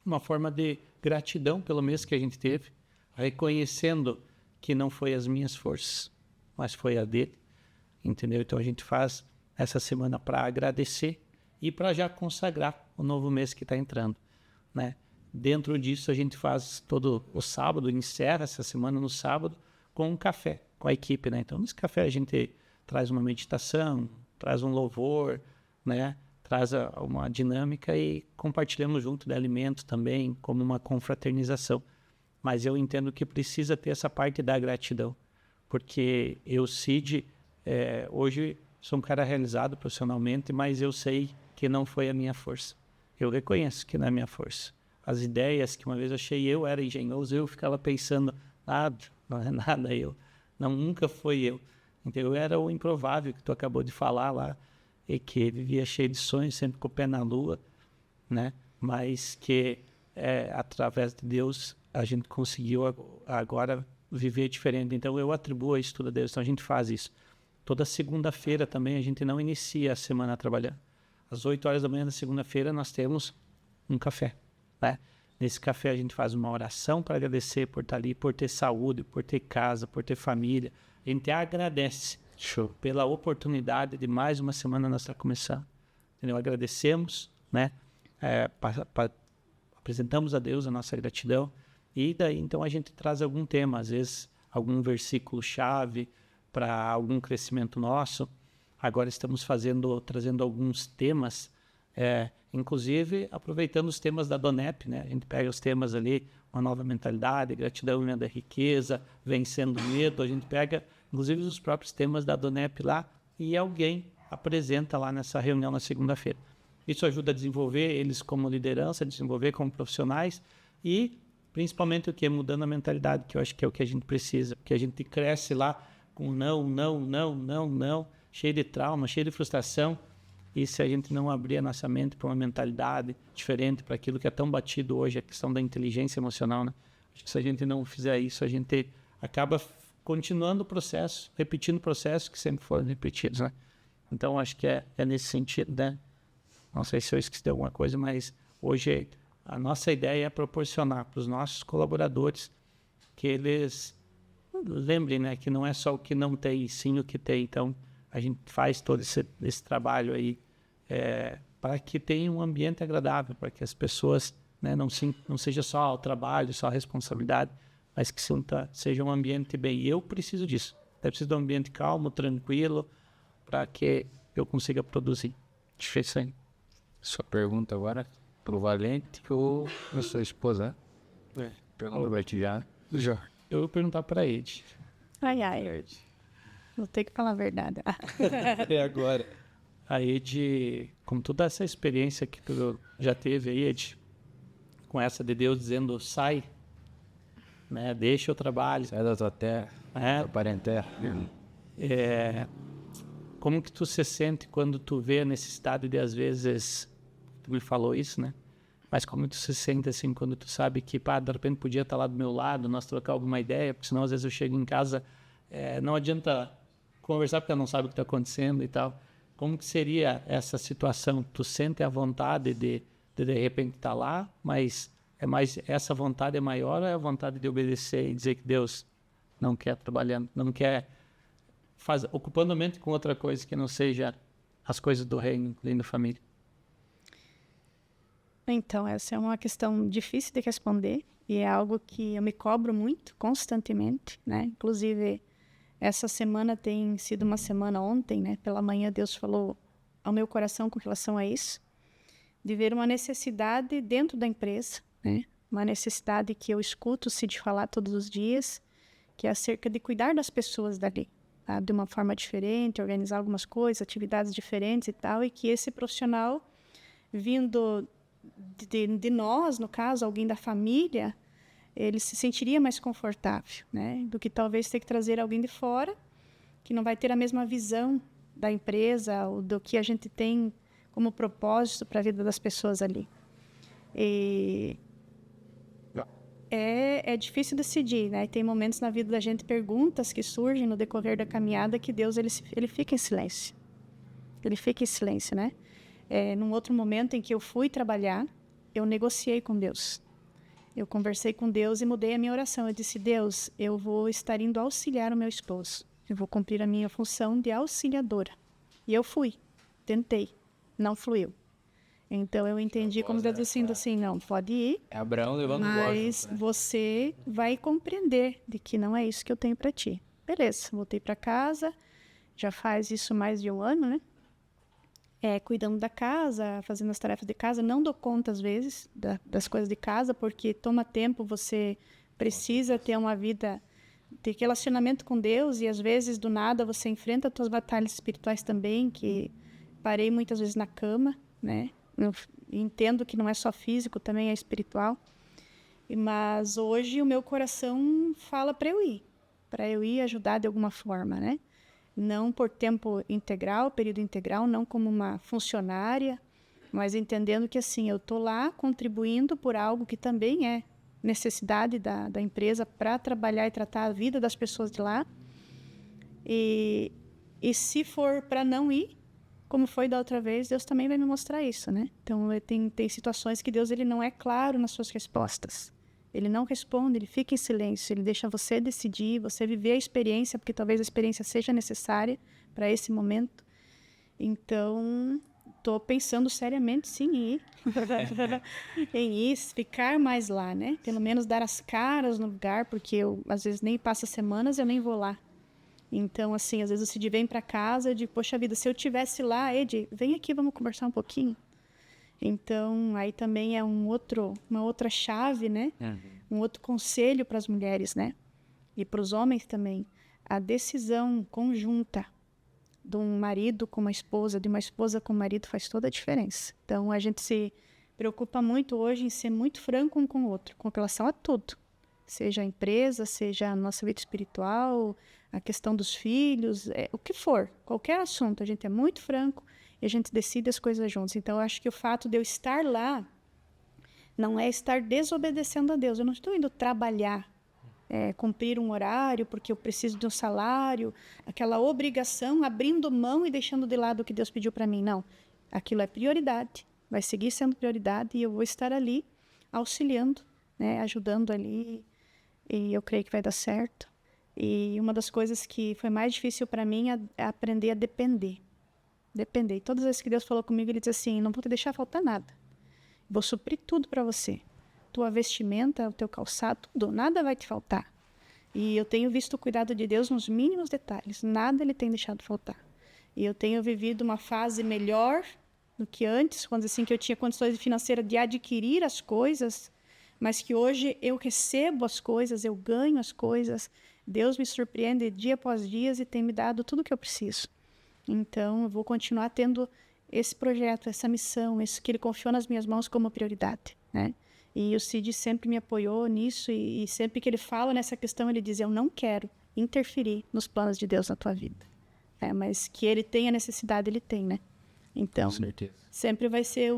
uma forma de gratidão pelo mês que a gente teve, reconhecendo que não foi as minhas forças, mas foi a dele, entendeu? Então a gente faz essa semana para agradecer e para já consagrar o novo mês que está entrando, né? Dentro disso a gente faz todo o sábado, encerra essa semana no sábado com um café, com a equipe, né? Então nesse café a gente traz uma meditação, traz um louvor, né? Traz uma dinâmica e compartilhamos junto de alimento também, como uma confraternização. Mas eu entendo que precisa ter essa parte da gratidão, porque eu, Cid, hoje sou um cara realizado profissionalmente, mas eu sei que não foi a minha força. Eu reconheço que não é a minha força. As ideias que uma vez achei eu era engenhoso, eu ficava pensando, não é nada eu. Não, nunca foi eu. Então eu era o improvável que tu acabou de falar lá, e que vivia cheio de sonhos, sempre com o pé na lua, né? Mas que através de Deus a gente conseguiu agora viver diferente. Então eu atribuo isso tudo a Deus. Então a gente faz isso. Toda segunda-feira também a gente não inicia a semana trabalhando. Às 8 horas da manhã da segunda-feira nós temos um café, né? Nesse café a gente faz uma oração para agradecer por estar ali, por ter saúde, por ter casa, por ter família. A gente agradece. Show. Pela oportunidade de mais uma semana nós estar começando. Entendeu? Agradecemos, né? Apresentamos a Deus a nossa gratidão e daí então a gente traz algum tema, às vezes algum versículo-chave para algum crescimento nosso. Agora estamos trazendo alguns temas, inclusive aproveitando os temas da DONEP, né? A gente pega os temas ali, uma nova mentalidade, gratidão e da riqueza, vencendo o medo, a gente pega inclusive os próprios temas da DONEP lá, e alguém apresenta lá nessa reunião na segunda-feira. Isso ajuda a desenvolver eles como liderança, desenvolver como profissionais e, principalmente, o que? Mudando a mentalidade, que eu acho que é o que a gente precisa, porque a gente cresce lá com não, cheio de trauma, cheio de frustração, e se a gente não abrir a nossa mente para uma mentalidade diferente, para aquilo que é tão batido hoje, a questão da inteligência emocional, né? Acho que se a gente não fizer isso, a gente acaba continuando o processo, repetindo o processo que sempre foram repetidos, né? Então, acho que é nesse sentido, né? Não sei se eu esqueci de alguma coisa, mas hoje a nossa ideia é proporcionar para os nossos colaboradores que eles lembrem, né? Que não é só o que não tem, sim o que tem. Então, a gente faz todo esse trabalho aí para que tenha um ambiente agradável, para que as pessoas, né, não seja só o trabalho, só a responsabilidade, mas que seja um ambiente bem. E eu preciso disso. Eu preciso de um ambiente calmo, tranquilo, para que eu consiga produzir. Isso aí. Sua pergunta agora pro Valente ou pra sua esposa? Pergunta vai te já. Eu vou perguntar para Ed. Ai. Vou ter que falar a verdade. Agora. A Ed, com toda essa experiência que tu já teve aí, Ed, com essa de Deus dizendo, sai, né? Deixa o trabalho. Sai da tua terra, da parentela. Como que tu se sente quando tu vê a necessidade de, às vezes, tu me falou isso, né? Mas como tu se sente assim quando tu sabe que, pá, de repente podia estar lá do meu lado, nós trocar alguma ideia, porque senão às vezes eu chego em casa, não adianta conversar porque eu não sabe o que está acontecendo e tal. Como que seria essa situação? Tu sente a vontade de repente estar lá, mas essa vontade é maior ou é a vontade de obedecer e dizer que Deus não quer trabalhando, não quer ocupando a mente com outra coisa que não seja as coisas do reino, incluindo a família? Então, essa é uma questão difícil de responder e é algo que eu me cobro muito, constantemente, né? Inclusive, essa semana tem sido uma semana ontem, né? Pela manhã, Deus falou ao meu coração com relação a isso, de ver uma necessidade dentro da empresa, né? Uma necessidade que eu escuto o Cid falar todos os dias, que é acerca de cuidar das pessoas dali, tá? De uma forma diferente, organizar algumas coisas, atividades diferentes e tal, e que esse profissional vindo de nós, no caso, alguém da família, ele se sentiria mais confortável, né? Do que talvez ter que trazer alguém de fora, que não vai ter a mesma visão da empresa ou do que a gente tem como propósito para a vida das pessoas ali. E é difícil decidir, né? Tem momentos na vida da gente, perguntas que surgem no decorrer da caminhada, que Deus ele fica em silêncio. Ele fica em silêncio, né? Num outro momento em que eu fui trabalhar, eu negociei com Deus. Eu conversei com Deus e mudei a minha oração. Eu disse, Deus, eu vou estar indo auxiliar o meu esposo. Eu vou cumprir a minha função de auxiliadora. E eu fui, tentei, não fluiu. Então eu entendi como Deus dizendo assim, não, pode ir, É Abraão levando mas bosta, né? você vai compreender de que não é isso que eu tenho para ti. Beleza, voltei para casa, já faz isso mais de um ano, né? Cuidando da casa, fazendo as tarefas de casa, não dou conta às vezes das coisas de casa, porque toma tempo, você precisa ter uma vida de relacionamento com Deus e às vezes do nada você enfrenta as suas batalhas espirituais também, que parei muitas vezes na cama, né? Eu entendo que não é só físico, também é espiritual. Mas hoje o meu coração fala para eu ir ajudar de alguma forma, né? Não por tempo integral, período integral, não como uma funcionária, mas entendendo que assim, eu estou lá contribuindo por algo que também é necessidade da empresa para trabalhar e tratar a vida das pessoas de lá. E se for para não ir, como foi da outra vez, Deus também vai me mostrar isso, né? Então, tem situações que Deus ele não é claro nas suas respostas. Ele não responde, ele fica em silêncio, ele deixa você decidir, você viver a experiência, porque talvez a experiência seja necessária para esse momento. Então, estou pensando seriamente, sim, em ir. em ir, ficar mais lá, né? Pelo menos dar as caras no lugar, porque eu, às vezes, nem passo semanas, eu nem vou lá. Então, assim, às vezes o Cid vem para casa e diz, poxa vida, se eu estivesse lá, Ed, vem aqui, vamos conversar um pouquinho. Então, aí também é uma outra chave, né? Um outro conselho para as mulheres, né? E para os homens também. A decisão conjunta de um marido com uma esposa, de uma esposa com um marido, faz toda a diferença. Então, a gente se preocupa muito hoje em ser muito franco um com o outro, com relação a tudo. Seja a empresa, seja a nossa vida espiritual, a questão dos filhos, o que for. Qualquer assunto, a gente é muito franco e a gente decide as coisas juntos. Então, eu acho que o fato de eu estar lá não é estar desobedecendo a Deus. Eu não estou indo trabalhar, cumprir um horário porque eu preciso de um salário, aquela obrigação, abrindo mão e deixando de lado o que Deus pediu para mim. Não, aquilo é prioridade, vai seguir sendo prioridade e eu vou estar ali auxiliando, né, ajudando ali, e eu creio que vai dar certo. E uma das coisas que foi mais difícil para mim é aprender a depender. Depender. Todas as vezes que Deus falou comigo, ele disse assim, não vou te deixar faltar nada. Vou suprir tudo para você. Tua vestimenta, o teu calçado, tudo. Nada vai te faltar. E eu tenho visto o cuidado de Deus nos mínimos detalhes. Nada ele tem deixado faltar. E eu tenho vivido uma fase melhor do que antes, quando assim que eu tinha condições financeiras de adquirir as coisas, mas que hoje eu recebo as coisas, eu ganho as coisas. Deus me surpreende dia após dia e tem me dado tudo o que eu preciso. Então, eu vou continuar tendo esse projeto, essa missão, isso que ele confiou nas minhas mãos como prioridade, né? E o Cid sempre me apoiou nisso e sempre que ele fala nessa questão, ele diz, eu não quero interferir nos planos de Deus na tua vida. Mas que ele tem a necessidade, ele tem, né? Então, Com certeza. sempre vai ser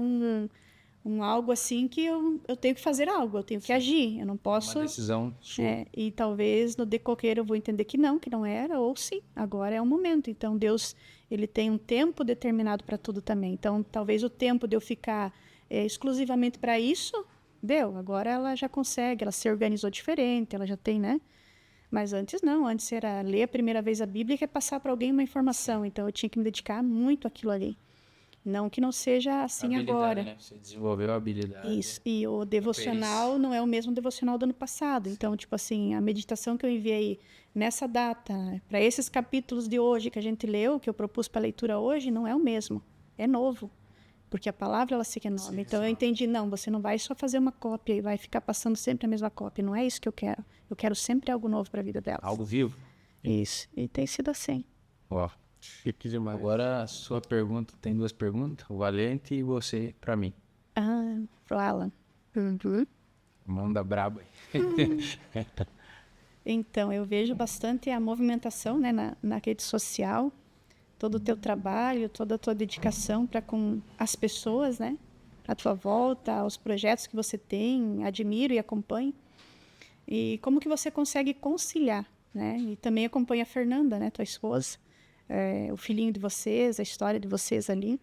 algo assim que eu tenho que fazer algo, eu tenho que agir, eu não posso... Uma decisão sua. E talvez no decorrer eu vou entender que não era, ou sim, agora é o momento. Então Deus, ele tem um tempo determinado para tudo também. Então talvez o tempo de eu ficar exclusivamente para isso, deu. Agora ela já consegue, ela se organizou diferente, ela já tem, né? Mas antes não, antes era ler a primeira vez a Bíblia e quer passar para alguém uma informação. Então eu tinha que me dedicar muito àquilo ali. Não que não seja assim Habilidade, agora. né? Você desenvolveu a habilidade. Isso. E o devocional não é o mesmo devocional do ano passado. Então, tipo assim, a meditação que eu enviei nessa data, para esses capítulos de hoje que a gente leu, que eu propus para leitura hoje, não é o mesmo. É novo. Porque a palavra, ela se renova. Sim, Então, sim. eu entendi, não, você não vai só fazer uma cópia e vai ficar passando sempre a mesma cópia. Não é isso que eu quero. Eu quero sempre algo novo para a vida delas. Algo vivo. Isso. E tem sido assim. Ó, Chique demais. agora a sua pergunta, tem duas perguntas, o Valente e você para mim. Pro Alan. Uhum. Manda braba aí. Então, eu vejo bastante a movimentação, né, na rede social, todo o teu trabalho, toda a tua dedicação para com as pessoas, né, à tua volta, os projetos que você tem, admiro e acompanho. E como que você consegue conciliar, né? E também acompanho a Fernanda, né, tua esposa, o filhinho de vocês, a história de vocês ali.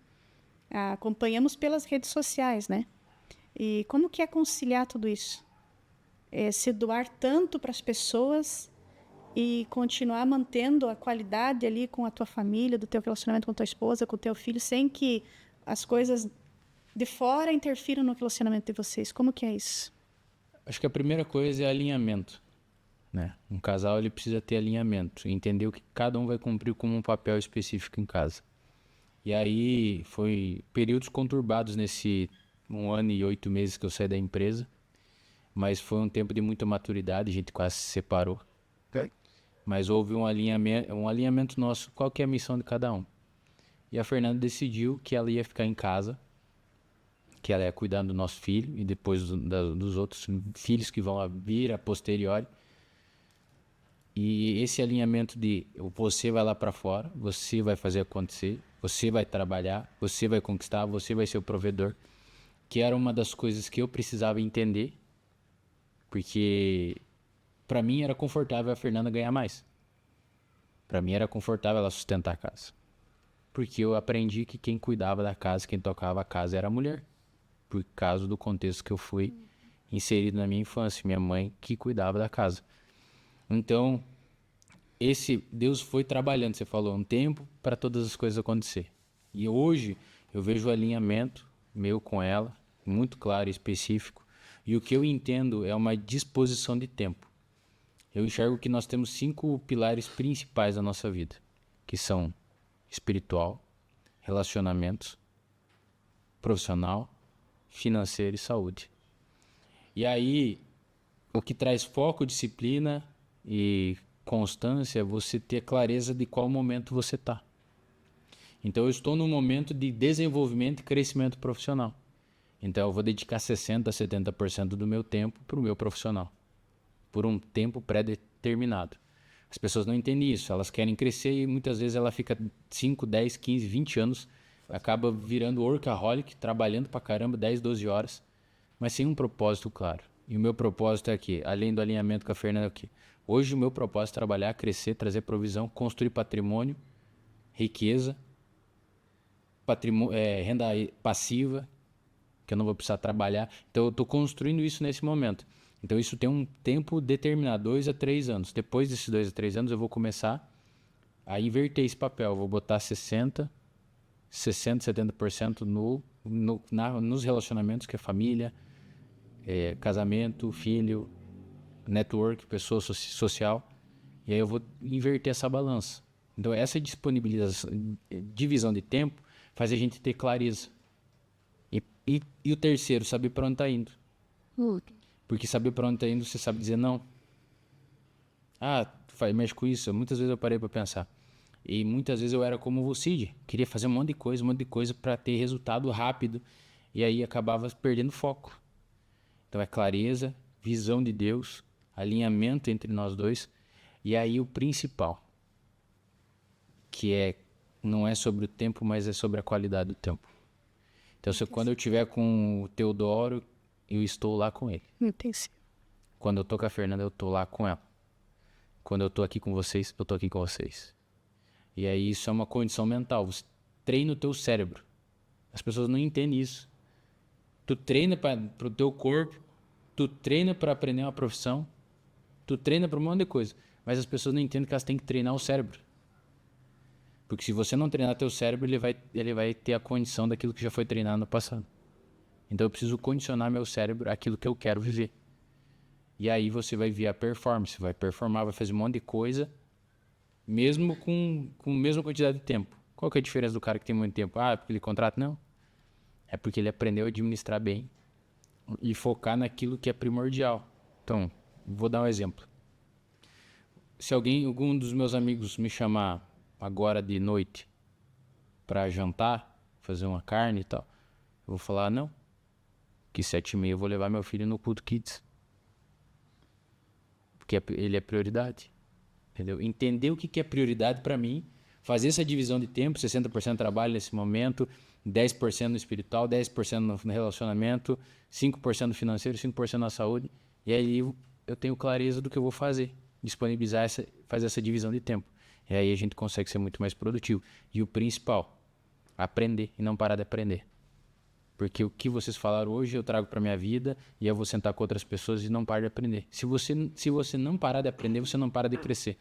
Acompanhamos pelas redes sociais, né? E como que é conciliar tudo isso? Se doar tanto para as pessoas e continuar mantendo a qualidade ali com a tua família, do teu relacionamento com a tua esposa, com o teu filho, sem que as coisas de fora interfiram no relacionamento de vocês. Como que é isso? Acho que a primeira coisa é alinhamento, né? Um casal ele precisa ter alinhamento, entender o que cada um vai cumprir como um papel específico em casa. E aí foi períodos conturbados nesse 1 ano e 8 meses que eu saí da empresa, mas foi um tempo de muita maturidade, a gente quase se separou. Mas houve um alinhamento nosso, qual que é a missão de cada um. E a Fernanda decidiu que ela ia ficar em casa, que ela ia cuidar do nosso filho e depois dos outros filhos que vão vir a posteriori. E esse alinhamento de você vai lá para fora, você vai fazer acontecer, você vai trabalhar, você vai conquistar, você vai ser o provedor, que era uma das coisas que eu precisava entender, porque para mim era confortável a Fernanda ganhar mais. Para mim era confortável ela sustentar a casa. Porque eu aprendi que quem cuidava da casa, quem tocava a casa era a mulher. Por causa do contexto que eu fui inserido na minha infância, minha mãe que cuidava da casa. Então, Deus foi trabalhando, você falou, um tempo para todas as coisas acontecer. E hoje eu vejo o alinhamento meu com ela, muito claro e específico. E o que eu entendo é uma disposição de tempo. Eu enxergo que nós temos 5 pilares principais da nossa vida, que são espiritual, relacionamentos, profissional, financeiro e saúde. E aí, o que traz foco, disciplina e constância é você ter clareza de qual momento você está. Então, eu estou num momento de desenvolvimento e crescimento profissional. Então, eu vou dedicar 60% a 70% do meu tempo para o meu profissional, por um tempo pré-determinado. As pessoas não entendem isso, elas querem crescer e muitas vezes ela fica 5, 10, 15, 20 anos, acaba virando workaholic, trabalhando pra caramba, 10, 12 horas, mas sem um propósito claro. E o meu propósito é aqui, além do alinhamento com a Fernanda aqui. Hoje o meu propósito é trabalhar, crescer, trazer provisão, construir patrimônio, riqueza, renda passiva, que eu não vou precisar trabalhar. Então eu estou construindo isso nesse momento. Então isso tem um tempo determinado, 2 a 3 anos. Depois desses 2 a 3 anos eu vou começar a inverter esse papel. Eu vou botar 60, 70% nos relacionamentos, que é família, casamento, filho, network, pessoa social. E aí eu vou inverter essa balança. Então essa disponibilização, divisão de tempo faz a gente ter clareza. E o terceiro, saber para onde está indo. Porque saber para onde está indo, você sabe dizer não. Mexe com isso. Muitas vezes eu parei para pensar. E muitas vezes eu era como o Cid. Queria fazer um monte de coisa para ter resultado rápido. E aí acabava perdendo foco. Então é clareza, visão de Deus, alinhamento entre nós dois. E aí o principal, que não é sobre o tempo, mas é sobre a qualidade do tempo. Então, quando eu estiver com o Teodoro, eu estou lá com ele. Intensivo. Quando eu tô com a Fernanda, eu tô lá com ela. Quando eu tô aqui com vocês, eu tô aqui com vocês. E aí isso é uma condição mental. Você treina o teu cérebro. As pessoas não entendem isso. Tu treina pro teu corpo, tu treina para aprender uma profissão, tu treina para um monte de coisa. Mas as pessoas não entendem que elas têm que treinar o cérebro. Porque se você não treinar teu cérebro, ele vai ter a condição daquilo que já foi treinado no passado. Então eu preciso condicionar meu cérebro àquilo que eu quero viver. E aí você vai ver a performance, vai performar, vai fazer um monte de coisa, mesmo com a mesma quantidade de tempo. Qual que é a diferença do cara que tem muito tempo? Ah, é porque ele contrata? Não. É porque ele aprendeu a administrar bem e focar naquilo que é primordial. Então, vou dar um exemplo. Se algum dos meus amigos me chamar agora de noite para jantar, fazer uma carne e tal, eu vou falar não, que 7h30 eu vou levar meu filho no culto kids. Porque ele é prioridade. Entendeu? Entender o que é prioridade para mim, fazer essa divisão de tempo, 60% trabalho nesse momento, 10% no espiritual, 10% no relacionamento, 5% no financeiro, 5% na saúde. E aí eu tenho clareza do que eu vou fazer, disponibilizar, fazer essa divisão de tempo. E aí a gente consegue ser muito mais produtivo. E o principal, aprender e não parar de aprender. Porque o que vocês falaram hoje eu trago para minha vida e eu vou sentar com outras pessoas e não parar de aprender. Se você não parar de aprender, você não para de crescer.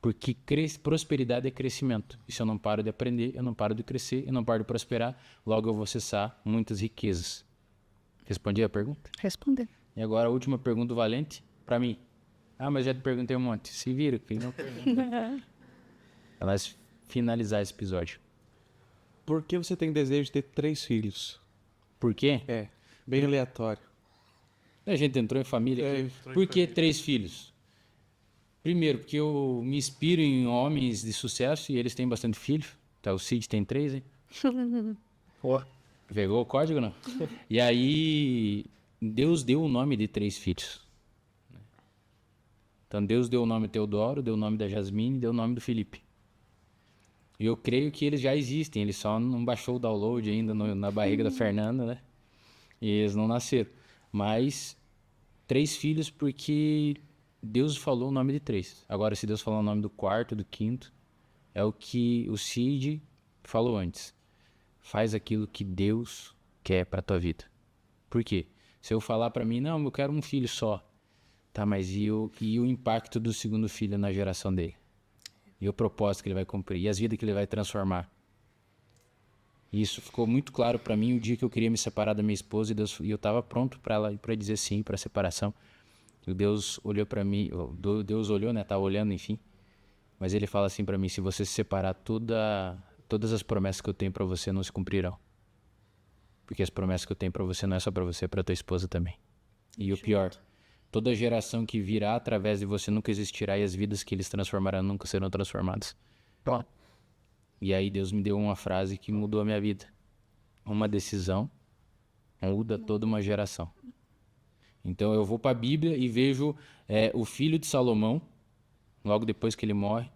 Porque prosperidade é crescimento. E se eu não paro de aprender, eu não paro de crescer, eu não paro de prosperar, logo eu vou acessar muitas riquezas. Respondi a pergunta? Responder. E agora a última pergunta do Valente, para mim. Ah, mas já te perguntei um monte. Se vira, que não pergunta. Para nós finalizar esse episódio. Por que você tem desejo de ter 3 filhos? Por quê? É, bem aleatório. A gente entrou em família aqui. Por que 3 filhos? Primeiro, porque eu me inspiro em homens de sucesso e eles têm bastante filhos. Tá, o Cid tem 3, hein? Pegou o código, não? E aí, Deus deu o nome de 3 filhos. Então, Deus deu o nome Teodoro, deu o nome da Jasmine, deu o nome do Felipe. E eu creio que eles já existem, ele só não baixou o download ainda na barriga da Fernanda, né? E eles não nasceram. Mas 3 filhos porque Deus falou o nome de 3. Agora, se Deus falou o nome do 4º, do 5º, é o que o Cid falou antes. Faz aquilo que Deus quer pra tua vida. Por quê? Se eu falar pra mim, não, eu quero um filho só. Tá, mas e o impacto do 2º filho na geração dele? E o propósito que ele vai cumprir, e as vidas que ele vai transformar. E isso ficou muito claro para mim o dia que eu queria me separar da minha esposa e eu estava pronto para dizer sim para a separação. E Deus olhou para mim, Deus olhou, né? Tá olhando, enfim. Mas ele fala assim para mim: se você se separar, todas as promessas que eu tenho para você não se cumprirão. Porque as promessas que eu tenho para você não é só para você, é para tua esposa também. E o pior, toda geração que virá através de você nunca existirá e as vidas que eles transformarão nunca serão transformadas. E aí Deus me deu uma frase que mudou a minha vida. Uma decisão muda toda uma geração. Então eu vou para a Bíblia e vejo o filho de Salomão, logo depois que ele morre.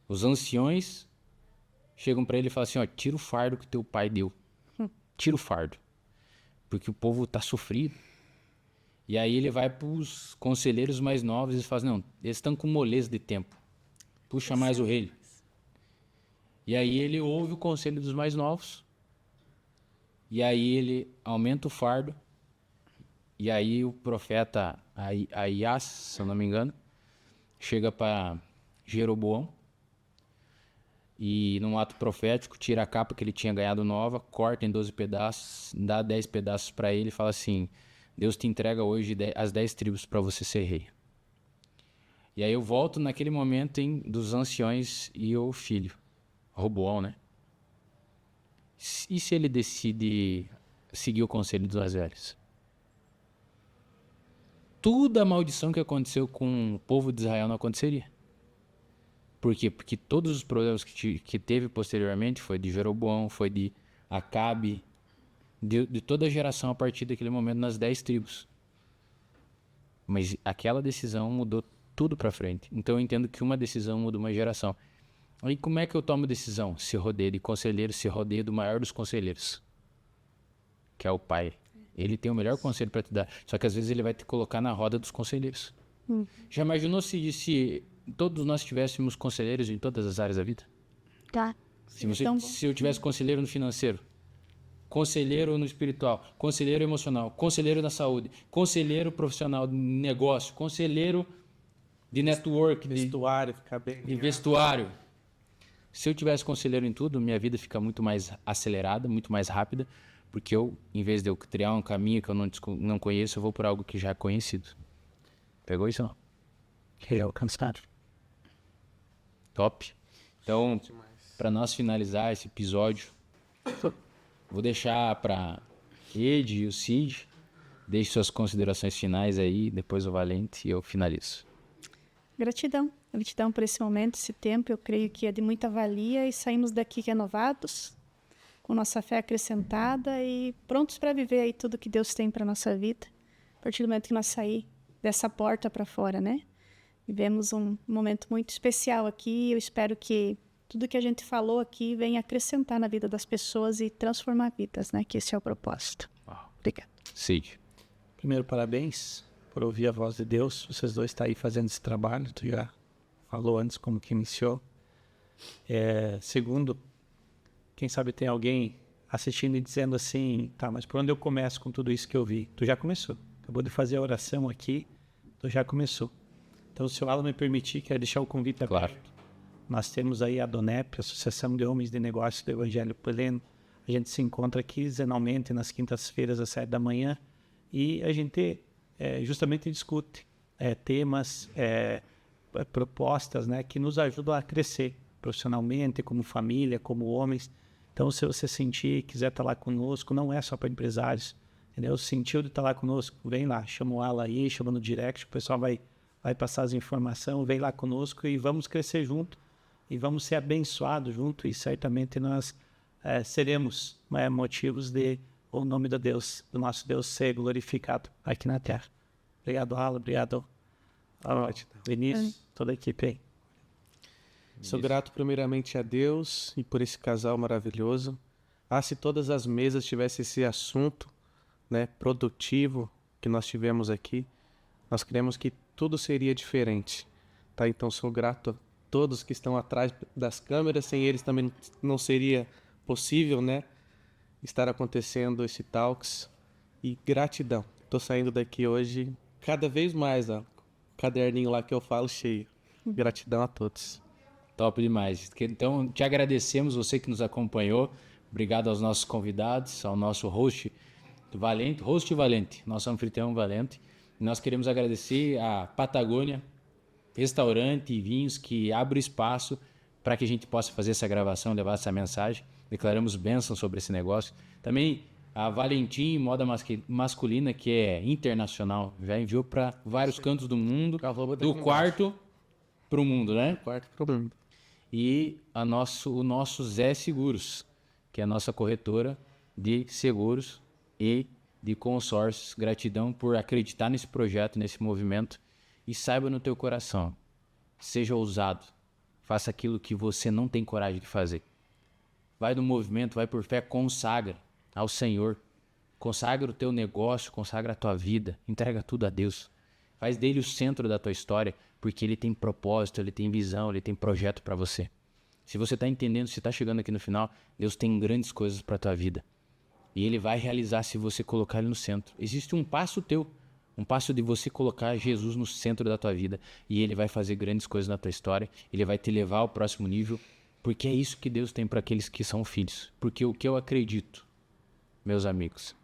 Os anciões chegam para ele e falam assim: ó, tira o fardo que teu pai deu. Tira o fardo. Porque o povo está sofrido. E aí ele vai para os conselheiros mais novos e fala: não, eles estão com moleza de tempo. Puxa mais o rei. E aí ele ouve o conselho dos mais novos. E aí ele aumenta o fardo. E aí o profeta Aias, se eu não me engano, chega para Jeroboão e num ato profético tira a capa que ele tinha ganhado nova, corta em 12 pedaços, dá 10 pedaços para ele e fala assim: Deus te entrega hoje as 10 tribos para você ser rei. E aí eu volto naquele momento dos anciões e o filho, Roboão, né? E se ele decide seguir o conselho dos mais velhos? Toda a maldição que aconteceu com o povo de Israel não aconteceria. Por quê? Porque todos os problemas que teve posteriormente foi de Jeroboão, foi de Acabe, de toda a geração a partir daquele momento nas 10 tribos. Mas aquela decisão mudou tudo para frente. Então eu entendo que uma decisão muda uma geração. Aí como é que eu tomo decisão? Se rodeio de conselheiros, se rodeio do maior dos conselheiros. que é o pai. Ele tem o melhor conselho para te dar. Só que às vezes ele vai te colocar na roda dos conselheiros. Já imaginou se todos nós tivéssemos conselheiros em todas as áreas da vida? Tá. Se eu tivesse conselheiro no financeiro, conselheiro no espiritual, conselheiro emocional, conselheiro na saúde, conselheiro profissional de negócio, conselheiro de network, Vestuário, ficar bem. de vestuário. Se eu tivesse conselheiro em tudo, minha vida fica muito mais acelerada, muito mais rápida, porque eu, em vez de eu criar um caminho que eu não conheço, eu vou por algo que já é conhecido. Pegou isso? Não? Alcançado. Top. Então, para nós finalizar esse episódio, vou deixar para Ed e o Cid. Deixe suas considerações finais aí, depois o Valente e eu finalizo. Gratidão. Gratidão por esse momento, esse tempo. Eu creio que é de muita valia e saímos daqui renovados, com nossa fé acrescentada e prontos para viver aí tudo que Deus tem para nossa vida. A partir do momento que nós sair dessa porta para fora, né? Vivemos um momento muito especial aqui. Eu espero que tudo que a gente falou aqui venha acrescentar na vida das pessoas e transformar vidas, né? Que esse é o propósito. Obrigada. Cid. Primeiro, parabéns por ouvir a voz de Deus. Vocês dois estão aí fazendo esse trabalho. Tu já falou antes como que iniciou. Segundo, quem sabe tem alguém assistindo e dizendo assim, tá, mas por onde eu começo com tudo isso que eu vi? Tu já começou. Acabou de fazer a oração aqui, tu já começou. Então, se o Alan me permitir, quero deixar o convite aberto. Claro. Nós temos aí a DONEP, Associação de Homens de Negócios do Evangelho Pleno. A gente se encontra quinzenalmente nas quintas-feiras às 7 da manhã e a gente justamente discute temas, propostas, né, que nos ajudam a crescer profissionalmente, como família, como homens. Então, se você sentir, quiser estar lá conosco, não é só para empresários, entendeu? Sentiu de estar lá conosco, vem lá, chama o Alan aí, chama no direct, o pessoal vai passar as informações, vem lá conosco e vamos crescer junto e vamos ser abençoados junto e certamente nós seremos motivos de o nome do nosso Deus ser glorificado aqui na terra. Obrigado, Alan, obrigado, Vinícius, toda a equipe aí. Sou grato primeiramente a Deus e por esse casal maravilhoso. Se todas as mesas tivessem esse assunto, né, produtivo que nós tivemos aqui, nós cremos que tudo seria diferente, tá? Então sou grato a todos que estão atrás das câmeras, sem eles também não seria possível, né, estar acontecendo esse Talks. E gratidão. Tô saindo daqui hoje cada vez mais, ó, caderninho lá que eu falo cheio. Gratidão a todos. Top demais. Então, te agradecemos, você que nos acompanhou. Obrigado aos nossos convidados, ao nosso host Valente, nosso anfitrião Valente. E nós queremos agradecer a Patagônia, restaurante e vinhos que abre espaço para que a gente possa fazer essa gravação, levar essa mensagem. Declaramos bênção sobre esse negócio. Também a Valentim Moda Masculina, que é internacional, já enviou para vários cantos do mundo, do quarto para o mundo, né? Quarto para o mundo. E o nosso Zé Seguros, que é a nossa corretora de seguros e de consórcios. Gratidão por acreditar nesse projeto, nesse movimento. E saiba no teu coração, seja ousado, faça aquilo que você não tem coragem de fazer. Vai no movimento, vai por fé, consagra ao Senhor. Consagra o teu negócio, consagra a tua vida, entrega tudo a Deus. Faz dele o centro da tua história, porque ele tem propósito, ele tem visão, ele tem projeto para você. Se você está entendendo, se está chegando aqui no final, Deus tem grandes coisas para a tua vida. E ele vai realizar se você colocar ele no centro. Existe um passo teu, um passo de você colocar Jesus no centro da tua vida. E ele vai fazer grandes coisas na tua história, ele vai te levar ao próximo nível, porque é isso que Deus tem para aqueles que são filhos. Porque o que eu acredito, meus amigos,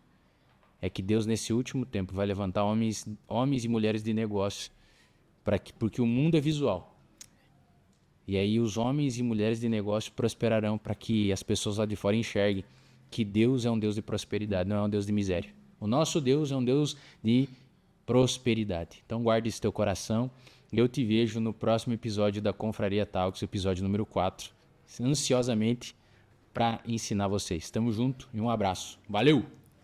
é que Deus nesse último tempo vai levantar homens e mulheres de negócio, porque o mundo é visual. E aí os homens e mulheres de negócio prosperarão para que as pessoas lá de fora enxerguem que Deus é um Deus de prosperidade, não é um Deus de miséria. O nosso Deus é um Deus de prosperidade. Então guarde isso no teu coração. Eu te vejo no próximo episódio da Confraria Talks, episódio número 4, ansiosamente para ensinar vocês. Tamo junto e um abraço. Valeu!